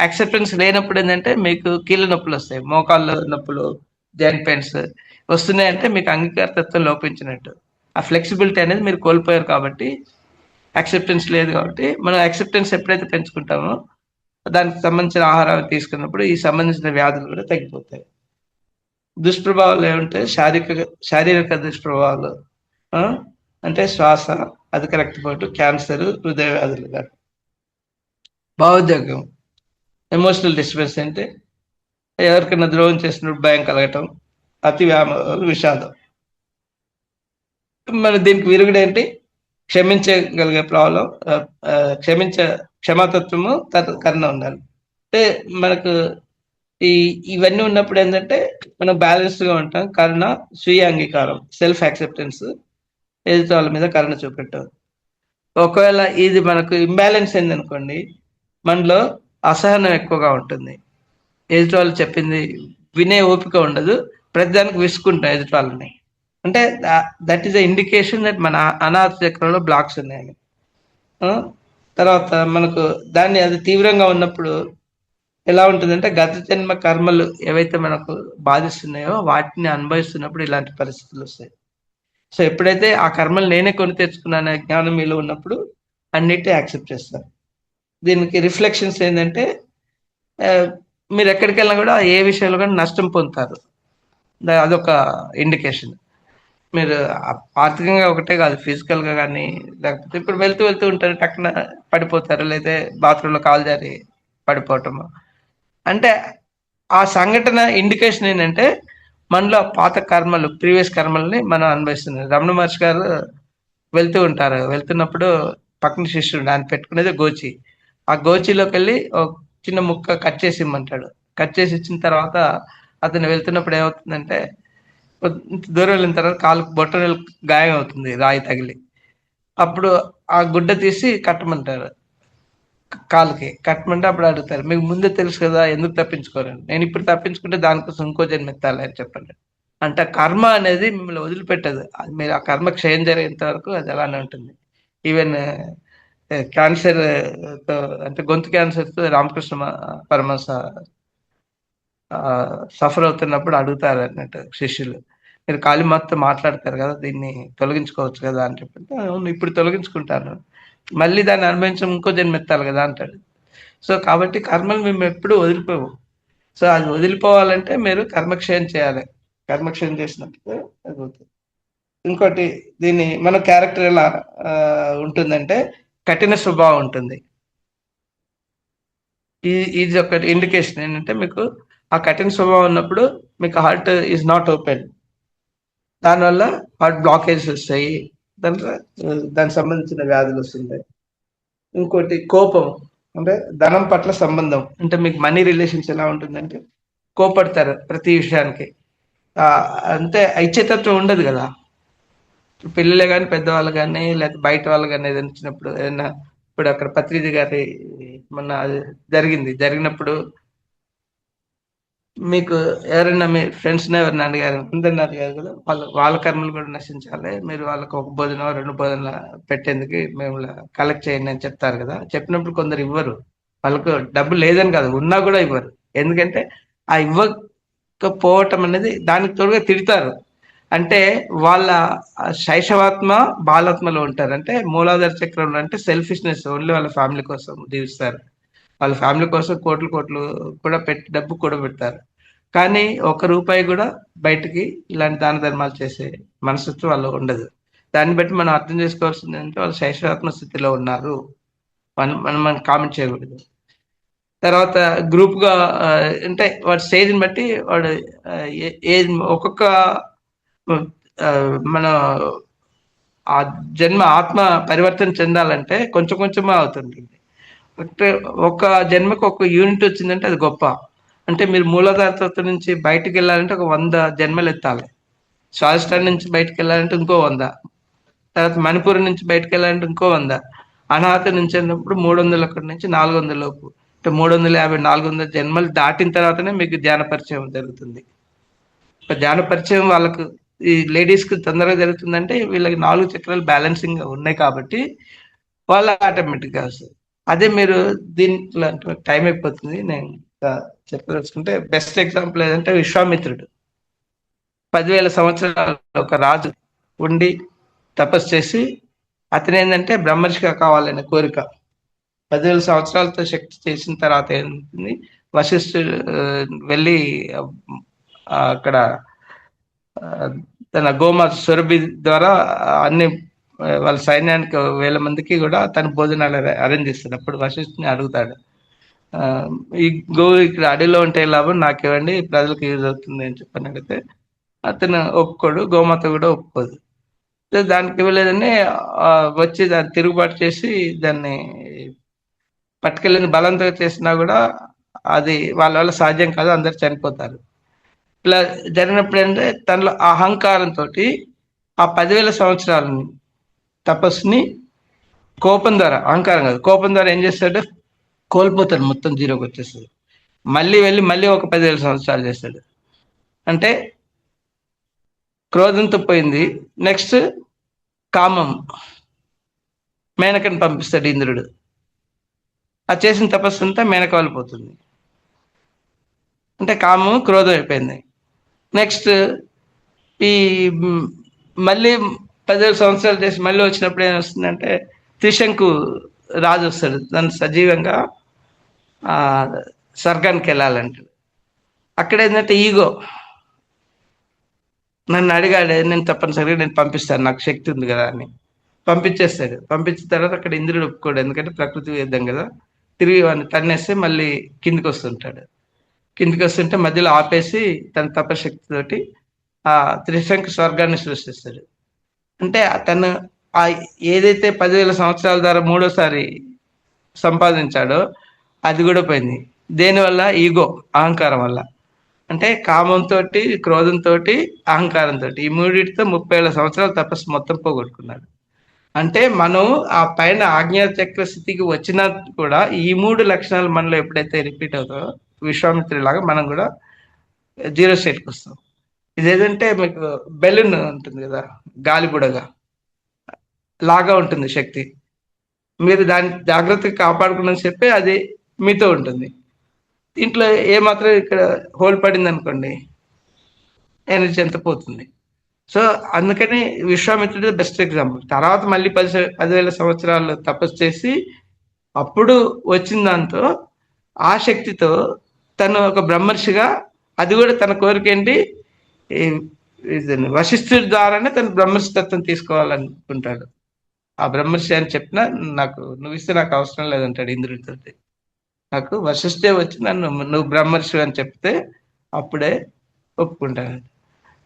యాక్సెప్టెన్స్ లేనప్పుడు ఏంటంటే మీకు కీళ్ళ నొప్పులు వస్తాయి, మోకాళ్ళ నొప్పులు, జాయింట్ పెయిన్స్ వస్తున్నాయంటే మీకు అంగీకారతత్వం లోపించినట్టు. ఆ ఫ్లెక్సిబిలిటీ అనేది మీరు కోల్పోయారు కాబట్టి, యాక్సెప్టెన్స్ లేదు కాబట్టి. మనం యాక్సెప్టెన్స్ ఎప్పుడైతే పెంచుకుంటామో దానికి సంబంధించిన ఆహారాలు తీసుకున్నప్పుడు ఈ సంబంధించిన వ్యాధులు కూడా తగ్గిపోతాయి. దుష్ప్రభావాలు ఏముంటాయి, శారీరక దుష్ప్రభావాలు ఆ, అంటే శ్వాస, అధిక రక్తపోటు, క్యాన్సర్, హృదయ వ్యాధులు కానీ. భావోద్వేగం, ఎమోషనల్ డిస్టర్బెన్స్ అంటే ఎవరికైనా ద్రోహం చేసినప్పుడు భయం కలగటం, అతి విషాదం. మరి దీనికి విరుగుడేంటి, క్షమించగలిగే ప్రాబ్లం, క్షమాతత్వము, కరుణ ఉండాలి. అంటే మనకు ఈ ఇవన్నీ ఉన్నప్పుడు ఏంటంటే మనం బ్యాలెన్స్డ్ గా ఉంటాం. కరుణ, స్వీయ అంగీకారం, సెల్ఫ్ యాక్సెప్టెన్స్, ఎదుటి వాళ్ళ మీద కరుణ చూపెట్టం. ఒకవేళ ఇది మనకు ఇంబ్యాలెన్స్ అయింది అనుకోండి, మనలో అసహనం ఎక్కువగా ఉంటుంది. ఎదుటి వాళ్ళు చెప్పింది వినే ఓపిక ఉండదు, ప్రతిదానికి విసుకుంటాం ఎదుటి వాళ్ళని. అంటే that is the indication that మన అనాథ చక్రంలో బ్లాక్స్ ఉన్నాయని. ఆ? తర్వాత మనకు దాన్ని అది తీవ్రంగా ఉన్నప్పుడు ఎలా ఉంటుందంటే గత జన్మ కర్మలు ఏవైతే మనకు బాధిస్తున్నాయో వాటిని అనుభవిస్తున్నప్పుడు ఇలాంటి పరిస్థితులు వస్తాయి. సో ఎప్పుడైతే ఆ కర్మలు నేనే కొని తెచ్చుకున్నానే జ్ఞానం మీలో ఉన్నప్పుడు అన్నిటి యాక్సెప్ట్ చేస్తారు. దీనికి రిఫ్లెక్షన్స్ ఏంటంటే ఆ, మీరు ఎక్కడికి వెళ్ళినా కూడా ఏ విషయంలో కూడా నష్టం పొందుతారు. అదొక ఇండికేషన్. మీరు ఆర్థికంగా ఒకటే కాదు, ఫిజికల్ గా కానీ, లేకపోతే ఇప్పుడు వెళ్తూ వెళ్తూ ఉంటారు, టక్కున పడిపోతారు, లేదా బాత్రూంలో కాలు జారి పడిపోవటము. అంటే ఆ సంఘటన ఇండికేషన్ ఏంటంటే మనలో పాత కర్మలు, ప్రీవియస్ కర్మల్ని మనం అనుభవిస్తున్నాం. రమణ మహర్షి గారు వెళ్తూ ఉంటారు, వెళ్తున్నప్పుడు పక్కన శిష్యుడు ఆయన పెట్టుకునేది గోచి. ఆ గోచిలోకి వెళ్ళి ఒక చిన్న ముక్క కట్ చేసి ఇమ్మంటాడు. కట్ చేసి ఇచ్చిన తర్వాత అతను వెళ్తున్నప్పుడు ఏమవుతుందంటే కొంత దూరం వెళ్ళిన తర్వాత కాలుకు బొట్టనవేలు గాయం అవుతుంది, రాయి తగిలి. అప్పుడు ఆ గుడ్డ తీసి కట్టమంటారు, కాలుకి కట్టమంటే అప్పుడు అడుగుతారు, మీకు ముందే తెలుసు కదా ఎందుకు తప్పించుకోరని. నేను ఇప్పుడు తప్పించుకుంటే దానికోసం ఇంకో జన్మెత్తాలి అని చెప్పండి. అంటే కర్మ అనేది మిమ్మల్ని వదిలిపెట్టదు. అది మీరు ఆ కర్మ క్షయం జరిగేంత వరకు అది అలానే ఉంటుంది. ఈవెన్ క్యాన్సర్ తో, అంటే గొంతు క్యాన్సర్ తో రామకృష్ణ పరమహంస సఫర్ అవుతున్నప్పుడు అడుగుతారు అన్నట్టు శిష్యులు, మీరు కాళీ మాతతో మాట్లాడతారు కదా, దీన్ని తొలగించుకోవచ్చు కదా అని చెప్పంటే, అవును ఇప్పుడు తొలగించుకుంటాను, మళ్ళీ దాన్ని అనుభవించడం ఇంకో జన్మెత్తాలి కదా అంటాడు. సో కాబట్టి కర్మలు మేము ఎప్పుడు వదిలిపోవు. సో అది వదిలిపోవాలంటే మీరు కర్మక్షయం చేయాలి. కర్మక్షయం చేసినప్పుడు అది అవుతుంది. ఇంకోటి, దీన్ని మన క్యారెక్టర్ ఎలా ఆ, ఉంటుందంటే కఠిన స్వభావం ఉంటుంది. ఇది ఒక ఇండికేషన్ ఏంటంటే మీకు ఆ కఠిన స్వభావం ఉన్నప్పుడు మీకు హార్ట్ ఈజ్ నాట్ ఓపెన్, దానివల్ల హార్ట్ బ్లాకేజెస్ వస్తాయి, దాంట్లో దానికి సంబంధించిన వ్యాధులు వస్తుంటాయి. ఇంకోటి కోపం, అంటే ధనం పట్ల సంబంధం, అంటే మీకు మనీ రిలేషన్స్ ఎలా ఉంటుందంటే కోపడతారు ప్రతి విషయానికి. ఆ, అంటే ఐచ్యతత్వం ఉండదు కదా. పిల్లలే కానీ, పెద్దవాళ్ళు కానీ, లేకపోతే బయట వాళ్ళు కానీ ఏదైనా వచ్చినప్పుడు ఏదైనా, ఇప్పుడు అక్కడ పత్రిజి గారి మొన్న అది జరిగినప్పుడు మీకు ఎవరైనా మీ ఫ్రెండ్స్ ఎవరైనా అడిగారు, అందరిని అడిగారు కదా, వాళ్ళ కర్మలు కూడా నశించాలి, మీరు వాళ్ళకి ఒక భోజనం 2 భోజనాలు పెట్టేందుకు మేము కలెక్ట్ చేయండి అని చెప్తారు కదా. చెప్పినప్పుడు కొందరు ఇవ్వరు. వాళ్ళకు డబ్బు లేదని కాదు, ఉన్నా కూడా ఇవ్వరు. ఎందుకంటే ఆ ఇవ్వకపోవటం అనేది దానికి తోడుగా తిడతారు. అంటే వాళ్ళ శైశవాత్మ బాలాత్మలో ఉంటారు. అంటే మూలాధార చక్రంలో అంటే సెల్ఫిష్నెస్, ఓన్లీ వాళ్ళ ఫ్యామిలీ కోసం జీవిస్తారు. వాళ్ళ ఫ్యామిలీ కోసం కోట్లు కోట్లు కూడా పెట్టి డబ్బు కూడా పెడతారు. కానీ రూపాయి కూడా బయటికి ఇలాంటి దాన ధర్మాలు చేసే మనస్తత్వం వాళ్ళు ఉండదు. దాన్ని బట్టి మనం అర్థం చేసుకోవాల్సింది అంటే వాళ్ళు శైశవాత్మ స్థితిలో ఉన్నారు. మనం కామెంట్ చేయకూడదు. తర్వాత గ్రూప్ గా అంటే వాడి స్టేజ్ని బట్టి వాడు ఒక్కొక్క ఆ, మన ఆ జన్మ ఆత్మ పరివర్తన చెందాలంటే కొంచెం కొంచెమే అవుతుంటుంది. అంటే ఒక జన్మకు ఒక యూనిట్ వచ్చిందంటే అది గొప్ప. అంటే మీరు మూలాధార తత్వం నుంచి బయటికి వెళ్ళాలంటే ఒక 100 జన్మలు ఎత్తాలి. స్వాధిష్టానం నుంచి బయటికి వెళ్ళాలంటే ఇంకో 100. తర్వాత మణిపూర్ నుంచి బయటికి వెళ్ళాలంటే ఇంకో 100. అనాహత నుంచి వెళ్ళినప్పుడు 300 నుంచి 400 లోపు, అంటే 350 400 జన్మలు దాటిన తర్వాతనే మీకు ధ్యాన పరిచయం జరుగుతుంది. ధ్యాన పరిచయం వాళ్ళకు, ఈ లేడీస్ కి తొందరగా జరుగుతుందంటే వీళ్ళకి 4 చక్రాలు బ్యాలెన్సింగ్ గా ఉన్నాయి కాబట్టి వాళ్ళ ఆటోమేటిక్ గా వస్తుంది. అదే మీరు దీంట్లో టైం అయిపోతుంది, నేను చెప్పదలుచుకుంటే బెస్ట్ ఎగ్జాంపుల్ ఏదంటే విశ్వామిత్రుడు. 10,000 సంవత్సరాలు ఒక రాజు ఉండి తపస్సు చేసి అతను ఏంటంటే బ్రహ్మర్షిగా కావాలనే కోరిక. 10,000 సంవత్సరాలతో శక్తి చేసిన తర్వాత ఏంటుంది, వశిష్ఠుడు వెళ్ళి అక్కడ తన గోమాత సురభి ద్వారా అన్ని వాళ్ళ సైన్యానికి 1,000 మందికి కూడా తన భోజనాలు అరేంజ్ చేస్తాడు. అప్పుడు వశిష్ఠుని అడుగుతాడు, ఆ, ఈ ఇక్కడ అడవిలో ఉంటే లాభం, నాకు ఇవ్వండి, ప్రజలకు యూజ్ అవుతుంది అని చెప్పని అడిగితే అతను ఒప్పుకోడు, గోమాత కూడా ఒప్పుకోదు. దానికి ఇవ్వలేదని వచ్చి దాన్ని తిరుగుబాటు చేసి దాన్ని పట్టుకెళ్ళని బలంతో చేసినా కూడా అది వాళ్ళ వల్ల సాధ్యం కాదు, అందరు చనిపోతారు. ఇలా జరిగినప్పుడు ఏంటంటే తనలో అహంకారంతో ఆ 10,000 సంవత్సరాలని తపస్సుని కోపం ద్వారా, అహంకారం కాదు కోపం ద్వారా ఏం చేస్తాడు, కోల్పోతాడు, మొత్తం జీరోకి వచ్చేస్తుంది. మళ్ళీ వెళ్ళి మళ్ళీ ఒక 10,000 సంవత్సరాలు చేస్తాడు. అంటే క్రోధంతో పోయింది. నెక్స్ట్ కామం, మేనకని పంపిస్తాడు ఇంద్రుడు. ఆ చేసిన తపస్సు అంతా మేనక వెళ్ళిపోతుంది. అంటే కామం క్రోధం అయిపోయింది. నెక్స్ట్ ఈ మళ్ళీ 10,000 సంవత్సరాలు చేసి మళ్ళీ వచ్చినప్పుడు ఏం వస్తుందంటే త్రిశంకు రాజు వస్తాడు, తను సజీవంగా ఆ స్వర్గానికి వెళ్ళాలంటాడు. అక్కడ ఏంటంటే ఈగో, నన్ను అడిగాడే, నేను తప్పనిసరిగా నేను పంపిస్తాను, నాకు శక్తి ఉంది కదా అని పంపించేస్తాడు. పంపించిన తర్వాత అక్కడ ఇంద్రుడు ఒప్పుకోడు, ఎందుకంటే ప్రకృతి యుద్ధం కదా. తిరిగి వాడిని తన్నేస్తే మళ్ళీ కిందికి వస్తుంటాడు. కిందికి వస్తుంటే మధ్యలో ఆపేసి తన తపశక్తితోటి ఆ త్రిశంకు స్వర్గాన్ని సృష్టిస్తాడు. అంటే తను ఆ ఏదైతే 10,000 సంవత్సరాల ద్వారా మూడోసారి సంపాదించాడో అది కూడా పోయింది. దేనివల్ల, ఈగో, అహంకారం వల్ల. అంటే కామంతో, క్రోధంతో, అహంకారంతో, ఈ మూడింటితో 30,000 సంవత్సరాల తపస్సు మొత్తం పోగొట్టుకున్నాడు. అంటే మనం ఆ పైన ఆజ్ఞాత చక్ర స్థితికి వచ్చినా కూడా ఈ 3 లక్షణాలు మనలో ఎప్పుడైతే రిపీట్ అవుతాయో విశ్వామిత్రులాగా మనం కూడా జీరో స్టేట్కి వస్తాం. ఇదేంటంటే మీకు బెలూన్ ఉంటుంది కదా, గాలి బుడగ లాగా ఉంటుంది శక్తి. మీరు దాన్ని జాగ్రత్తగా కాపాడుకున్నని చెప్పి అది మీతో ఉంటుంది. దీంట్లో ఏమాత్రం ఇక్కడ హోల్ పడింది అనుకోండి, ఎనర్జీ ఎంత పోతుంది. సో అందుకని విశ్వామిత్రుడు బెస్ట్ ఎగ్జాంపుల్. తర్వాత మళ్ళీ 10,000 సంవత్సరాలు తపస్సు చేసి అప్పుడు వచ్చిన దాంతో ఆ శక్తితో తను ఒక బ్రహ్మర్షిగా, అది కూడా తన కోరిక ఏంటి, వశిష్ఠుడి ద్వారానే తను బ్రహ్మర్షి తత్వం తీసుకోవాలనుకుంటాడు. ఆ బ్రహ్మర్షి అని చెప్పినా నాకు నువ్వు ఇస్తే నాకు అవసరం లేదంటాడు ఇంద్రుడితో. నాకు వశిష్ఠే వచ్చి నన్ను నువ్వు బ్రహ్మర్షి అని చెప్తే అప్పుడే ఒప్పుకుంటాను.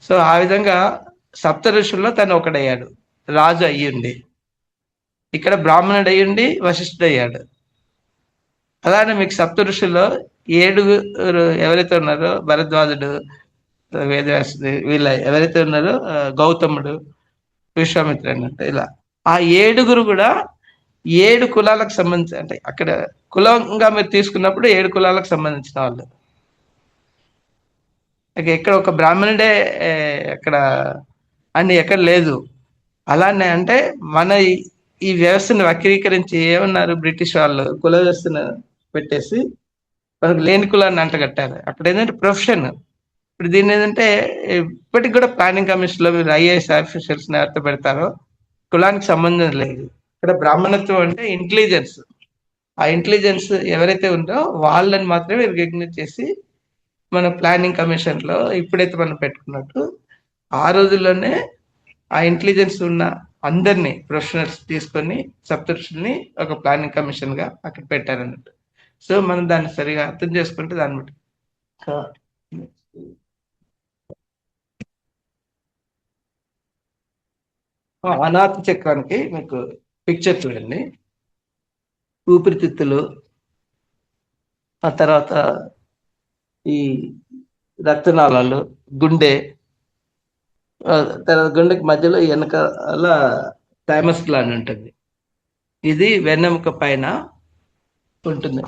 సో ఆ విధంగా సప్త ఋషుల్లో తను ఒకడయ్యాడు, రాజు అయ్యుండి. ఇక్కడ బ్రాహ్మణుడు అయ్యుండి వశిష్ఠుడు అయ్యాడు. అలానే మీకు సప్త ఋషుల్లో 7 ఎవరైతే ఉన్నారో, భరద్వాజుడు, వేదవ్యాసుడు, వీళ్ళ ఎవరైతే ఉన్నారో, గౌతముడు, విశ్వామిత్రుడు అన్నట్టు, ఇలా ఆ 7 కూడా 7 కులాలకు సంబంధించి, అంటే అక్కడ కులంగా మీరు తీసుకున్నప్పుడు 7 కులాలకు సంబంధించిన వాళ్ళు. ఎక్కడ ఒక బ్రాహ్మణుడే అక్కడ అని ఎక్కడ లేదు. అలానే అంటే మన ఈ వ్యవస్థను వక్రీకరించి ఏమన్నారు బ్రిటిష్ వాళ్ళు, కుల వ్యవస్థను పెట్టేసి మనకు లేని కులాన్ని అంటగట్టారు. అక్కడ ఏంటంటే ప్రొఫెషన్. ఇప్పుడు దీన్ని ఏంటంటే ఇప్పటికి కూడా ప్లానింగ్ కమిషన్ లో మీరు ఐఏఎస్ ఆఫీసర్స్ ఎవరితో పెడతారో కులానికి సంబంధం లేదు. ఇక్కడ బ్రాహ్మణత్వం అంటే ఇంటెలిజెన్స్. ఆ ఇంటెలిజెన్స్ ఎవరైతే ఉందో వాళ్ళని మాత్రమే రికగ్నైజ్ చేసి మన ప్లానింగ్ కమిషన్ లో ఇప్పుడైతే మనం పెట్టుకున్నట్టు ఆ రోజుల్లోనే ఆ ఇంటెలిజెన్స్ ఉన్న అందరినీ ప్రొఫెషనల్స్ తీసుకొని సబ్స్క్రిప్షన్ ఒక ప్లానింగ్ కమిషన్ గా అక్కడ పెట్టారన్నట్టు. సో మనం దాన్ని సరిగా అర్థం చేసుకుంటే దాన్ని బట్టి అనాథ చక్రానికి మీకు పిక్చర్ చూడండి. ఊపిరితిత్తులు, ఆ తర్వాత ఈ రక్తనాళాలు, గుండె, తర్వాత గుండెకి మధ్యలో వెనకాల థైమస్ గ్లాండ్ ఉంటుంది. ఇది వెన్నెముక పైన ఉంటుంది.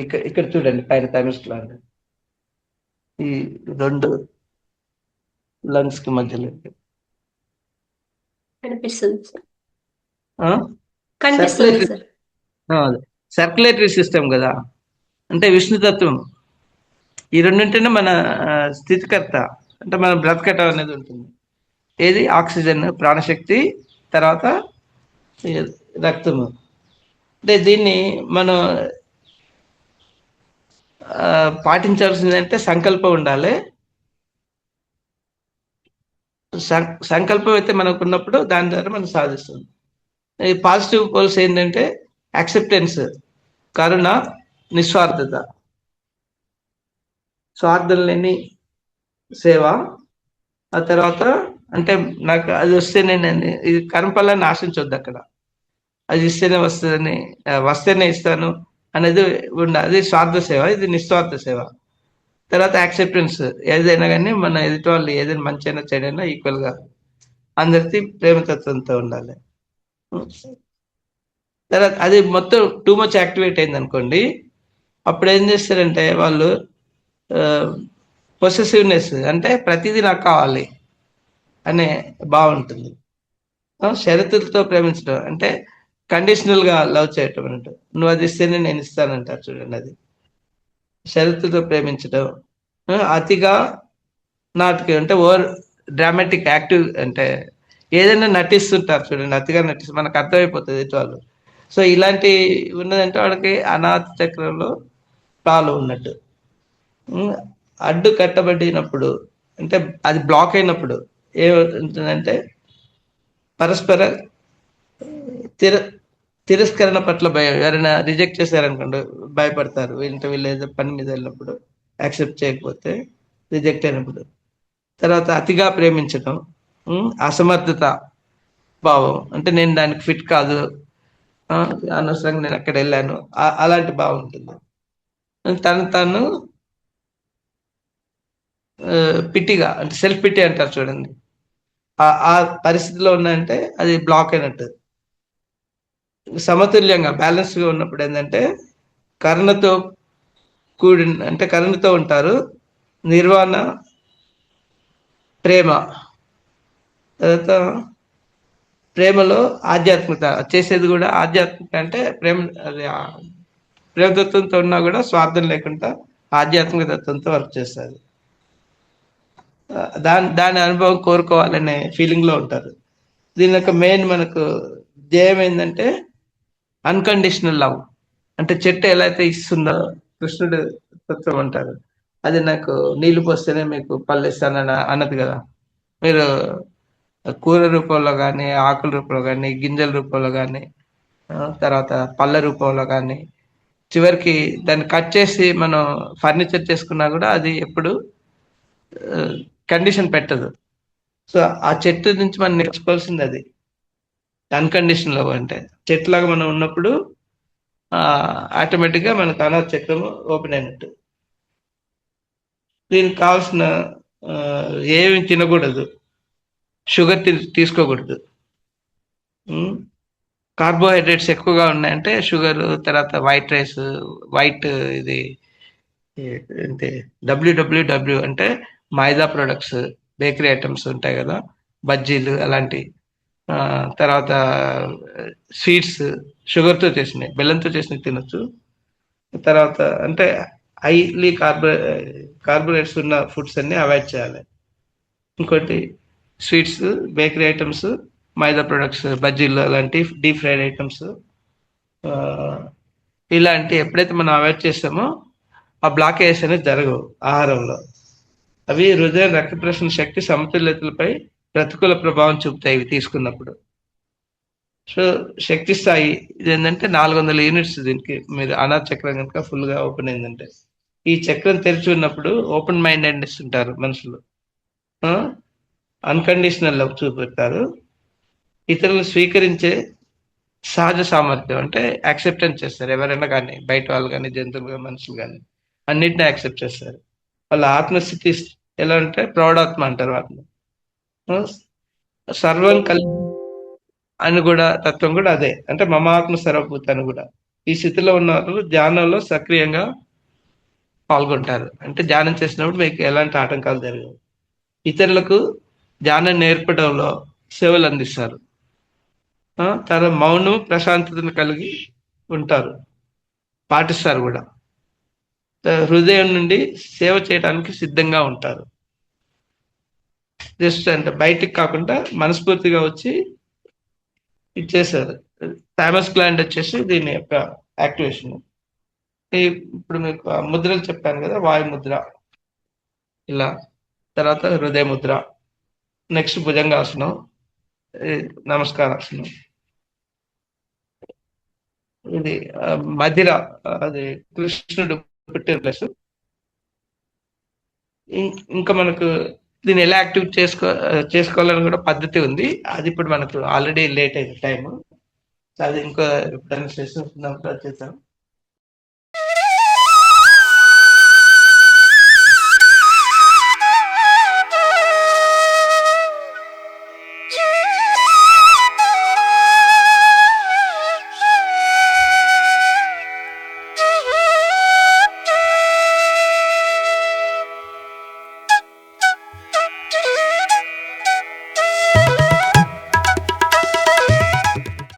ఇక్కడ ఇక్కడ చూడండి పైన థైమస్ గ్లాండ్ ఈ రెండు లంగ్స్ కి మధ్యలో కనిపిస్తుంది సార్. సర్క్యులేటరీ సిస్టమ్ కదా, అంటే విష్ణుతత్వం. ఈ రెండింటినే మన స్థితికర్త, అంటే మన బ్రతకటం అనేది ఉంటుంది. ఏది ఆక్సిజన్, ప్రాణశక్తి, తర్వాత రక్తము. అంటే దీన్ని మనం పాటించాల్సిందంటే సంకల్పం ఉండాలి. సంకల్పం అయితే మనకు ఉన్నప్పుడు దాని ద్వారా మనం సాధిస్తుంది. ఈ పాజిటివ్ పోల్స్ ఏంటంటే యాక్సెప్టెన్స్, కరుణ, నిస్వార్థత, స్వార్థం లేని సేవ. ఆ తర్వాత అంటే నాకు అది వస్తే నేను ఇది కర్మఫలాన్ని ఆశించొద్దు అక్కడ, అది ఇస్తేనే వస్తుందని, వస్తేనే ఇస్తాను అనేది ఉండాలి. అది స్వార్థ సేవ, ఇది నిస్వార్థ సేవ. తర్వాత యాక్సెప్టెన్స్, ఏదైనా కానీ మన ఎదుటి వాళ్ళు ఏదైనా మంచి అయినా చెడైనా ఈక్వల్ గా అందరికీ ప్రేమతత్వంతో ఉండాలి. తర్వాత అది మొత్తం టూ మచ్ యాక్టివేట్ అయింది అనుకోండి, అప్పుడు ఏం చేస్తారంటే వాళ్ళు పొసెసివ్నెస్, అంటే ప్రతిదీ నాకు కావాలి అనే బాగుంటుంది. షరతులతో ప్రేమించడం అంటే కండిషనల్ గా లవ్ చేయటం అన్నట్టు. నువ్వు అది ఇస్తేనే నేను ఇస్తానంటారు చూడండి, అది షరతులతో ప్రేమించడం. అతిగా నాటకం అంటే ఓవర్ డ్రామాటిక్ యాక్టివ్, అంటే ఏదైనా నటిస్తుంటారు చూడండి, అతిగా నటిస్తే మనకు అర్థమైపోతుంది ఎటు వాళ్ళు. సో ఇలాంటి ఉన్నదంటే వాడికి అనాథ చక్రంలో పాలు ఉన్నట్టు. అడ్డు కట్టబడినప్పుడు అంటే అది బ్లాక్ అయినప్పుడు ఏమవుతుందంటే పరస్పర తిరస్కరణ పట్ల భయం. ఎవరైనా రిజెక్ట్ చేశారనుకోండి భయపడతారు. వీళ్ళు ఏదో పని మీద వెళ్ళినప్పుడు యాక్సెప్ట్ చేయకపోతే, రిజెక్ట్ అయినప్పుడు. తర్వాత అతిగా ప్రేమించడం, అసమర్థత భావం, అంటే నేను దానికి ఫిట్ కాదు, అనవసరంగా నేను అక్కడ వెళ్ళాను, అలాంటి భావం ఉంటుంది. తను తాను పిట్టిగా, అంటే సెల్ఫ్ పిట్టి అంటారు చూడండి, ఆ పరిస్థితిలో ఉన్నాయంటే అది బ్లాక్ అయినట్టు. సమతుల్యంగా బ్యాలెన్స్ గా ఉన్నప్పుడు ఏంటంటే కరుణతో అంటే కరుణతో ఉంటారు. నిర్వాణ, ప్రేమ. తర్వాత ప్రేమలో ఆధ్యాత్మికత, చేసేది కూడా ఆధ్యాత్మిక, అంటే ప్రేమ, అది ప్రేమతత్వంతో ఉన్నా కూడా స్వార్థం లేకుండా ఆధ్యాత్మిక తత్వంతో వర్క్ చేస్తారు. దాని అనుభవం కోరుకోవాలనే ఫీలింగ్ లో ఉంటారు. దీని యొక్క మెయిన్ మనకు ధ్యేయం ఏంటంటే అన్కండిషనల్ లవ్. అంటే చెట్టు ఎలా అయితే ఇస్తుందో కృష్ణుడు తత్వం అంటారు, అది నాకు నీళ్లు పోస్తేనే మీకు పళ్ళు ఇస్తానని అన్నది కదా. మీరు కూర రూపంలో కానీ, ఆకుల రూపంలో కానీ, గింజల రూపంలో కానీ, తర్వాత పళ్ళ రూపంలో కానీ, చివరికి దాన్ని కట్ చేసి మనం ఫర్నిచర్ చేసుకున్నా కూడా అది ఎప్పుడు కండిషన్ పెట్టదు. సో ఆ చెట్టు నుంచి మనం నేర్చుకోవాల్సింది అది అన్కండిషనల్ లవ్. అంటే చెట్టులాగా మనం ఉన్నప్పుడు ఆటోమేటిక్ గా మనకు అనాథ చక్రము ఓపెన్ అయినట్టు. దీనికి కావాల్సిన ఏమి తినకూడదు, షుగర్ తీసుకోకూడదు, కార్బోహైడ్రేట్స్ ఎక్కువగా ఉన్నాయంటే షుగర్, తర్వాత వైట్ రైస్, వైట్ ఇది ఏంటి డబ్ల్యూడబ్ల్యూడబ్ల్యూ అంటే మైదా ప్రొడక్ట్స్, బేకరీ ఐటమ్స్ ఉంటాయి కదా, బజ్జీలు అలాంటి, ఆ, తర్వాత స్వీట్స్, షుగర్తో చేసినవి, బెల్లంతో చేసినవి తినొచ్చు. తర్వాత అంటే హైలీ కార్బోహైడ్రేట్స్ ఉన్న ఫుడ్స్ అన్ని అవాయిడ్ చేయాలి. ఇంకోటి స్వీట్స్, బేకరీ ఐటమ్స్, మైదా ప్రొడక్ట్స్, బజ్జీలు అలాంటి డీప్ ఫ్రైడ్ ఐటమ్స్, ఇలాంటి ఎప్పుడైతే మనం అవాయిడ్ చేస్తామో ఆ బ్లాకేజెస్ అనేది జరగవు ఆహారంలో. అవి హృదయం, రక్త ప్రసరణ శక్తి, సమతుల్యతలపై ప్రతికూల ప్రభావం చూపుతాయి ఇవి తీసుకున్నప్పుడు. సో శక్తి స్థాయి ఇది ఏంటంటే 400 యూనిట్స్. దీనికి మీరు అనాథ చక్రం కనుక ఫుల్ గా ఓపెన్ అయిందంటే, ఈ చక్రం తెరిచి ఉన్నప్పుడు ఓపెన్ మైండెడ్నెస్ ఉంటారు మనుషులు, అన్కండిషనల్ లవ్ చూపెడతారు, ఇతరులను స్వీకరించే సహజ సామర్థ్యం అంటే యాక్సెప్టెన్స్ చేస్తారు. ఎవరైనా కానీ, బయట వాళ్ళు కానీ, జంతువులు కానీ, మనుషులు కానీ, అన్నిటిని యాక్సెప్ట్ చేస్తారు. వాళ్ళ ఆత్మస్థితి ఎలా అంటే ప్రౌఢాత్మ అంటారు వాటిని. ఆ, సర్వం కల్ అని కూడా తత్వం కూడా అదే, అంటే మమాత్మ సర్వభూత అని కూడా. ఈ స్థితిలో ఉన్న వాళ్ళు ధ్యానంలో సక్రియంగా పాల్గొంటారు. అంటే ధ్యానం చేసినప్పుడు మీకు ఎలాంటి ఆటంకాలు జరగవు. ఇతరులకు ధ్యానం నేర్పడంలో సేవలు అందిస్తారు. తన మౌనం, ప్రశాంతతను కలిగి ఉంటారు, పాటిస్తారు కూడా. హృదయం నుండి సేవ చేయడానికి సిద్ధంగా ఉంటారు. జస్ట్ అంటే బయటికి కాకుండా మనస్ఫూర్తిగా వచ్చి ఇచ్చేసారు. థైమస్ గ్లాండ్ వచ్చేసి దీని యొక్క యాక్టివేషన్. ఇప్పుడు మీకు ఆ ముద్రలు చెప్పాను కదా, వాయు ముద్ర ఇలా, తర్వాత హృదయ ముద్ర, నెక్స్ట్ భుజంగాసనం, ఈ నమస్కారాసనం, ఇది మధిర, అది కృష్ణుడు పుట్టిన ప్లేస్. ఇంకా మనకు దీన్ని ఎలా యాక్టివేట్ చేసుకోవాలని కూడా పద్ధతి ఉంది. అది ఇప్పుడు మనకు ఆల్రెడీ లేట్ అయింది టైం, అది ఇంకో ఎప్పుడైనా సెషన్ చేద్దాం.